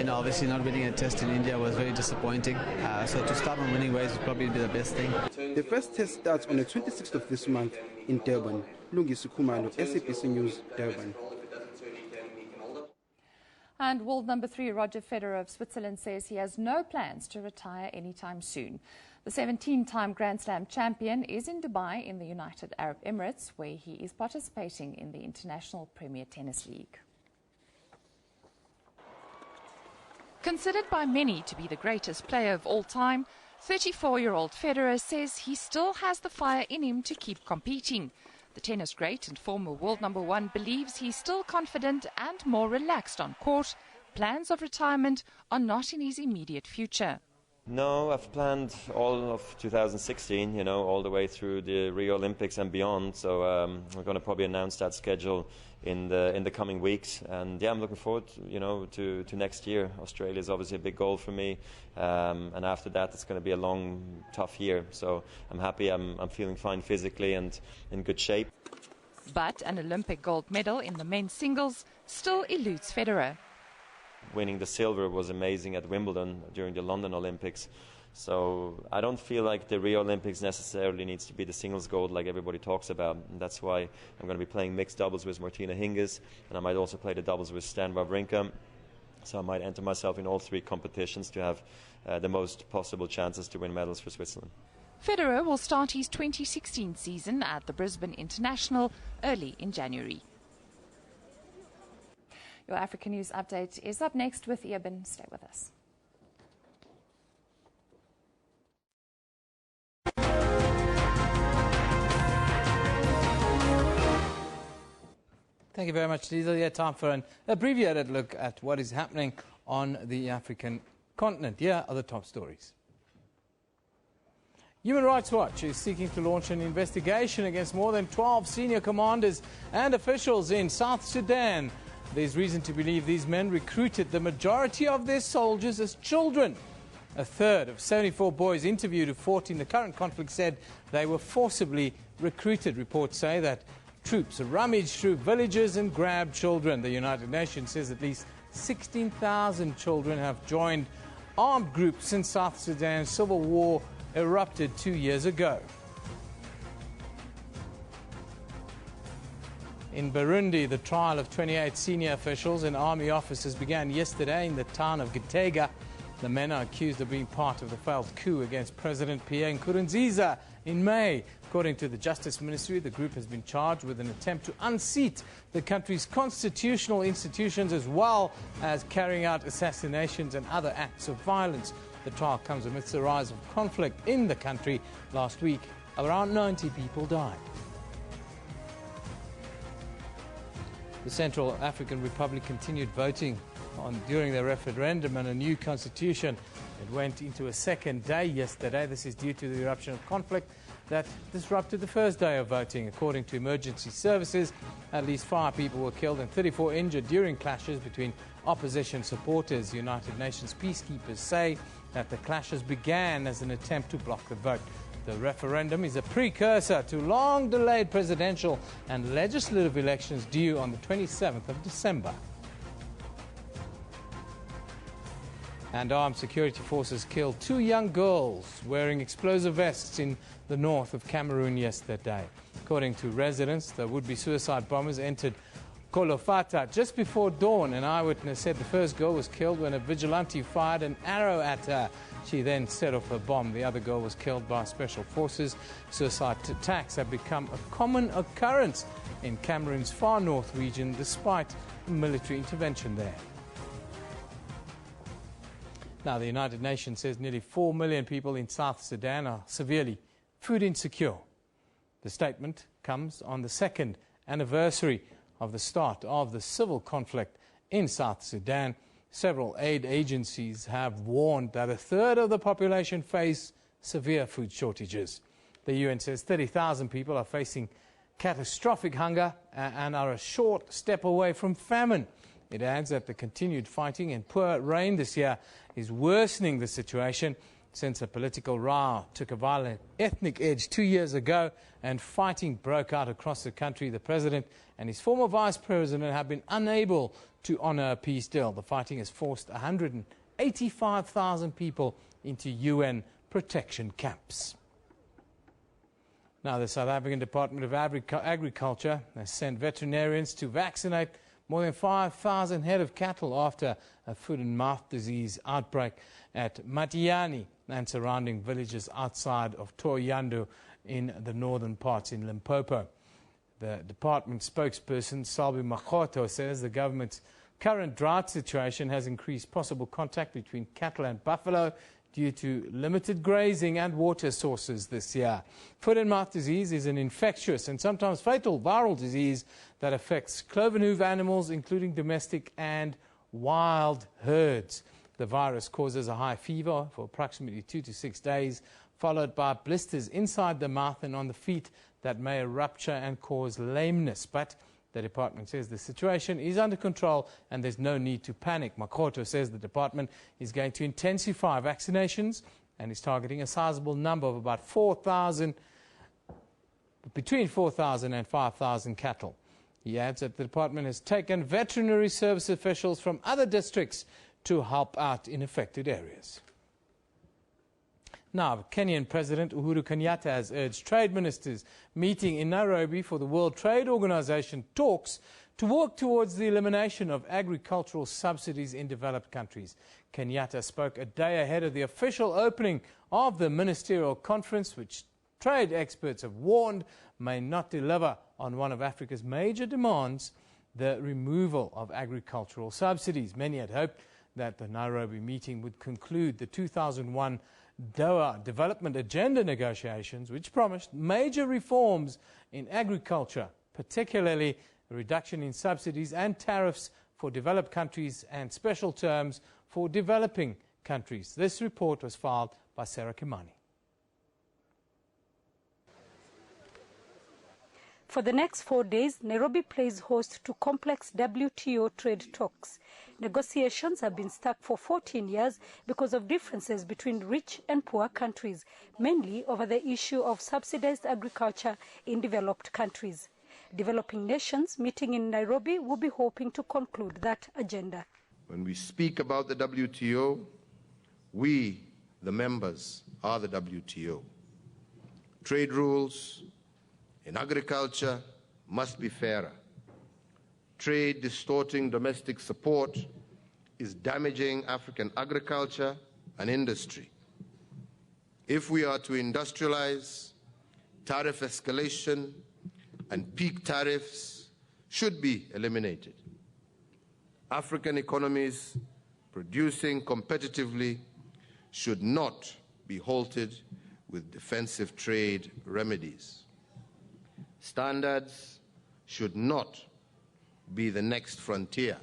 Obviously not winning a test in India was very disappointing. So to start on winning ways would probably be the best thing. The first test starts on the 26th of this month in Durban. Lungi Sukumalo, SABC News, Durban. And world number 3 Roger Federer of Switzerland says he has no plans to retire anytime soon. The 17-time Grand Slam champion is in Dubai in the United Arab Emirates, where he is participating in the International Premier Tennis League. Considered by many to be the greatest player of all time, 34-year-old Federer says he still has the fire in him to keep competing. The tennis great and former world number 1 believes he's still confident and more relaxed on court. Plans of retirement are not in his immediate future. No, I've planned all of 2016, all the way through the Rio Olympics and beyond. So we're going to probably announce that schedule in the coming weeks. And yeah, I'm looking forward, to next year. Australia is obviously a big goal for me, and after that, it's going to be a long, tough year. So I'm happy. I'm feeling fine physically and in good shape. But an Olympic gold medal in the men's singles still eludes Federer. Winning the silver was amazing at Wimbledon during the London Olympics. So I don't feel like the Rio Olympics necessarily needs to be the singles gold like everybody talks about. And that's why I'm going to be playing mixed doubles with Martina Hingis, and I might also play the doubles with Stan Wawrinka. So I might enter myself in all 3 competitions to have the most possible chances to win medals for Switzerland. Federer will start his 2016 season at the Brisbane International early in January. Your African News Update is up next with Eben. Stay with us. Thank you very much, Diesel. Yeah, time for an abbreviated look at what is happening on the African continent. Here are the top stories. Human Rights Watch is seeking to launch an investigation against more than 12 senior commanders and officials in South Sudan. There's reason to believe these men recruited the majority of their soldiers as children. A third of 74 boys interviewed who fought in the current conflict said they were forcibly recruited. Reports say that troops rummaged through villages and grabbed children. The United Nations says at least 16,000 children have joined armed groups since South Sudan's civil war erupted 2 years ago. In Burundi, the trial of 28 senior officials and army officers began yesterday in the town of Gitega. The men are accused of being part of the failed coup against President Pierre Nkurunziza in May. According to the Justice Ministry, the group has been charged with an attempt to unseat the country's constitutional institutions as well as carrying out assassinations and other acts of violence. The trial comes amidst the rise of conflict in the country. Last week, around 90 people died. The Central African Republic continued voting during the referendum on a new constitution. It went into a second day yesterday. This is due to the eruption of conflict that disrupted the first day of voting. According to emergency services, at least 5 people were killed and 34 injured during clashes between opposition supporters. United Nations peacekeepers say that the clashes began as an attempt to block the vote. The referendum is a precursor to long-delayed presidential and legislative elections due on the 27th of December. And armed security forces killed 2 young girls wearing explosive vests in the north of Cameroon yesterday. According to residents, the would-be suicide bombers entered Kolofata just before dawn. An eyewitness said the first girl was killed when a vigilante fired an arrow at her. She then set off a bomb. The other girl was killed by special forces. Suicide attacks have become a common occurrence in Cameroon's far north region despite military intervention there. Now, the United Nations says nearly 4 million people in South Sudan are severely food insecure. The statement comes on the second anniversary of the start of the civil conflict in South Sudan. Several aid agencies have warned that a third of the population face severe food shortages. The UN says 30,000 people are facing catastrophic hunger and are a short step away from famine. It adds that the continued fighting and poor rain this year is worsening the situation since a political row took a violent ethnic edge 2 years ago and fighting broke out across the country. The president and his former vice president have been unable to honour a peace deal. The fighting has forced 185,000 people into UN protection camps. Now, the South African Department of Agriculture has sent veterinarians to vaccinate more than 5,000 head of cattle after a foot and mouth disease outbreak at Matiani and surrounding villages outside of Thohoyandou in the northern parts in Limpopo. The department spokesperson, Salbi Makgoto, says the government's current drought situation has increased possible contact between cattle and buffalo due to limited grazing and water sources this year. Foot and mouth disease is an infectious and sometimes fatal viral disease that affects cloven hoof animals, including domestic and wild herds. The virus causes a high fever for approximately 2 to 6 days, followed by blisters inside the mouth and on the feet that may rupture and cause lameness. But the department says the situation is under control and there's no need to panic. Makgoto says the department is going to intensify vaccinations and is targeting a sizable number of about 4,000, between 4,000 and 5,000 cattle. He adds that the department has taken veterinary service officials from other districts to help out in affected areas. Now, Kenyan President Uhuru Kenyatta has urged trade ministers meeting in Nairobi for the World Trade Organization talks to work towards the elimination of agricultural subsidies in developed countries. Kenyatta spoke a day ahead of the official opening of the Ministerial conference, which trade experts have warned may not deliver on one of Africa's major demands, the removal of agricultural subsidies. Many had hoped that the Nairobi meeting would conclude the 2001 Doha Development Agenda negotiations, which promised major reforms in agriculture, particularly a reduction in subsidies and tariffs for developed countries and special terms for developing countries. This report was filed by Sarah Kimani. For the next 4 days, Nairobi plays host to complex WTO trade talks. Negotiations have been stuck for 14 years because of differences between rich and poor countries, mainly over the issue of subsidized agriculture in developed countries. Developing nations meeting in Nairobi will be hoping to conclude that agenda. When we speak about the WTO, we, the members, are the WTO. Trade rules in agriculture must be fairer. Trade distorting domestic support is damaging African agriculture and industry. If we are to industrialize, tariff escalation and peak tariffs should be eliminated. African economies producing competitively should not be halted with defensive trade remedies. Standards should not be the next frontier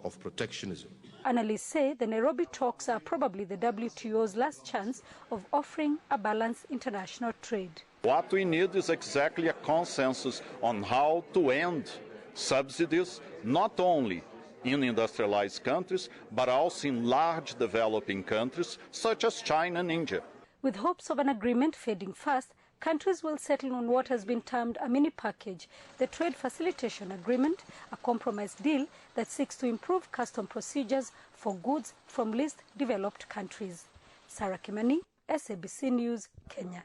of protectionism. Analysts say the Nairobi talks are probably the WTO's last chance of offering a balanced international trade. What we need is exactly a consensus on how to end subsidies, not only in industrialized countries, but also in large developing countries such as China and India. With hopes of an agreement fading fast, countries will settle on what has been termed a mini package, the Trade Facilitation Agreement, a compromise deal that seeks to improve custom procedures for goods from least developed countries. Sarah Kimani, SABC News, Kenya.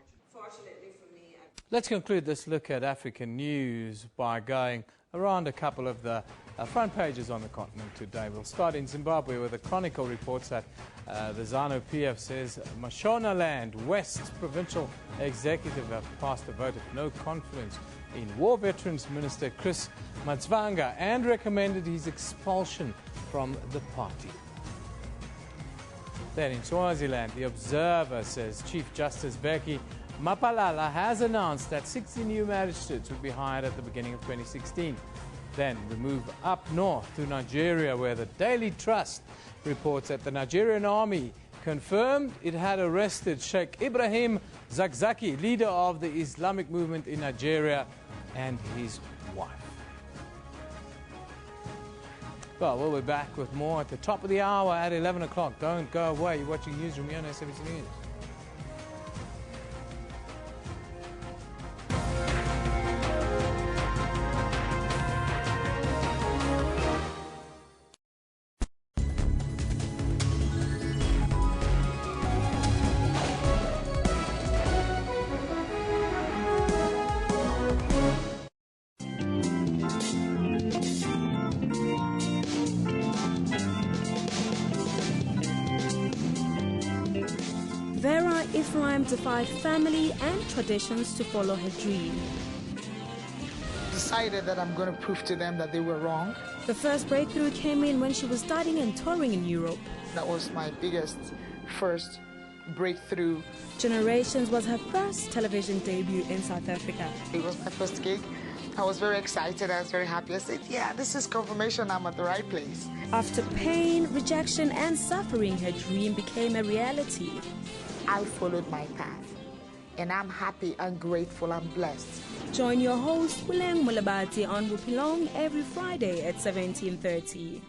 Let's conclude this look at African news by going around a couple of the front pages on the continent today. We'll start in Zimbabwe, where the Chronicle reports that the ZANU-PF says Mashonaland West's Provincial Executive have passed a vote of no confidence in War Veterans Minister Chris Matsvanga and recommended his expulsion from the party. Then in Swaziland, the Observer says Chief Justice Becky Mapalala has announced that 60 new magistrates will be hired at the beginning of 2016. Then we move up north to Nigeria, where the Daily Trust reports that the Nigerian army confirmed it had arrested Sheikh Ibrahim Zakzaki, leader of the Islamic movement in Nigeria, and his wife. Well, we'll be back with more at the top of the hour at 11 o'clock. Don't go away. You're watching Newsroom here on SABC News. Defied family and traditions to follow her dream. Decided that I'm going to prove to them that they were wrong. The first breakthrough came in when she was studying and touring in Europe. That was my first breakthrough. Generations was her first television debut in South Africa. It was my first gig. I was very excited. I was very happy. I said, yeah, this is confirmation I'm at the right place. After pain, rejection, and suffering, her dream became a reality. I followed my path, and I'm happy and grateful and blessed. Join your host, Wileng Mulabati, on Wupilong every Friday at 17:30.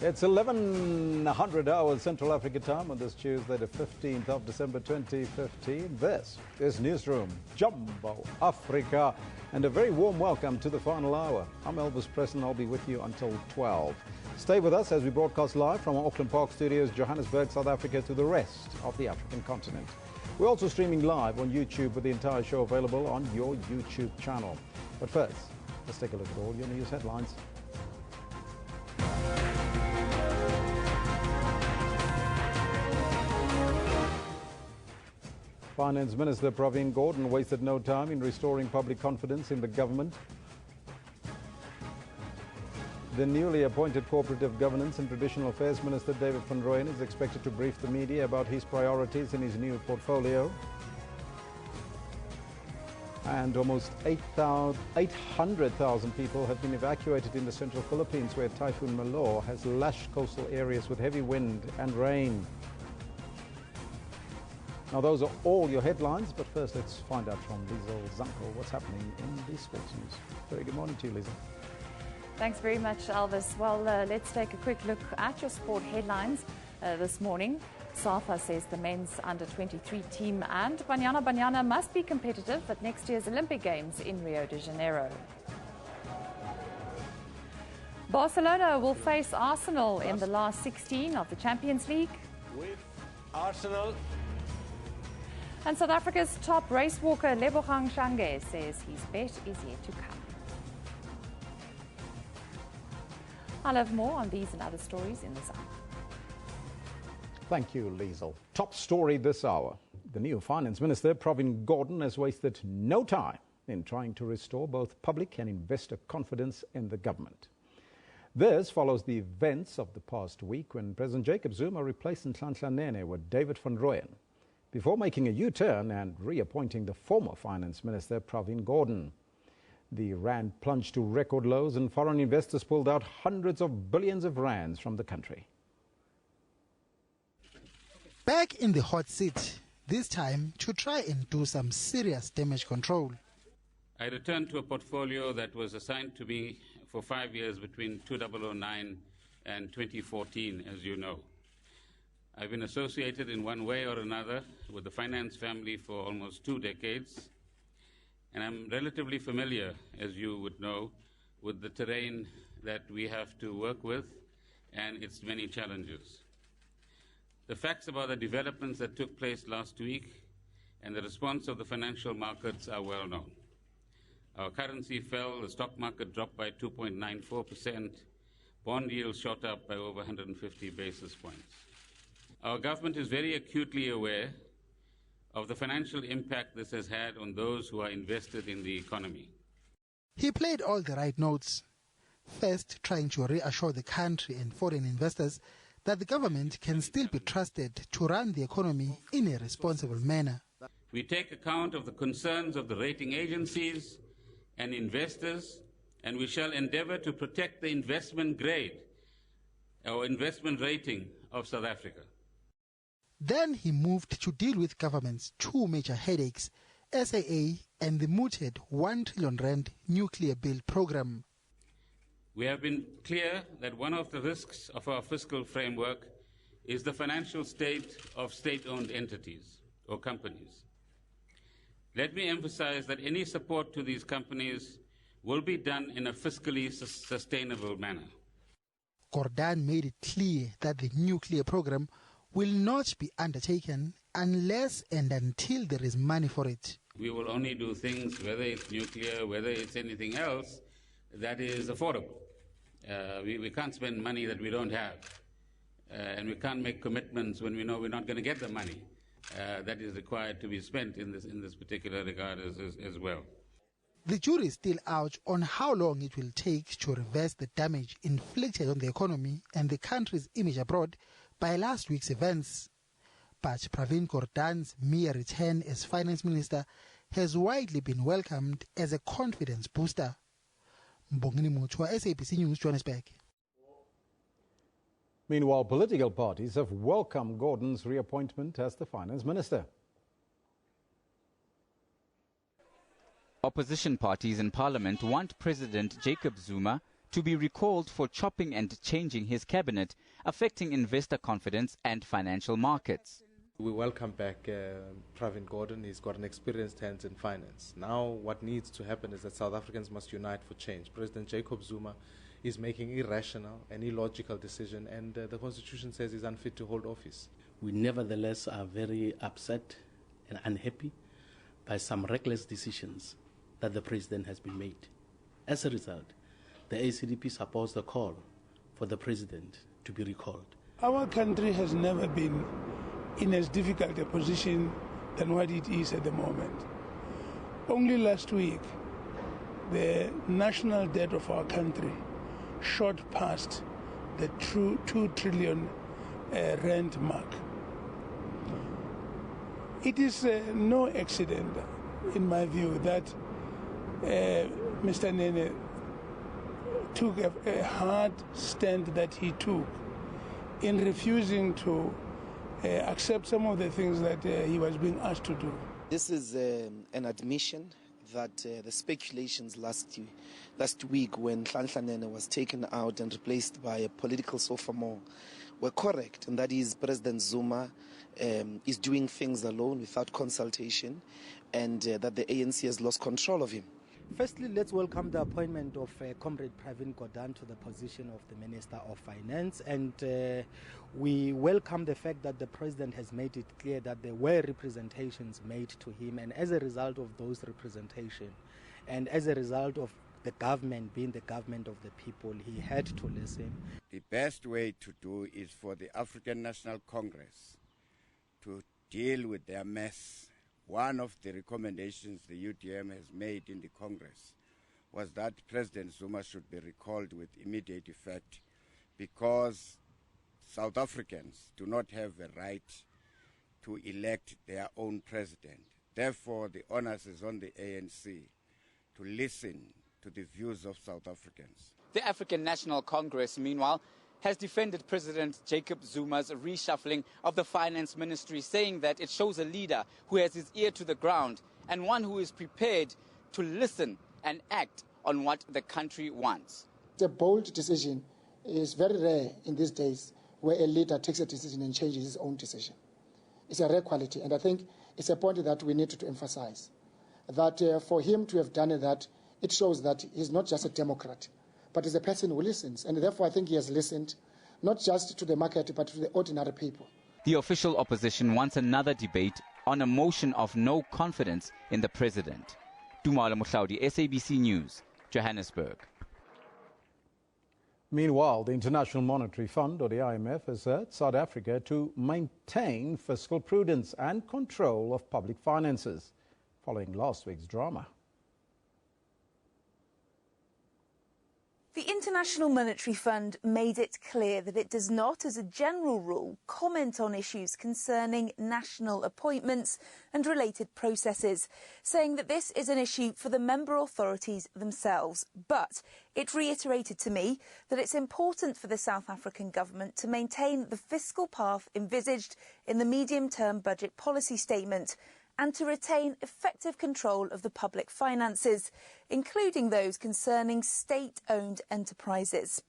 It's 1100 hours Central Africa time on this Tuesday, the 15th of December 2015. This is Newsroom, Jumbo Africa, and a very warm welcome to the final hour. I'm Elvis Preston. I'll be with you until 12. Stay with us as we broadcast live from our Auckland Park studios, Johannesburg, South Africa, to the rest of the African continent. We're also streaming live on YouTube with the entire show available on your YouTube channel. But first, let's take a look at all your news headlines. Finance Minister Provincial Gordhan wasted no time in restoring public confidence in the government. The newly appointed Cooperative Governance and Traditional Affairs Minister David van Rooyen is expected to brief the media about his priorities in his new portfolio. And almost 800,000 people have been evacuated in the central Philippines, where Typhoon Malor has lashed coastal areas with heavy wind and rain. Now, those are all your headlines, but first let's find out from Lisa Sinkholes what's happening in the sports news. Very good morning to you, Lisa. Thanks very much, Elvis. Well, let's take a quick look at your sport headlines this morning. SAFA says the men's under-23 team and Banyana must be competitive at next year's Olympic Games in Rio de Janeiro. Barcelona will face Arsenal in the last 16 of the Champions League. With Arsenal. And South Africa's top race walker Lebogang Shange says his bet is yet to come. I'll have more on these and other stories in this hour. Thank you, Liesl. Top story this hour. The new Finance Minister, Provincial Gordhan, has wasted no time in trying to restore both public and investor confidence in the government. This follows the events of the past week when President Jacob Zuma replaced Nhlanhla Nene with David van Rooyen, before making a U-turn and reappointing the former Finance Minister, Provincial Gordhan. The rand plunged to record lows and foreign investors pulled out hundreds of billions of rands from the country. Back in the hot seat, this time to try and do some serious damage control. I returned to a portfolio that was assigned to me for 5 years between 2009 and 2014, as you know. I've been associated in one way or another with the finance family for almost 2 decades, and I'm relatively familiar, as you would know, with the terrain that we have to work with and its many challenges. The facts about the developments that took place last week and the response of the financial markets are well known. Our currency fell, the stock market dropped by 2.94%, bond yields shot up by over 150 basis points. Our government is very acutely aware of the financial impact this has had on those who are invested in the economy. He played all the right notes. First, trying to reassure the country and foreign investors that the government can still be trusted to run the economy in a responsible manner. We take account of the concerns of the rating agencies and investors, and we shall endeavor to protect the investment grade, or investment rating of South Africa. Then he moved to deal with government's two major headaches, SAA and the mooted 1 trillion rand nuclear build program. We have been clear that one of the risks of our fiscal framework is the financial state of state-owned entities or companies. Let me emphasize that any support to these companies will be done in a fiscally sustainable manner. Gordhan made it clear that the nuclear program will not be undertaken unless and until there is money for it. We will only do things, whether it's nuclear, whether it's anything else, that is affordable. We can't spend money that we don't have, and we can't make commitments when we know we're not going to get the money that is required to be spent in this particular regard as well. The jury is still out on how long it will take to reverse the damage inflicted on the economy and the country's image abroad by last week's events. But Provincial Gordhan's mere return as finance minister has widely been welcomed as a confidence booster. Mbongini Mutua, SABC News, Johannesburg. Meanwhile, political parties have welcomed Gordhan's reappointment as the finance minister. Opposition parties in Parliament want President Jacob Zuma to be recalled for chopping and changing his cabinet, affecting investor confidence and financial markets. We welcome back Provincial Gordon. He's got an experienced hand in finance. Now what needs to happen is that South Africans must unite for change. President Jacob Zuma is making irrational and illogical decision, and the Constitution says he's unfit to hold office. We nevertheless are very upset and unhappy by some reckless decisions that the President has been made. As a result, the ACDP supports the call for the President to be recalled. Our country has never been in as difficult a position than what it is at the moment. Only last week, the national debt of our country shot past the 2 trillion rand mark. It is no accident, in my view, that Mr. Nene took a hard stand that he took in refusing to accept some of the things that he was being asked to do. This is an admission that the speculations last week when Nhlanhla Nene was taken out and replaced by a political sophomore were correct, and that is President Zuma is doing things alone without consultation, and that the ANC has lost control of him. Firstly, let's welcome the appointment of Comrade Provincial Gordhan to the position of the Minister of Finance, and we welcome the fact that the President has made it clear that there were representations made to him, and as a result of those representations, and as a result of the government being the government of the people, he had to listen. The best way to do is for the African National Congress to deal with their mess. One of the recommendations the UDM has made in the Congress was that President Zuma should be recalled with immediate effect because South Africans do not have the right to elect their own president. Therefore, the onus is on the ANC to listen to the views of South Africans. The African National Congress, meanwhile, has defended President Jacob Zuma's reshuffling of the finance ministry, saying that it shows a leader who has his ear to the ground and one who is prepared to listen and act on what the country wants. The bold decision is very rare in these days where a leader takes a decision and changes his own decision. It's a rare quality, and I think it's a point that we need to emphasize. That for him to have done that, it shows that he's not just a Democrat, but is a person who listens. And therefore, I think he has listened, not just to the market, but to the ordinary people. The official opposition wants another debate on a motion of no confidence in the president. Dumala Mohlaudi, SABC News, Johannesburg. Meanwhile, the International Monetary Fund, or the IMF, has urged South Africa to maintain fiscal prudence and control of public finances, following last week's drama. The International Monetary Fund made it clear that it does not, as a general rule, comment on issues concerning national appointments and related processes, saying that this is an issue for the member authorities themselves. But it reiterated to me that it's important for the South African government to maintain the fiscal path envisaged in the medium-term budget policy statement, and to retain effective control of the public finances, including those concerning state-owned enterprises.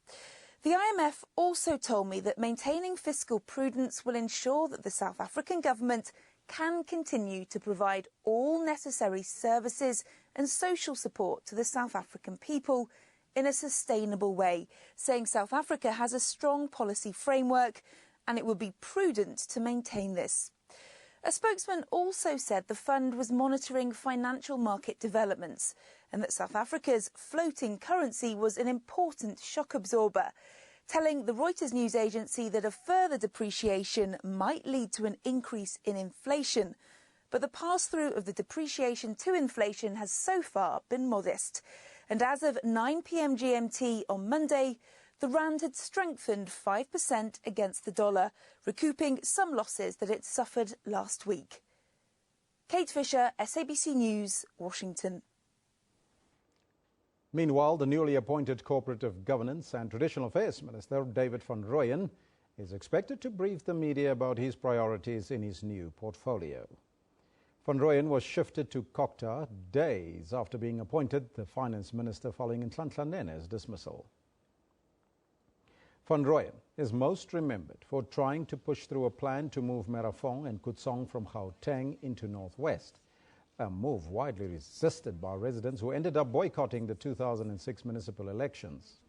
The IMF also told me that maintaining fiscal prudence will ensure that the South African government can continue to provide all necessary services and social support to the South African people in a sustainable way, saying South Africa has a strong policy framework and it would be prudent to maintain this. A spokesman also said the fund was monitoring financial market developments and that South Africa's floating currency was an important shock absorber, telling the Reuters news agency that a further depreciation might lead to an increase in inflation. But the pass-through of the depreciation to inflation has so far been modest. And as of 9 p.m. GMT on Monday, the rand had strengthened 5% against the dollar, recouping some losses that it suffered last week. Kate Fisher, SABC News, Washington. Meanwhile, the newly appointed Corporate Governance and Traditional Affairs Minister, David van Rooyen, is expected to brief the media about his priorities in his new portfolio. Van Rooyen was shifted to Kokta days after being appointed the finance minister following Nhlanhla Nene's dismissal. Van Rooyen is most remembered for trying to push through a plan to move Merafong and Kutsong from Gauteng into Northwest, a move widely resisted by residents who ended up boycotting the 2006 municipal elections.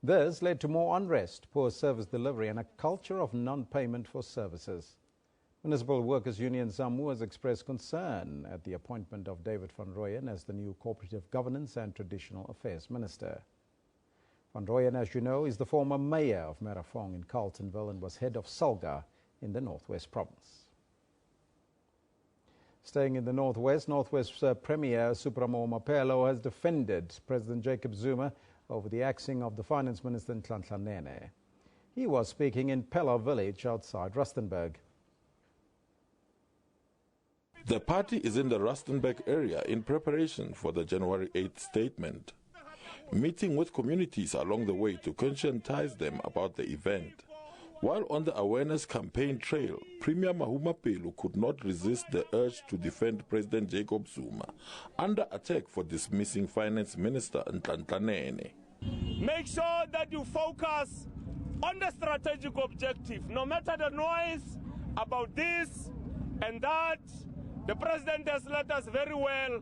This led to more unrest, poor service delivery and a culture of non-payment for services. Municipal Workers Union SAMU has expressed concern at the appointment of David Van Rooyen as the new Cooperative Governance and Traditional Affairs Minister. Van Rooyen, as you know, is the former mayor of Merafong in Carltonville and was head of SALGA in the Northwest Province. Staying in the Northwest Premier Supramo Mapelo has defended President Jacob Zuma over the axing of the Finance Minister Nhlanhla Nene. He was speaking in Pella village outside Rustenburg. The party is in the Rustenburg area in preparation for the January 8th statement, meeting with communities along the way to conscientize them about the event. While on the awareness campaign trail, Premier Mahuma Pelu could not resist the urge to defend President Jacob Zuma under attack for dismissing Finance Minister Nhlanhla Nene. Make sure that you focus on the strategic objective, no matter the noise about this and that. The President has led us very well.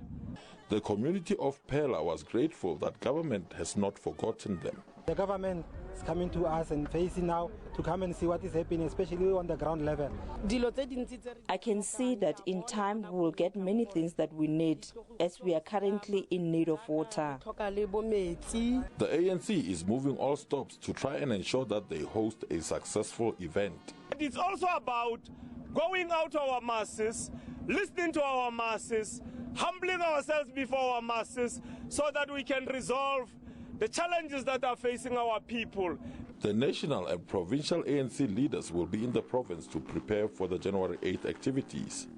The community of Pela was grateful that government has not forgotten them. The government is coming to us and facing now to come and see what is happening, especially on the ground level. I can see that in time we will get many things that we need, as we are currently in need of water. The ANC is moving all stops to try and ensure that they host a successful event. It's also about going out to our masses, listening to our masses, humbling ourselves before our masses so that we can resolve the challenges that are facing our people. The national and provincial ANC leaders will be in the province to prepare for the January 8th activities.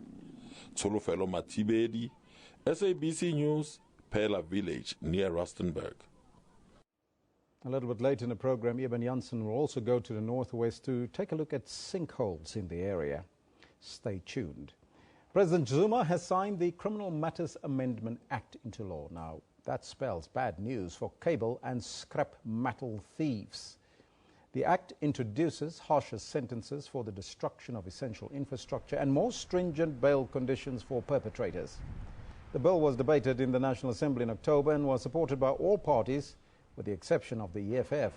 Tsolofelo Matibedi, SABC News, Pela Village near Rustenburg. A little bit later in the program, Eben Janssen will also go to the Northwest to take a look at sinkholes in the area. Stay tuned. President Zuma has signed the Criminal Matters Amendment Act into law. Now, that spells bad news for cable and scrap metal thieves. The act introduces harsher sentences for the destruction of essential infrastructure and more stringent bail conditions for perpetrators. The bill was debated in the National Assembly in October and was supported by all parties, with the exception of the EFF.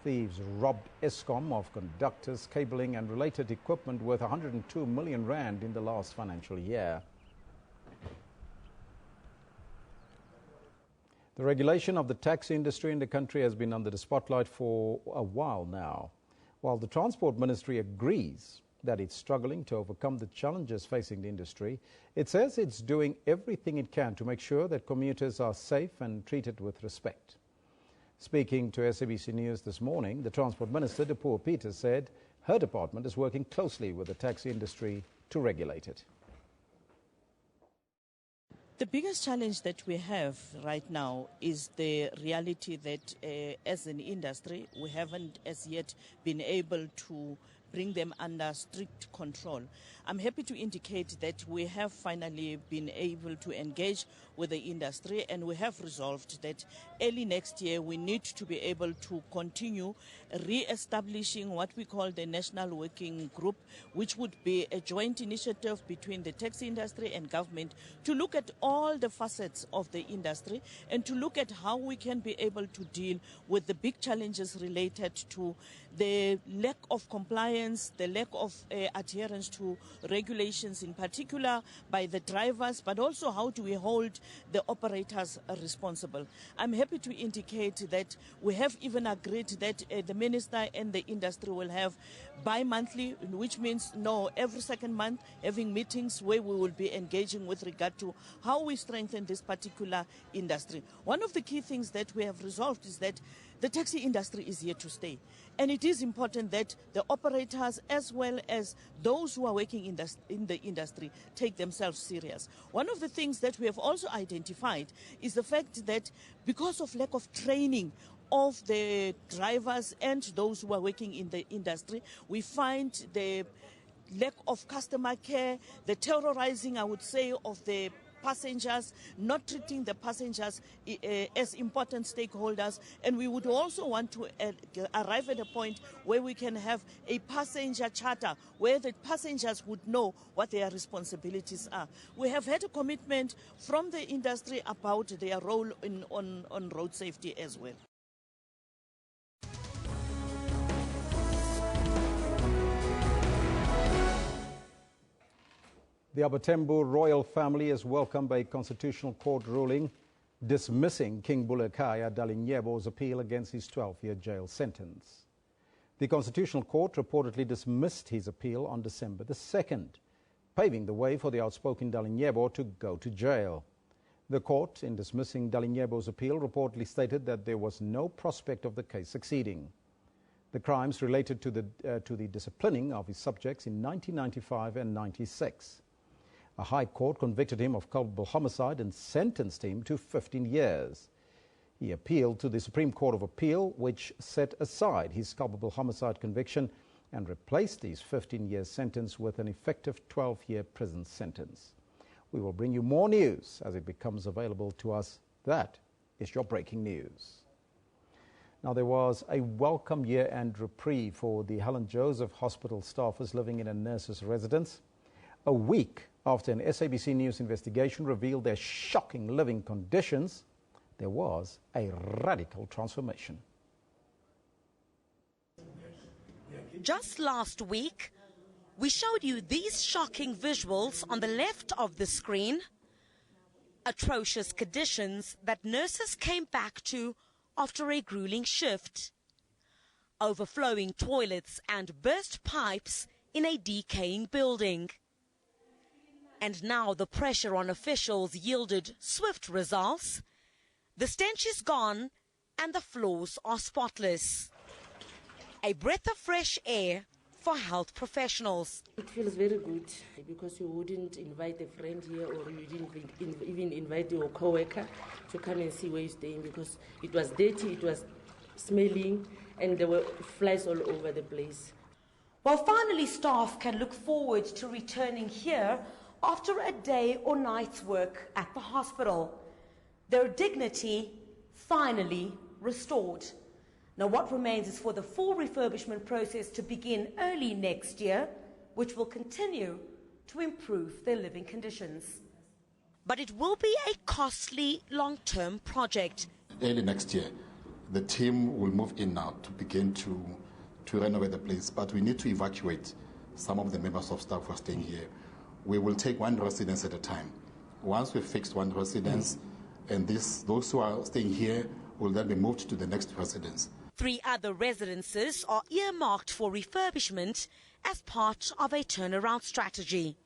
Thieves robbed Eskom of conductors, cabling and related equipment worth 102 million rand in the last financial year. The regulation of the taxi industry in the country has been under the spotlight for a while now. While the Transport Ministry agrees that it's struggling to overcome the challenges facing the industry, it says it's doing everything it can to make sure that commuters are safe and treated with respect. Speaking to SABC News this morning, the Transport Minister, Dipuo Peters, said her department is working closely with the taxi industry to regulate it. The biggest challenge that we have right now is the reality that as an industry, we haven't as yet been able to bring them under strict control. I'm happy to indicate that we have finally been able to engage with the industry, and we have resolved that early next year we need to be able to continue re-establishing what we call the National Working Group, which would be a joint initiative between the taxi industry and government to look at all the facets of the industry and to look at how we can be able to deal with the big challenges related to the lack of compliance, the lack of adherence to regulations, in particular by the drivers, but also how do we hold the operators responsible. I'm happy to indicate that we have even agreed that the minister and the industry will have bi-monthly, which means every second month having meetings where we will be engaging with regard to how we strengthen this particular industry. One of the key things that we have resolved is that the taxi industry is here to stay. And it is important that the operators as well as those who are working in the industry take themselves serious. One of the things that we have also identified is the fact that because of lack of training of the drivers and those who are working in the industry, we find the lack of customer care, the terrorizing, I would say, of the passengers, not treating the passengers as important stakeholders. And we would also want to arrive at a point where we can have a passenger charter, where the passengers would know what their responsibilities are. We have had a commitment from the industry about their role on road safety as well. The Abatembu royal family has welcomed a constitutional court ruling dismissing King Bulekaya Dalindyebo's appeal against his 12-year jail sentence. The Constitutional Court reportedly dismissed his appeal on December the 2nd, paving the way for the outspoken Dalindyebo to go to jail. The court, in dismissing Dalindyebo's appeal, reportedly stated that there was no prospect of the case succeeding. The crimes related to the disciplining of his subjects in 1995 and 96. A high court convicted him of culpable homicide and sentenced him to 15 years. He appealed to the Supreme Court of Appeal, which set aside his culpable homicide conviction and replaced his 15-year sentence with an effective 12-year prison sentence. We will bring you more news as it becomes available to us. That is your breaking news. Now, there was a welcome year-end reprieve for the Helen Joseph Hospital staffers living in a nurse's residence. A week after an SABC News investigation revealed their shocking living conditions, there was a radical transformation. Just last week, we showed you these shocking visuals on the left of the screen. Atrocious conditions that nurses came back to after a grueling shift. Overflowing toilets and burst pipes in a decaying building. And now the pressure on officials yielded swift results. The stench is gone and the floors are spotless. A breath of fresh air for health professionals. It feels very good because you wouldn't invite a friend here, or you didn't even invite your co-worker to come and see where you're staying, because it was dirty, it was smelling, and there were flies all over the place. While finally staff can look forward to returning here after a day or night's work at the hospital, their dignity finally restored. Now what remains is for the full refurbishment process to begin early next year, which will continue to improve their living conditions. But it will be a costly long-term project. Early next year, the team will move in now to begin to renovate the place, but we need to evacuate some of the members of staff who are staying here. We will take one residence at a time. Once we've fixed one residence, and those who are staying here will then be moved to the next residence. 3 other residences are earmarked for refurbishment as part of a turnaround strategy.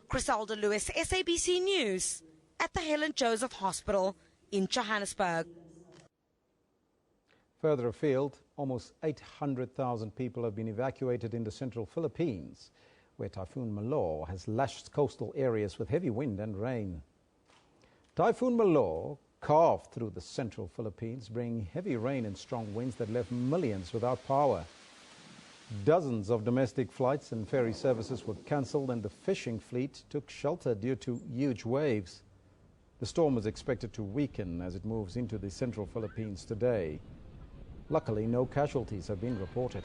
Criselda Lewis, SABC News, at the Helen Joseph Hospital in Johannesburg. Further afield, almost 800,000 people have been evacuated in the central Philippines, where Typhoon Malor has lashed coastal areas with heavy wind and rain. Typhoon Malor carved through the central Philippines, bringing heavy rain and strong winds that left millions without power. Dozens of domestic flights and ferry services were cancelled, and the fishing fleet took shelter due to huge waves. The storm is expected to weaken as it moves into the central Philippines today. Luckily, no casualties have been reported.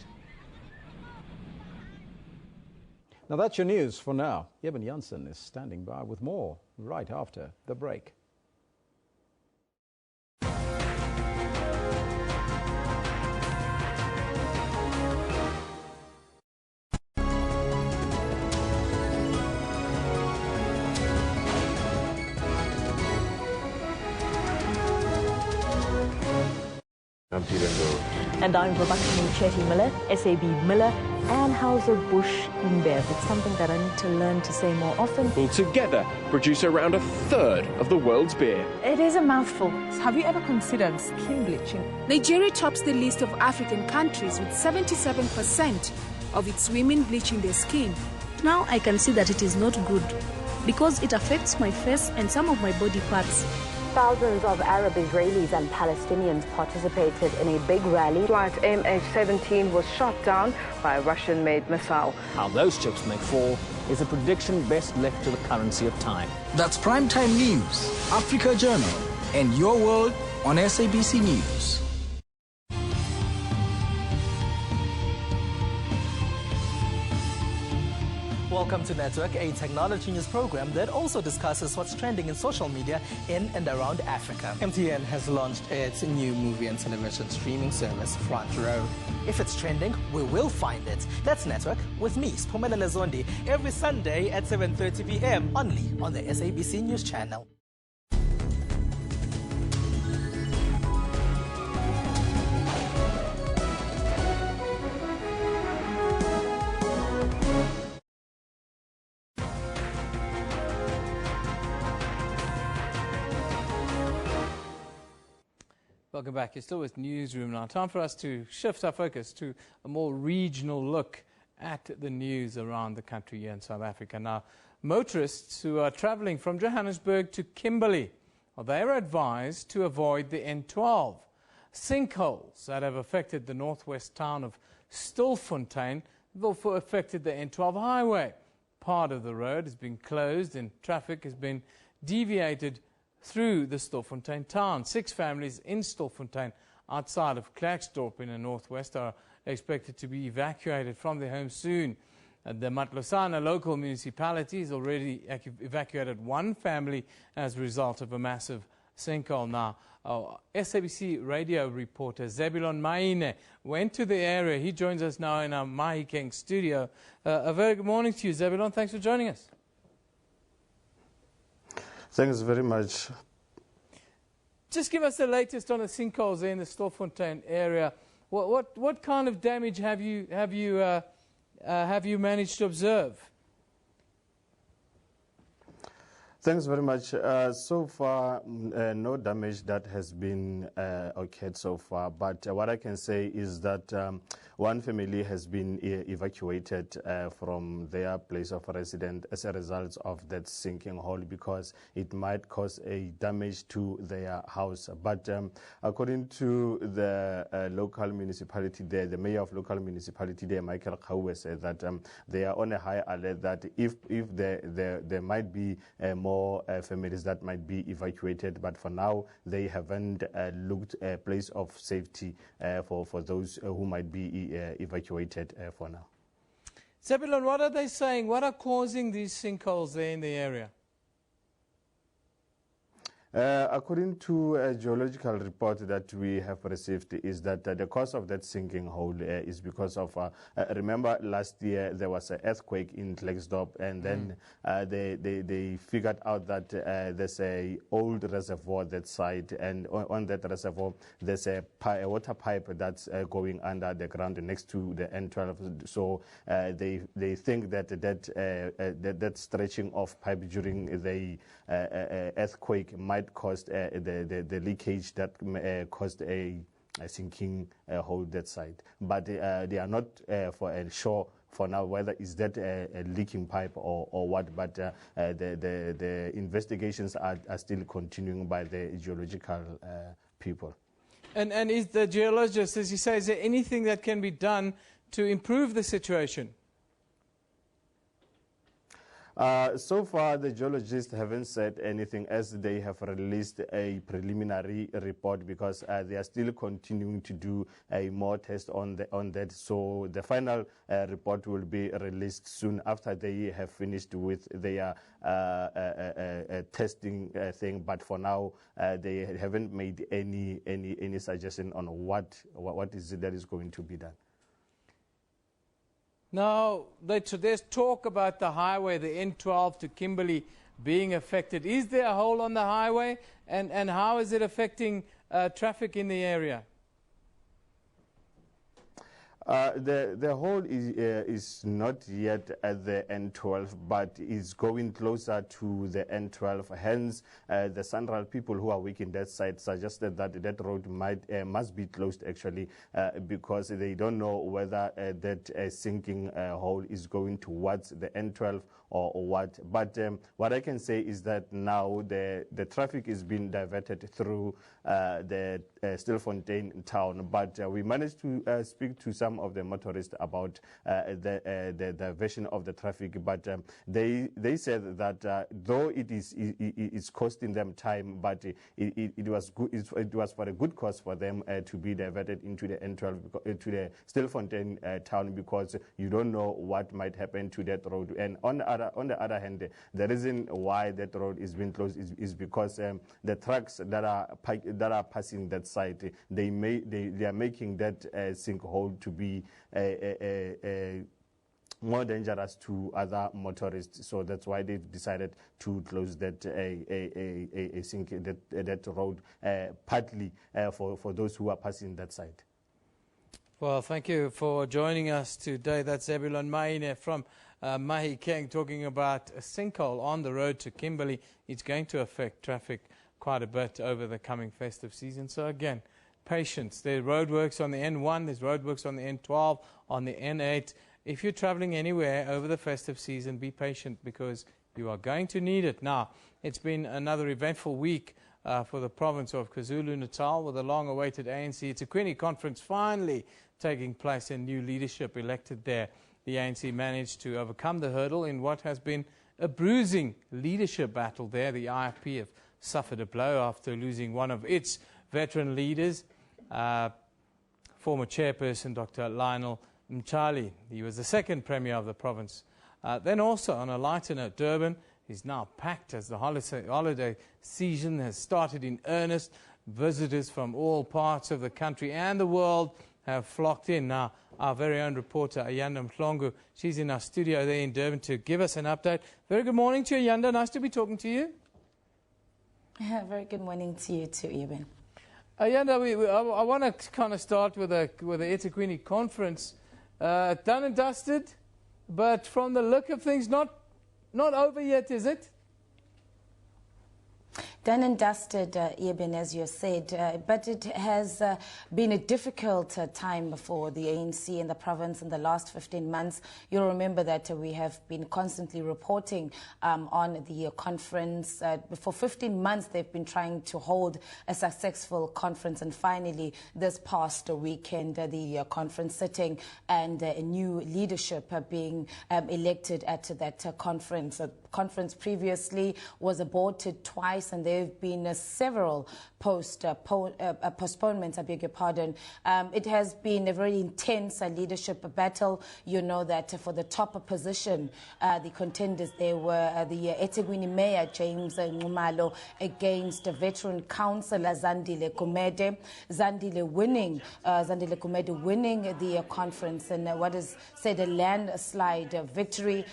Now that's your news for now. Eben Janssen is standing by with more right after the break. I'm Peter Ndoro. And I'm Robakini Chetty Miller, SAB Miller, and Hauser Bush InBev. It's something that I need to learn to say more often. Will together produce around a third of the world's beer. It is a mouthful. Have you ever considered skin bleaching? Nigeria tops the list of African countries with 77% of its women bleaching their skin. Now I can see that it is not good because it affects my face and some of my body parts. Thousands of Arab Israelis and Palestinians participated in a big rally. Flight MH17 was shot down by a Russian-made missile. How those chips may fall is a prediction best left to the currency of time. That's Primetime News, Africa Journal, and your world on SABC News. Welcome to Network, a technology news program that also discusses what's trending in social media in and around Africa. MTN has launched its new movie and television streaming service, Front Row. If it's trending, we will find it. That's Network with me, Spumela Zondi, every Sunday at 7:30 p.m. only on the SABC News channel. Welcome back. You're still with Newsroom now. Time for us to shift our focus to a more regional look at the news around the country here in South Africa. Now, motorists who are travelling from Johannesburg to Kimberley, well, they are advised to avoid the N12. Sinkholes that have affected the northwest town of Stilfontein have also affected the N12 highway. Part of the road has been closed and traffic has been deviated through the Stilfontein town. 6 families in Stilfontein outside of Klerksdorp in the northwest are expected to be evacuated from their homes soon. The Matlosana local municipality has already evacuated 1 family as a result of a massive sinkhole. Now, SABC radio reporter Zebulon Maine went to the area. He joins us now in our Mahikeng studio. A very good morning to you, Zebulon. Thanks for joining us. Thanks very much. Just give us the latest on the sinkholes in the Stilfontein area. What kind of damage have you managed to observe? Thanks very much. So far, no damage that has been occurred so far. But what I can say is that 1 family has been evacuated from their place of residence as a result of that sinking hole because it might cause a damage to their house. But according to the local municipality there, the mayor of local municipality there, Michael Kauwe, said that they are on a high alert that if there might be more families that might be evacuated, but for now they haven't looked a place of safety for those who might be evacuated for now. Zebulon, what are they saying? What are causing these sinkholes there in the area? According to a geological report that we have received, is that the cause of that sinking hole is because of, remember last year there was an earthquake in Klerksdorp, and then they figured out that there's a old reservoir that side, and on that reservoir there's a water pipe that's going under the ground next to the N12. So they think that that stretching of pipe during the earthquake might caused the leakage that caused a sinking hole that side. But they are not for sure for now whether is that a leaking pipe or what, but the investigations are still continuing by the geological people. And is the geologist, as you say, is there anything that can be done to improve the situation? So far, the geologists haven't said anything as they have released a preliminary report because they are still continuing to do more tests on that. So the final report will be released soon after they have finished with their testing thing. But for now, they haven't made any suggestion on what is it that is going to be done. Now, there's talk about the highway, the N12 to Kimberley being affected. Is there a hole on the highway, and how is it affecting traffic in the area? The hole is not yet at the N12, but is going closer to the N12. Hence, the Central people who are working that side suggested that that road must be closed actually because they don't know whether that sinking hole is going towards the N12 or what. But what I can say is that now the traffic is being diverted through the Stilfontein town. But we managed to speak to some of the motorists about the diversion of the traffic. But they said that though it's costing them time, but it was good. It was for a good cause for them to be diverted into the N12, to the Stilfontein town, because you don't know what might happen to that road. And on the other hand, the reason why that road is being closed is because the trucks that are passing that site, they are making that sinkhole to be more dangerous to other motorists. So that's why they've decided to close that that road partly for those who are passing that side. Well, thank you for joining us today. That's Zebulon Maine from Mahikeng talking about a sinkhole on the road to Kimberley. It's going to affect traffic quite a bit over the coming festive season. So again, patience. There are roadworks on the N1, there's roadworks on the N12, on the N8. If you're traveling anywhere over the festive season, be patient because you are going to need it. Now, it's been another eventful week for the province of KwaZulu-Natal with a long-awaited ANC eThekwini conference finally taking place and new leadership elected there. The ANC managed to overcome the hurdle in what has been a bruising leadership battle there. The IFP have suffered a blow after losing one of its veteran leaders, former chairperson Dr. Lionel Mchali. He was the second premier of the province. Then also, on a lighter note, Durban is now packed as the holiday season has started in earnest. Visitors from all parts of the country and the world have flocked in. Now, our very own reporter, Ayanda Mhlongo, she's in our studio there in Durban to give us an update. Very good morning to you, Ayanda. Nice to be talking to you. Very good morning to you too, Eben. Ayanda, I want to kind of start with the eThekwini conference. Done and dusted, but from the look of things, not over yet, is it? Done and dusted, Eben, as you said, but it has been a difficult time for the ANC in the province in the last 15 months. You'll remember that we have been constantly reporting on the conference. For 15 months, they've been trying to hold a successful conference, and finally, this past weekend, the conference sitting and a new leadership being elected at that conference. The conference previously was aborted twice, and there have been several postponements, I beg your pardon. It has been a very intense leadership battle. You know that for the top position, the contenders there were the eThekwini Mayor, James Nxumalo, against veteran councillor Zandile Gumede. Zandile Gumede winning the conference, and what is said a landslide victory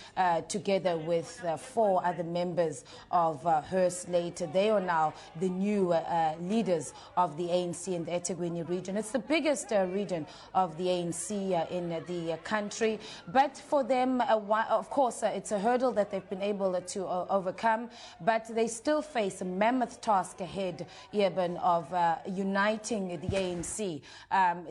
together with 4 other members of her slate. They are now the new leaders of the ANC in the eThekwini region. It's the biggest region of the ANC in the country. But for them, of course, it's a hurdle that they've been able to overcome. But they still face a mammoth task ahead, Eben, of uniting the ANC.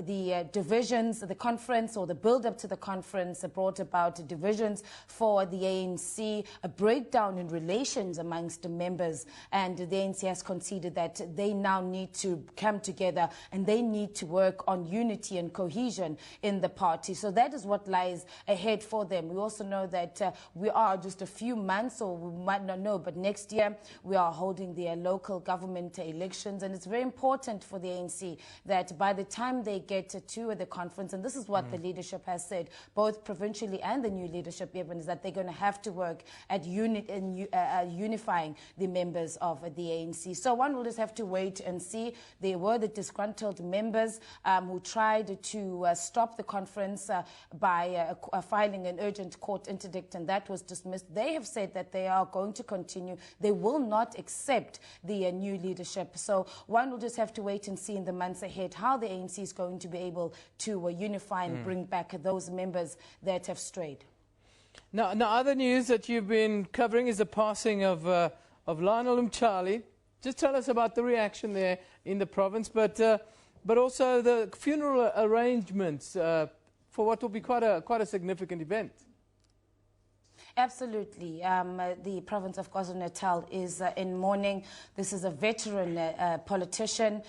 The divisions, the conference or the build-up to the conference brought about divisions for the ANC, a breakdown in relations amongst the members, and the ANC has conceded that they now need to come together and they need to work on unity and cohesion in the party. So that is what lies ahead for them. We also know that we are just a few months, or we might not know, but next year we are holding the local government elections, and it's very important for the ANC that by the time they get to the conference, and this is what the leadership has said, both provincially and the new leadership even, is that they're going to have to work at unifying the members of the ANC. So one will just have to wait and see. There were the disgruntled members who tried to stop the conference by filing an urgent court interdict, and that was dismissed. They have said that they are going to continue. They will not accept the new leadership. So one will just have to wait and see in the months ahead how the ANC is going to be able to unify and bring back those members that have strayed. Now, other news that you've been covering is the passing of Lionel Mchali. Just tell us about the reaction there in the province, but also the funeral arrangements for what will be quite a significant event. Absolutely. The province of KwaZulu-Natal is in mourning. This is a veteran politician.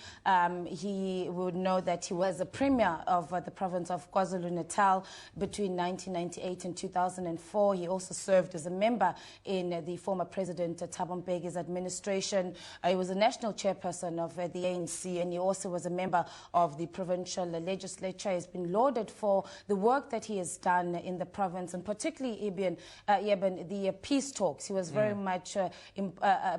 He would know that he was the premier of the province of KwaZulu-Natal between 1998 and 2004. He also served as a member in the former President Thabo Mbeki's administration. He was a national chairperson of the ANC, and he also was a member of the provincial legislature. He's been lauded for the work that he has done in the province, and particularly the peace talks. He was very much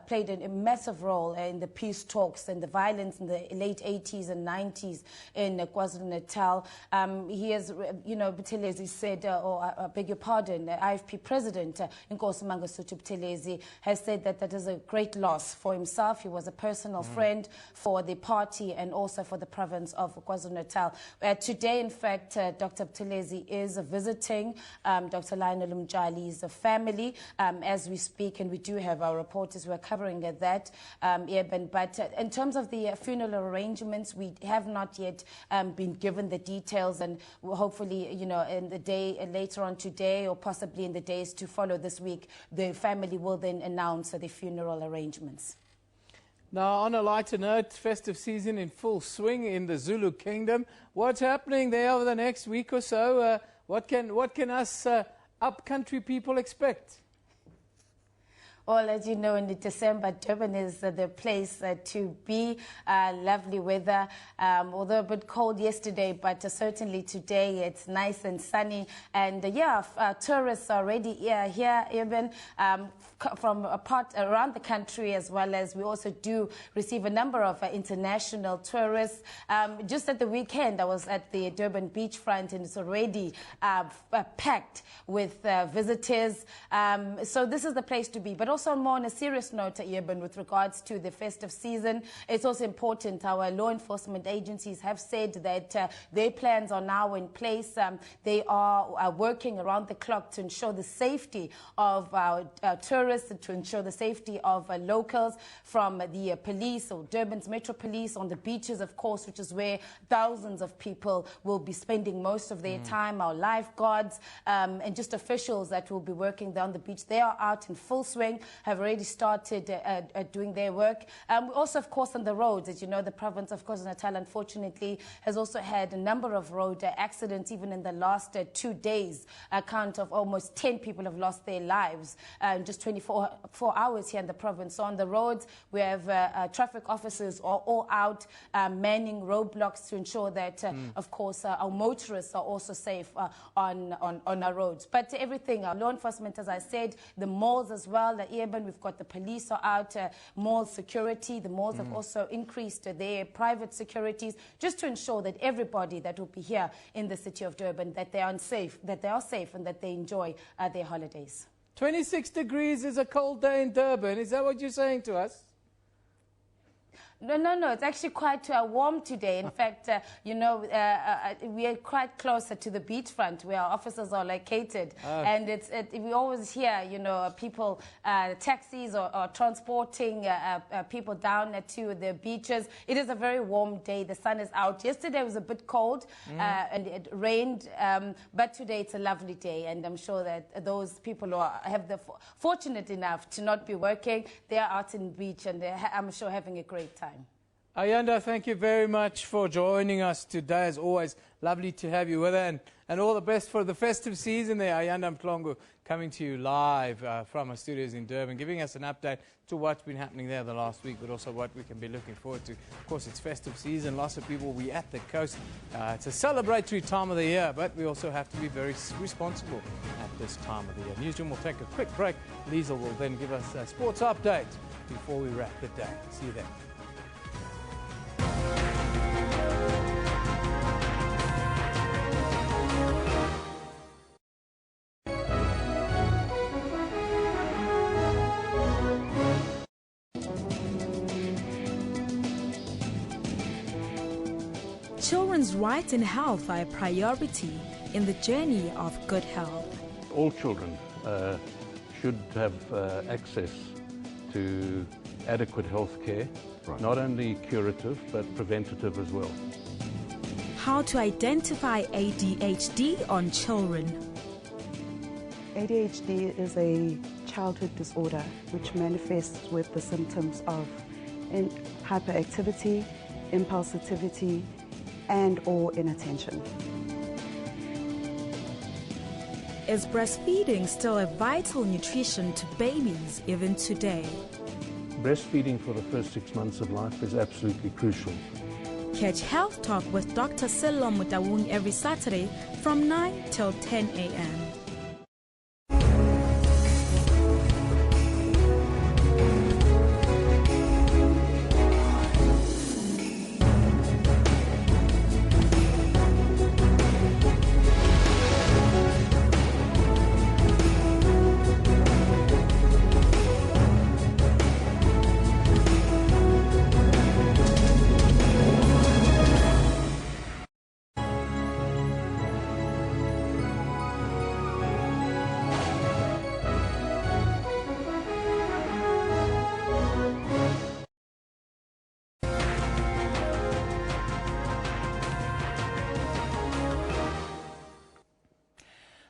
played a massive role in the peace talks and the violence in the late 80s and 90s in KwaZulu-Natal. He has, Buthelezi said, I beg your pardon, IFP President Nkosi Mangosuthu Buthelezi has said that that is a great loss for himself. He was a personal friend for the party and also for the province of KwaZulu-Natal. Today, in fact, Dr. Buthelezi is visiting Dr. Lionel Mjali's family as we speak, and we do have our reporters who are covering that. But in terms of the funeral arrangements, we have not yet been given the details, and hopefully, in the day later on today, or possibly in the days to follow this week, the family will then announce the funeral arrangements. Now, on a lighter note, festive season in full swing in the Zulu Kingdom. What's happening there over the next week or so? What can us up-country people expect? Well, as you know, in December, Durban is the place to be. Lovely weather, although a bit cold yesterday, but certainly today it's nice and sunny. And tourists are already here, even from around the country, as well as we also do receive a number of international tourists. Just at the weekend, I was at the Durban beachfront, and it's already packed with visitors. So this is the place to be. But also more on a serious note, Eben, with regards to the festive season, it's also important. Our law enforcement agencies have said that their plans are now in place. They are working around the clock to ensure the safety of our tourists, to ensure the safety of locals, from the police or Durban's Metro Police on the beaches, of course, which is where thousands of people will be spending most of their time, our lifeguards, and just officials that will be working there on the beach. They are out in full swing, have already started doing their work. Also, of course, on the roads, as you know, the province of KwaZulu-Natal, unfortunately, has also had a number of road accidents, even in the last 2 days. A count of almost 10 people have lost their lives in just 24 hours here in the province. So on the roads, we have traffic officers all out manning roadblocks to ensure that, of course, our motorists are also safe on our roads. But everything, our law enforcement, as I said, the malls as well, we've got the police are out, mall security. The malls have also increased their private securities, just to ensure that everybody that will be here in the city of Durban, that they are safe, and that they enjoy their holidays. 26 degrees is a cold day in Durban. Is that what you're saying to us? No. It's actually quite warm today. In fact, we are quite closer to the beachfront where our offices are located. And we always hear, people, taxis or transporting people down to the beaches. It is a very warm day. The sun is out. Yesterday was a bit cold and it rained. But today it's a lovely day. And I'm sure that those people who have the fortunate enough to not be working, they are out in the beach, and I'm sure having a great time. Ayanda, thank you very much for joining us today. As always, lovely to have you with us, and all the best for the festive season there. Ayanda Mhlongo coming to you live from our studios in Durban, giving us an update to what's been happening there the last week, but also what we can be looking forward to. Of course, it's festive season. Lots of people will be at the coast. It's a celebratory time of the year, but we also have to be very responsible at this time of the year. Newsroom will take a quick break. Liesel will then give us a sports update before we wrap the day. See you then. Children's rights and health are a priority in the journey of good health. All children should have access to adequate health care, not only curative but preventative as well. How to identify ADHD on children. ADHD is a childhood disorder which manifests with the symptoms of hyperactivity, impulsivity, and or inattention. Is breastfeeding still a vital nutrition to babies even today? Breastfeeding for the first 6 months of life is absolutely crucial. Catch Health Talk with Dr. Sello Mutawung every Saturday from 9 till 10 a.m.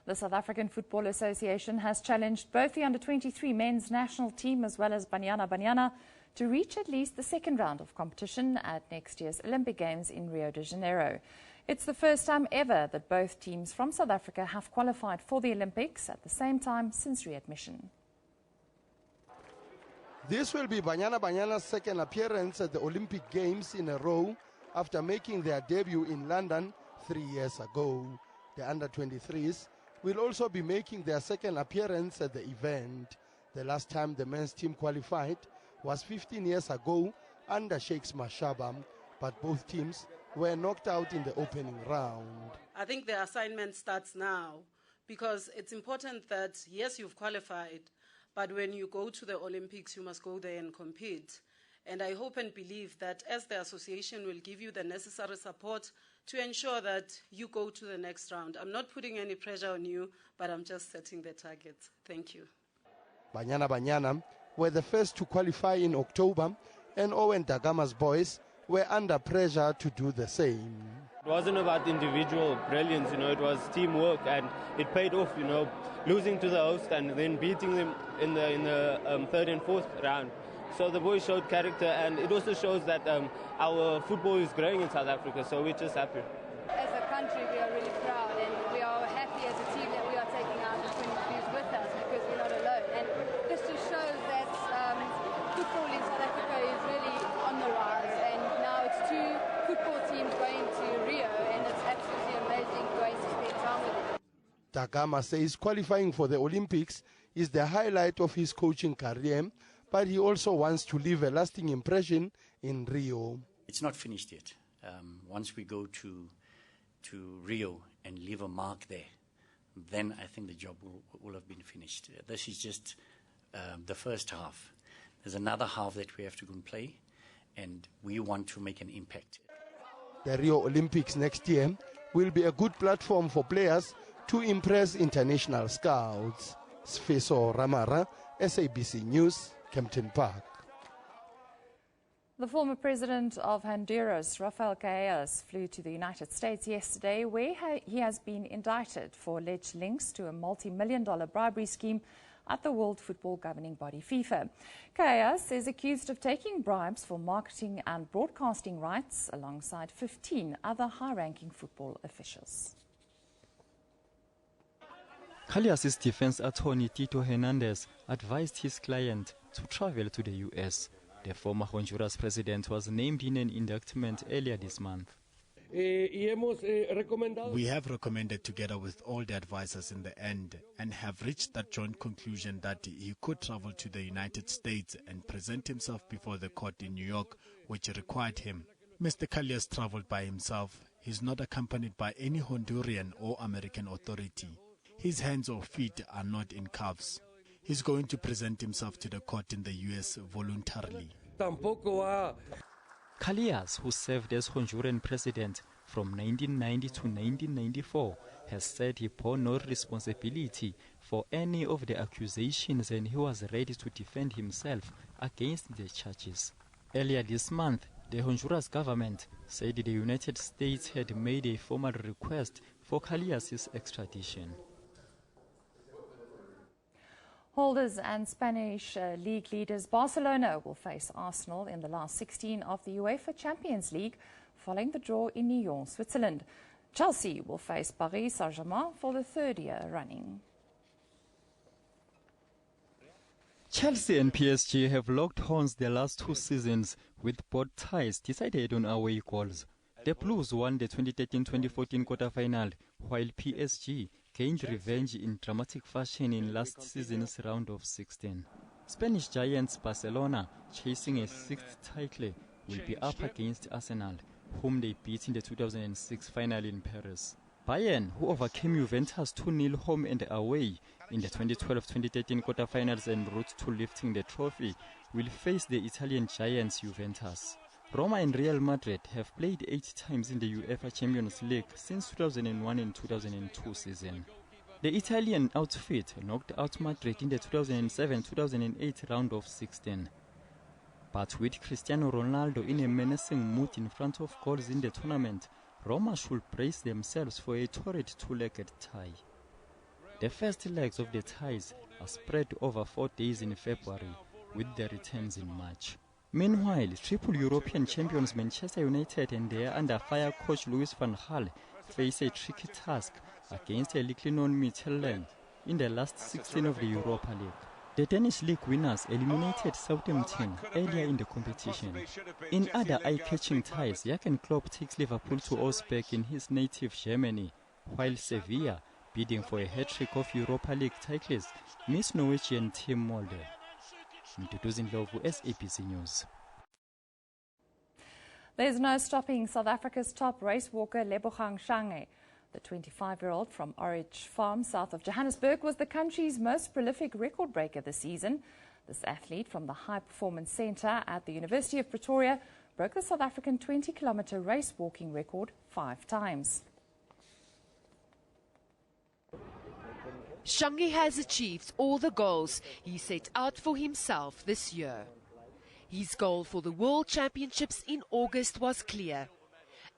The South African Football Association has challenged both the under-23 men's national team as well as Banyana Banyana to reach at least the second round of competition at next year's Olympic Games in Rio de Janeiro. It's the first time ever that both teams from South Africa have qualified for the Olympics at the same time since readmission. This will be Banyana Banyana's second appearance at the Olympic Games in a row after making their debut in London 3 years ago. The under-23s will also be making their second appearance at the event. The last time the men's team qualified was 15 years ago under Shakes Mashaba, but both teams were knocked out in the opening round. I think the assignment starts now because it's important that, yes, you've qualified, but when you go to the Olympics, you must go there and compete. And I hope and believe that as the association will give you the necessary support to ensure that you go to the next round. I'm not putting any pressure on you, but I'm just setting the targets. Thank you. Banyana Banyana were the first to qualify in October, and Owen Dagama's boys were under pressure to do the same. It wasn't about individual brilliance, it was teamwork, and it paid off, losing to the host and then beating them in the third and fourth round. So the boys showed character, and it also shows that our football is growing in South Africa, so we're just happy. As a country, we are really proud, and we are happy as a team that we are taking our under-23s with us because we're not alone. And this just shows that football in South Africa is really on the rise, and now it's 2 football teams going to Rio, and it's absolutely amazing going to spend time with them. Dagama says qualifying for the Olympics is the highlight of his coaching career, but he also wants to leave a lasting impression in Rio. It's not finished yet. Once we go to Rio and leave a mark there, then I think the job will have been finished. This is just the first half. There's another half that we have to go and play, and we want to make an impact. The Rio Olympics next year will be a good platform for players to impress international scouts. Sfeso Ramara, SABC News, Kempton Park. The former president of Honduras, Rafael Caellas, flew to the United States yesterday, where he has been indicted for alleged links to a multi-million-dollar bribery scheme at the World Football governing body FIFA. Caellas is accused of taking bribes for marketing and broadcasting rights alongside 15 other high-ranking football officials. Caellas' defense attorney Tito Hernandez advised his client to travel to the U.S. The former Honduras president was named in an indictment earlier this month. We have recommended together with all the advisors in the end and have reached that joint conclusion that he could travel to the United States and present himself before the court in New York, which required him. Mr. Caellas traveled by himself. He's not accompanied by any Honduran or American authority. His hands or feet are not in cuffs. He's going to present himself to the court in the U.S. voluntarily. Caellas, who served as Honduran president from 1990 to 1994, has said he bore no responsibility for any of the accusations and he was ready to defend himself against the charges. Earlier this month, the Honduras government said the United States had made a formal request for Caellas' extradition. Holders and Spanish league leaders Barcelona will face Arsenal in the last 16 of the UEFA Champions League following the draw in Nyon, Switzerland. Chelsea will face Paris Saint-Germain for the third year running. Chelsea and PSG have locked horns their last 2 seasons, with both ties decided on away goals. The Blues won the 2013-2014 quarter-final, while PSG gained revenge in dramatic fashion in last season's round of 16. Spanish giants Barcelona, chasing a 6th title, will be up against Arsenal, whom they beat in the 2006 final in Paris. Bayern, who overcame Juventus 2-0 home and away in the 2012-2013 quarter-finals en route to lifting the trophy, will face the Italian giants Juventus. Roma and Real Madrid have played 8 times in the UEFA Champions League since 2001 and 2002 season. The Italian outfit knocked out Madrid in the 2007-2008 round of 16. But with Cristiano Ronaldo in a menacing mood in front of goals in the tournament, Roma should brace themselves for a torrid 2-legged tie. The first legs of the ties are spread over 4 days in February, with the returns in March. Meanwhile, triple European champions Manchester United and their under-fire coach Louis van Gaal face a tricky task against a little-known Midtjylland in the last 16 of the Europa League. The Danish League winners eliminated Southampton earlier in the competition. In other eye-catching ties, Jurgen Klopp takes Liverpool to Augsburg in his native Germany, while Sevilla, bidding for a hat-trick of Europa League titles, miss Norwegian team Molde. Mduduzi Ndlovu, SABC News. There's no stopping South Africa's top race walker Lebogang Shange. The 25-year-old from Orange Farm, south of Johannesburg, was the country's most prolific record breaker this season. This athlete from the High Performance Centre at the University of Pretoria broke the South African 20-kilometre race walking record 5 times. Shange has achieved all the goals he set out for himself this year. His goal for the World Championships in August was clear,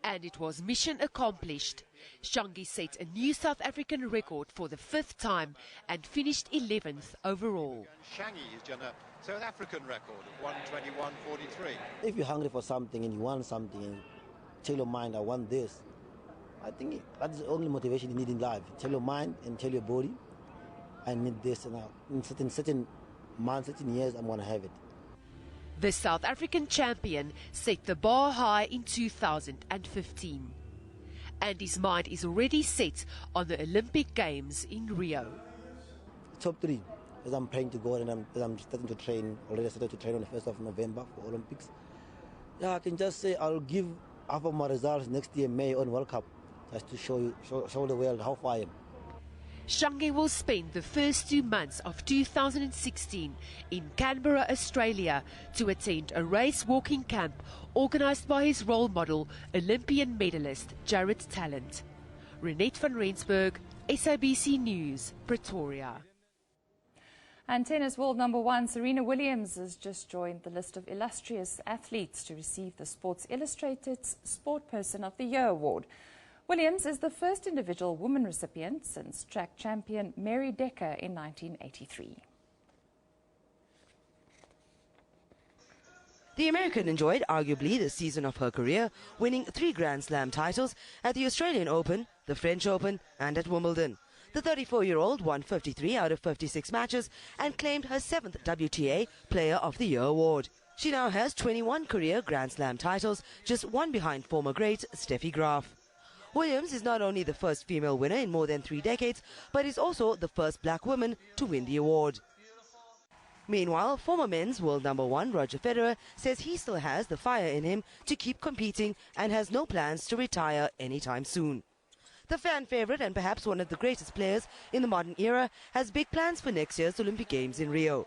and it was mission accomplished. Shange set a new South African record for the 5th time and finished 11th overall. Shange has done a South African record of 1:21:43. If you're hungry for something and you want something and tell your mind, I want this, I think that's the only motivation you need in life. Tell your mind and tell your body, I need this, and in certain months, certain years, I'm going to have it. The South African champion set the bar high in 2015. And his mind is already set on the Olympic Games in Rio. Top 3, as I'm praying to God and I'm starting to train, already started to train on the 1st of November for Olympics. Yeah, I can just say I'll give half of my results next year, May, on World Cup, just to show the world how far I am. Shange will spend the first 2 months of 2016 in Canberra, Australia, to attend a race walking camp organised by his role model, Olympian medalist Jared Talent. Renette van Rensburg, SABC News, Pretoria. And tennis world number 1 Serena Williams has just joined the list of illustrious athletes to receive the Sports Illustrated's Sport Person of the Year award. Williams is the first individual woman recipient since track champion Mary Decker in 1983. The American enjoyed arguably the season of her career, winning 3 Grand Slam titles at the Australian Open, the French Open and at Wimbledon. The 34-year-old won 53 out of 56 matches and claimed her 7th WTA Player of the Year award. She now has 21 career Grand Slam titles, just 1 behind former great Steffi Graf. Williams is not only the first female winner in more than 3 decades, but is also the first black woman to win the award. Meanwhile, former men's world number 1 Roger Federer says he still has the fire in him to keep competing and has no plans to retire anytime soon. The fan favorite and perhaps one of the greatest players in the modern era has big plans for next year's Olympic Games in Rio.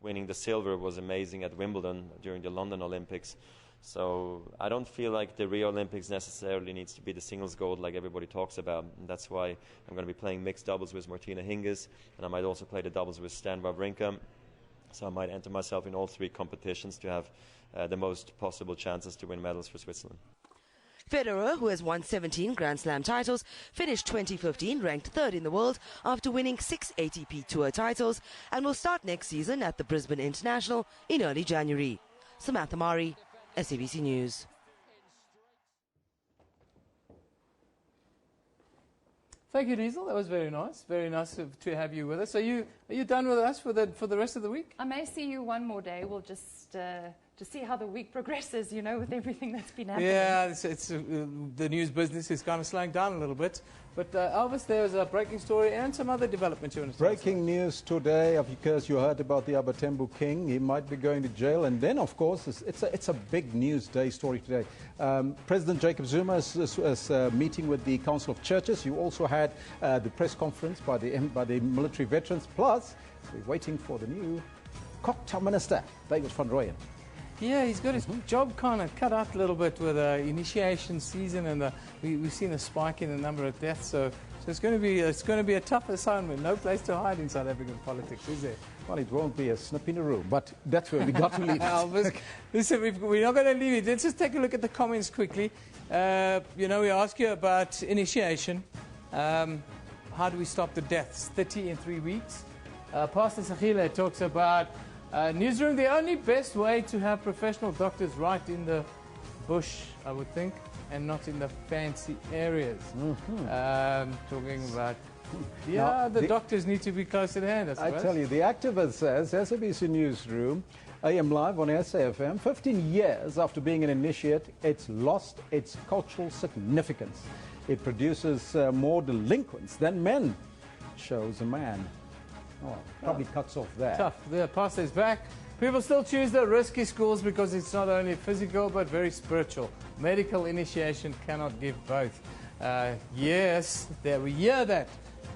Winning the silver was amazing at Wimbledon during the London Olympics. So I don't feel like the Rio Olympics necessarily needs to be the singles gold like everybody talks about. And that's why I'm going to be playing mixed doubles with Martina Hingis, and I might also play the doubles with Stan Wawrinka. So I might enter myself in all 3 competitions to have the most possible chances to win medals for Switzerland. Federer, who has won 17 Grand Slam titles, finished 2015 ranked 3rd in the world after winning 6 ATP Tour titles and will start next season at the Brisbane International in early January. Samantha Mari, SABC News. Thank you, Diesel. That was very nice. Very nice to have you with us. Are you done with us for the rest of the week? I may see you one more day. We'll just see how the week progresses, you know, with everything that's been happening. Yeah, the news business is kind of slowing down a little bit. But Elvis, there's a breaking story and some other developments you want to tell us. Breaking news today, because you heard about the Abatembu King. He might be going to jail. And then, of course, it's a big news day story today. President Jacob Zuma is meeting with the Council of Churches. You also had the press conference by the military veterans. Plus, we're waiting for the new cocktail minister, David van Rooyen. Yeah, he's got his job kind of cut out a little bit with the initiation season, and we've seen a spike in the number of deaths. So it's going to be a tough assignment. No place to hide in South African politics, is there? Well, it won't be a snip in a room, but that's where we got to leave it. Elvis, listen, we're not going to leave it. Let's just take a look at the comments quickly. You know, we ask you about initiation. How do we stop the deaths? 30 in 3 weeks. Pastor Sachile talks about Newsroom, the only best way to have professional doctors right in the bush, I would think, and not in the fancy areas. Talking about, the doctors need to be close at hand, I suppose. I tell you, the activist says, SABC Newsroom, AM Live on SAFM, 15 years after being an initiate, it's lost its cultural significance. It produces more delinquents than men, shows a man. Oh, probably cuts off there. Tough. The pastor's back. People still choose the risky schools because it's not only physical but very spiritual. Medical initiation cannot give both. Yes, we hear that,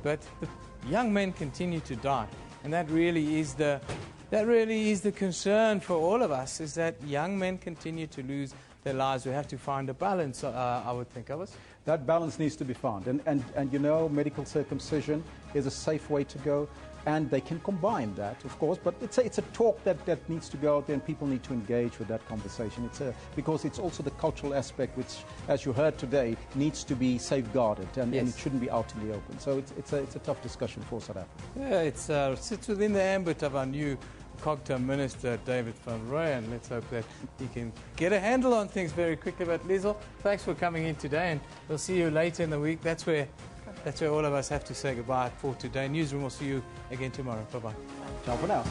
but the young men continue to die, and that really is the concern for all of us. Is that young men continue to lose their lives? We have to find a balance. I would think of us. That balance needs to be found, and you know, medical circumcision is a safe way to go. And they can combine that, of course, but it's a talk that needs to go out there, and people need to engage with that conversation. Because it's also the cultural aspect, which, as you heard today, needs to be safeguarded, and it shouldn't be out in the open. So it's a tough discussion for South Africa. Yeah, it sits within the ambit of our new cocktail minister, David van Rooyen. Let's hope that he can get a handle on things very quickly. But Liesl, thanks for coming in today, and we'll see you later in the week. That's where all of us have to say goodbye for today. Newsroom will see you again tomorrow. Bye-bye. Ciao for now.